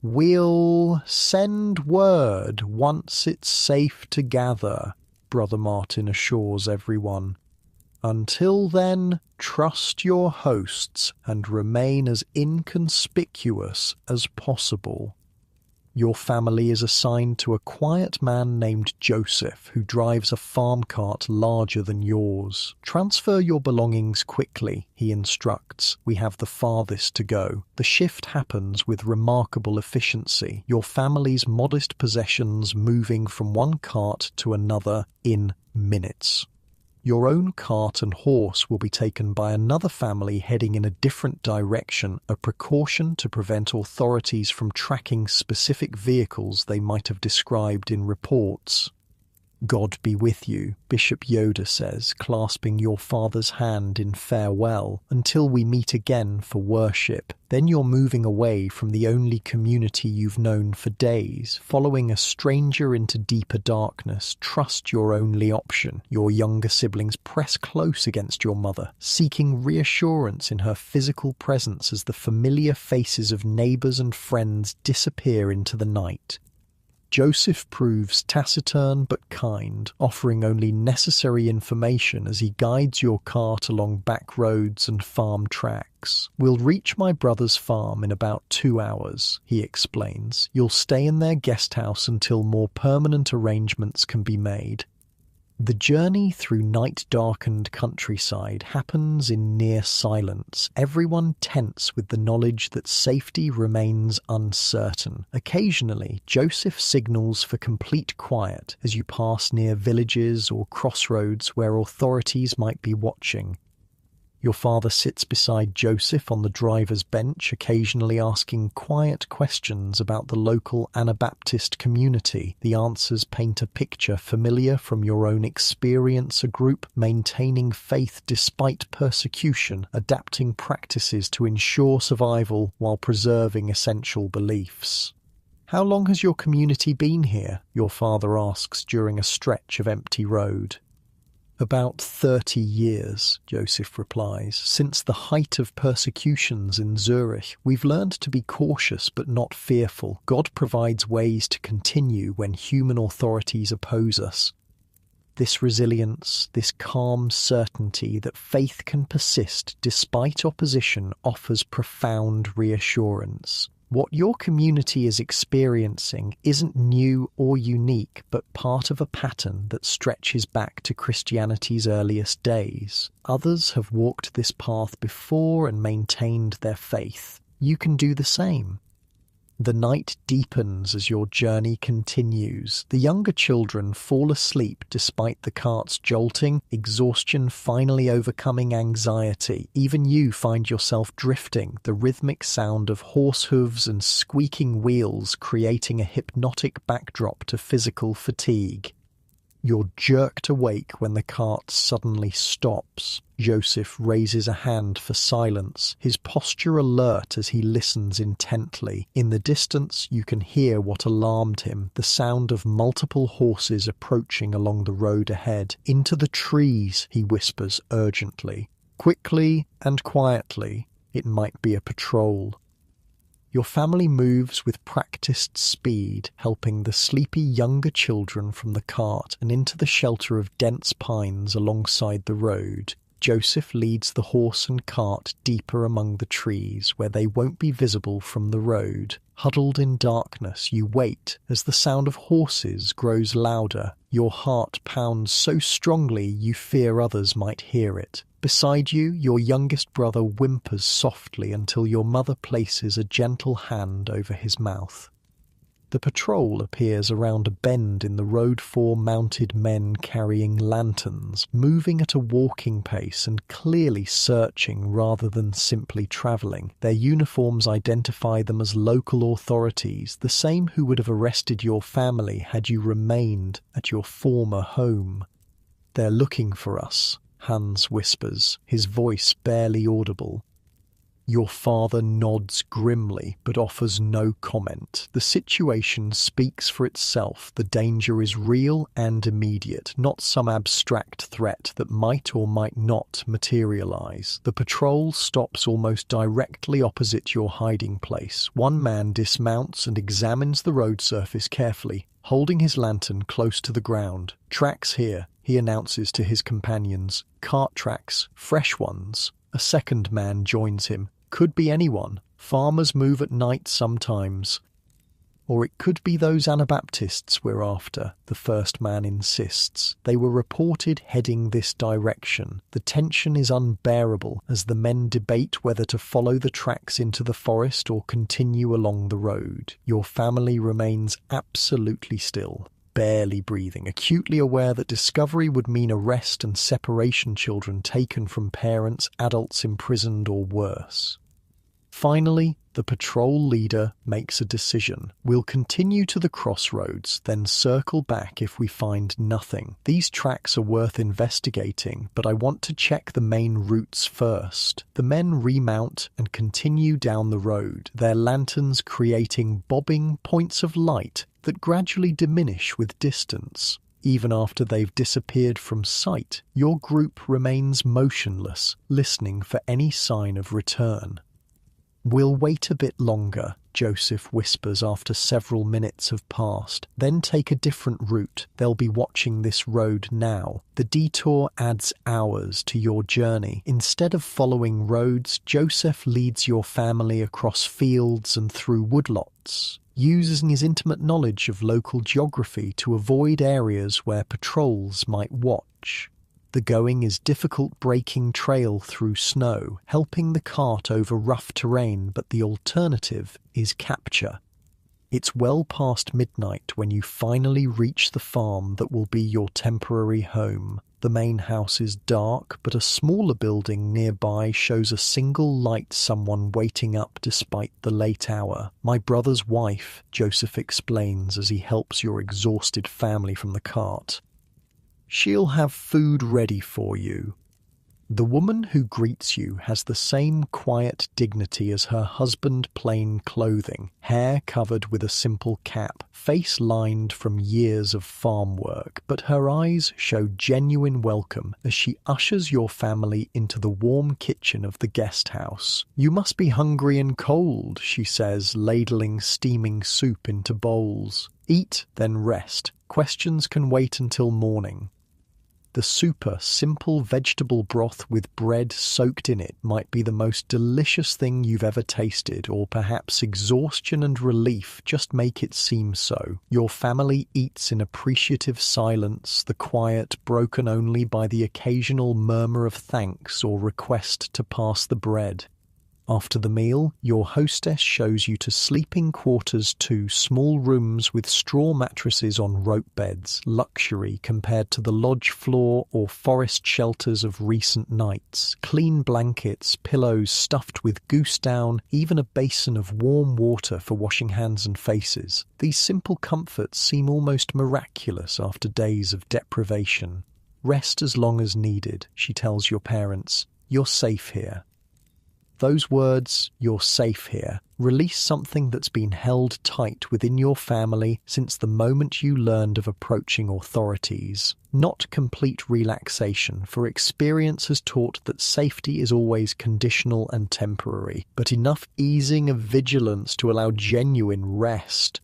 "We'll send word once it's safe to gather," Brother Martin assures everyone. "Until then, trust your hosts and remain as inconspicuous as possible." Your family is assigned to a quiet man named Joseph who drives a farm cart larger than yours. "Transfer your belongings quickly," he instructs. "We have the farthest to go." The shift happens with remarkable efficiency, your family's modest possessions moving from one cart to another in minutes. Your own cart and horse will be taken by another family heading in a different direction, a precaution to prevent authorities from tracking specific vehicles they might have described in reports. "God be with you," Bishop Yoda says, clasping your father's hand in farewell, "until we meet again for worship." Then you're moving away from the only community you've known for days, following a stranger into deeper darkness. Trust your only option. Your younger siblings press close against your mother, seeking reassurance in her physical presence as the familiar faces of neighbors and friends disappear into the night. Joseph proves taciturn but kind, offering only necessary information as he guides your cart along back roads and farm tracks. "We'll reach my brother's farm in about 2 hours, he explains. "You'll stay in their guest house until more permanent arrangements can be made." The journey through night-darkened countryside happens in near silence, everyone tense with the knowledge that safety remains uncertain. Occasionally, Joseph signals for complete quiet as you pass near villages or crossroads where authorities might be watching. Your father sits beside Joseph on the driver's bench, occasionally asking quiet questions about the local Anabaptist community. The answers paint a picture familiar from your own experience, a group maintaining faith despite persecution, adapting practices to ensure survival while preserving essential beliefs. "How long has your community been here?" your father asks during a stretch of empty road. "About 30 years, Joseph replies. "Since the height of persecutions in Zurich, we've learned to be cautious but not fearful. God provides ways to continue when human authorities oppose us." This resilience, this calm certainty that faith can persist despite opposition offers profound reassurance. What your community is experiencing isn't new or unique, but part of a pattern that stretches back to Christianity's earliest days. Others have walked this path before and maintained their faith. You can do the same. The night deepens as your journey continues. The younger children fall asleep despite the cart's jolting, exhaustion finally overcoming anxiety. Even you find yourself drifting, the rhythmic sound of horse hooves and squeaking wheels creating a hypnotic backdrop to physical fatigue. You're jerked awake when the cart suddenly stops. Joseph raises a hand for silence, his posture alert as he listens intently. In the distance, you can hear what alarmed him, the sound of multiple horses approaching along the road ahead. "Into the trees," he whispers urgently. Quickly and quietly, it might be a patrol. Your family moves with practiced speed, helping the sleepy younger children from the cart and into the shelter of dense pines alongside the road. Joseph leads the horse and cart deeper among the trees where they won't be visible from the road. Huddled in darkness, you wait as the sound of horses grows louder. Your heart pounds so strongly you fear others might hear it. Beside you, your youngest brother whimpers softly until your mother places a gentle hand over his mouth. The patrol appears around a bend in the road. 4 mounted men carrying lanterns, moving at a walking pace and clearly searching rather than simply travelling. Their uniforms identify them as local authorities, the same who would have arrested your family had you remained at your former home. "They're looking for us," Hans whispers, his voice barely audible. Your father nods grimly, but offers no comment. The situation speaks for itself. The danger is real and immediate, not some abstract threat that might or might not materialize. The patrol stops almost directly opposite your hiding place. One man dismounts and examines the road surface carefully, holding his lantern close to the ground. "Tracks here," he announces to his companions. "Cart tracks, fresh ones." A second man joins him. "Could be anyone. Farmers move at night sometimes." "Or it could be those Anabaptists we're after," the first man insists. "They were reported heading this direction." The tension is unbearable as the men debate whether to follow the tracks into the forest or continue along the road. Your family remains absolutely still, barely breathing, acutely aware that discovery would mean arrest and separation, children taken from parents, adults imprisoned or worse. Finally, the patrol leader makes a decision. "We'll continue to the crossroads, then circle back if we find nothing. These tracks are worth investigating, but I want to check the main routes first." The men remount and continue down the road, their lanterns creating bobbing points of light that gradually diminish with distance. Even after they've disappeared from sight, your group remains motionless, listening for any sign of return. "We'll wait a bit longer," Joseph whispers after several minutes have passed. "Then take a different route. They'll be watching this road now." The detour adds hours to your journey. Instead of following roads, Joseph leads your family across fields and through woodlots, using his intimate knowledge of local geography to avoid areas where patrols might watch. The going is difficult, breaking trail through snow, helping the cart over rough terrain, but the alternative is capture. It's well past midnight when you finally reach the farm that will be your temporary home. The main house is dark, but a smaller building nearby shows a single light, someone waiting up despite the late hour. "My brother's wife," Joseph explains as he helps your exhausted family from the cart. "She'll have food ready for you." The woman who greets you has the same quiet dignity as her husband, plain clothing, hair covered with a simple cap, face lined from years of farm work, but her eyes show genuine welcome as she ushers your family into the warm kitchen of the guest house. "You must be hungry and cold," she says, ladling steaming soup into bowls. "Eat, then rest. Questions can wait until morning." The super simple vegetable broth with bread soaked in it might be the most delicious thing you've ever tasted, or perhaps exhaustion and relief just make it seem so. Your family eats in appreciative silence, the quiet broken only by the occasional murmur of thanks or request to pass the bread. After the meal, your hostess shows you to sleeping quarters, 2 small rooms with straw mattresses on rope beds, luxury compared to the lodge floor or forest shelters of recent nights. Clean blankets, pillows stuffed with goose down, even a basin of warm water for washing hands and faces. These simple comforts seem almost miraculous after days of deprivation. "Rest as long as needed," she tells your parents. "You're safe here." Those words, "you're safe here," Release something that's been held tight within your family since the moment you learned of approaching authorities. Not complete relaxation, for experience has taught that safety is always conditional and temporary, but enough easing of vigilance to allow genuine rest.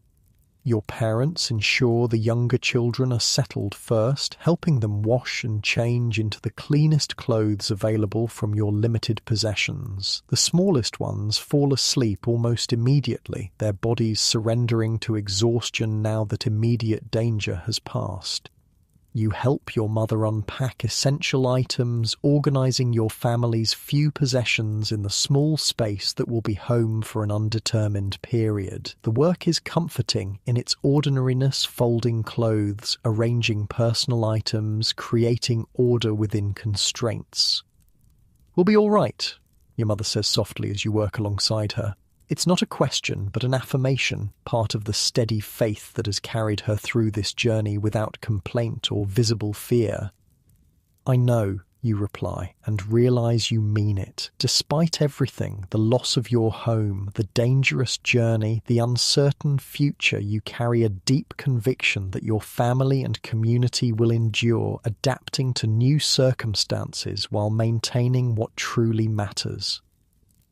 Your parents ensure the younger children are settled first, helping them wash and change into the cleanest clothes available from your limited possessions. The smallest ones fall asleep almost immediately, their bodies surrendering to exhaustion now that immediate danger has passed. You help your mother unpack essential items, organizing your family's few possessions in the small space that will be home for an undetermined period. The work is comforting in its ordinariness, folding clothes, arranging personal items, creating order within constraints. "We'll be all right," your mother says softly as you work alongside her. It's not a question, but an affirmation, part of the steady faith that has carried her through this journey without complaint or visible fear. "I know," you reply, and realize you mean it. Despite everything, the loss of your home, the dangerous journey, the uncertain future, you carry a deep conviction that your family and community will endure, adapting to new circumstances while maintaining what truly matters.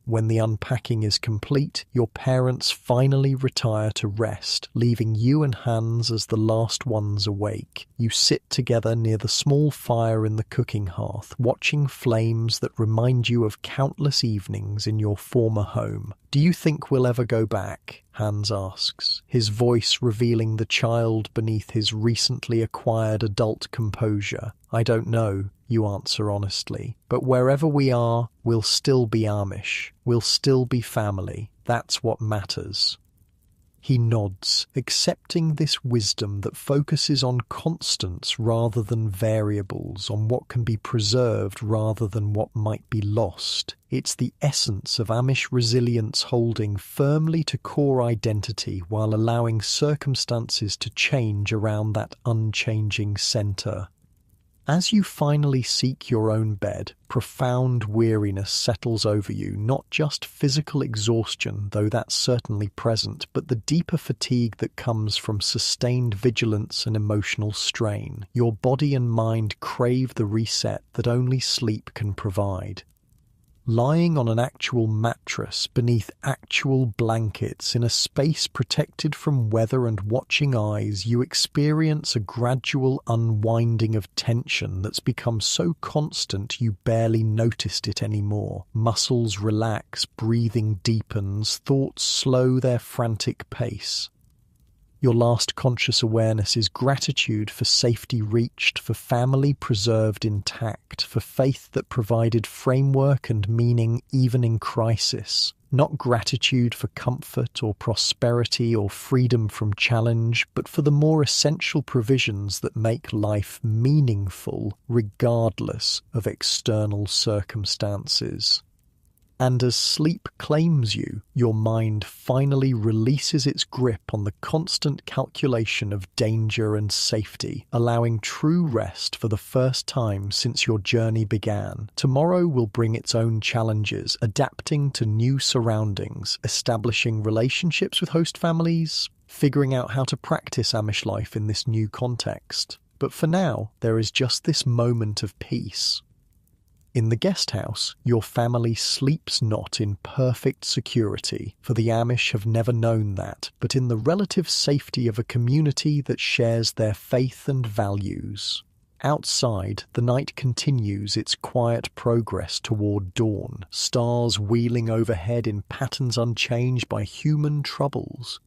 When the unpacking is complete, your parents finally retire to rest, leaving you and Hans as the last ones awake. You sit together near the small fire in the cooking hearth, watching flames that remind you of countless evenings in your former home. "Do you think we'll ever go back?" Hans asks, his voice revealing the child beneath his recently acquired adult composure. "I don't know," you answer honestly, "but wherever we are, we'll still be Amish. We'll still be family. That's what matters." He nods, accepting this wisdom that focuses on constants rather than variables, on what can be preserved rather than what might be lost. It's the essence of Amish resilience, holding firmly to core identity while allowing circumstances to change around that unchanging center. As you finally seek your own bed, profound weariness settles over you, not just physical exhaustion, though that's certainly present, but the deeper fatigue that comes from sustained vigilance and emotional strain. Your body and mind crave the reset that only sleep can provide. Lying on an actual mattress beneath actual blankets in a space protected from weather and watching eyes, you experience a gradual unwinding of tension that's become so constant you barely noticed it anymore. Muscles relax, breathing deepens, thoughts slow their frantic pace. Your last conscious awareness is gratitude for safety reached, for family preserved intact, for faith that provided framework and meaning even in crisis. Not gratitude for comfort or prosperity or freedom from challenge, but for the more essential provisions that make life meaningful regardless of external circumstances. And as sleep claims you, your mind finally releases its grip on the constant calculation of danger and safety, allowing true rest for the first time since your journey began. Tomorrow will bring its own challenges, adapting to new surroundings, establishing relationships with host families, figuring out how to practice Amish life in this new context. But for now, there is just this moment of peace. In the guest house, your family sleeps not in perfect security, for the Amish have never known that, but in the relative safety of a community that shares their faith and values. Outside, the night continues its quiet progress toward dawn, stars wheeling overhead in patterns unchanged by human troubles.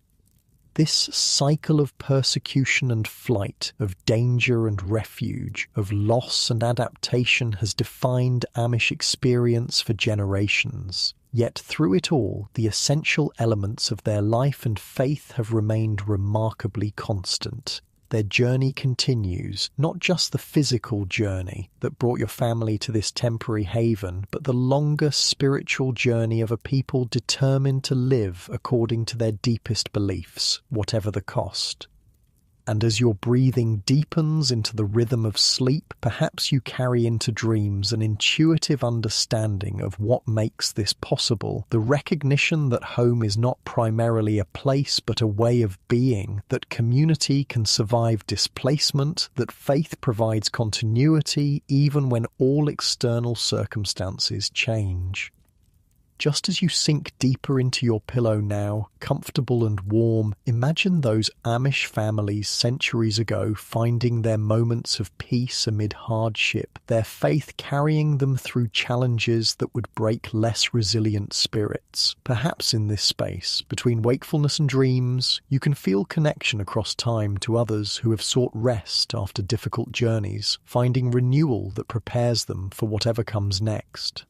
This cycle of persecution and flight, of danger and refuge, of loss and adaptation has defined Amish experience for generations. Yet through it all, the essential elements of their life and faith have remained remarkably constant. Their journey continues, not just the physical journey that brought your family to this temporary haven, but the longer spiritual journey of a people determined to live according to their deepest beliefs, whatever the cost. And as your breathing deepens into the rhythm of sleep, perhaps you carry into dreams an intuitive understanding of what makes this possible, the recognition that home is not primarily a place but a way of being, that community can survive displacement, that faith provides continuity even when all external circumstances change. Just as you sink deeper into your pillow now, comfortable and warm, imagine those Amish families centuries ago finding their moments of peace amid hardship, their faith carrying them through challenges that would break less resilient spirits. Perhaps in this space, between wakefulness and dreams, you can feel connection across time to others who have sought rest after difficult journeys, finding renewal that prepares them for whatever comes next.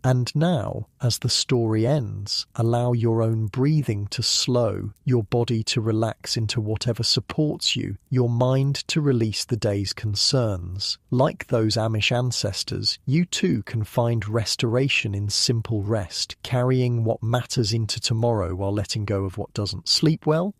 And now, as the story ends, allow your own breathing to slow, your body to relax into whatever supports you, your mind to release the day's concerns. Like those Amish ancestors, you too can find restoration in simple rest, carrying what matters into tomorrow while letting go of what doesn't. Sleep well,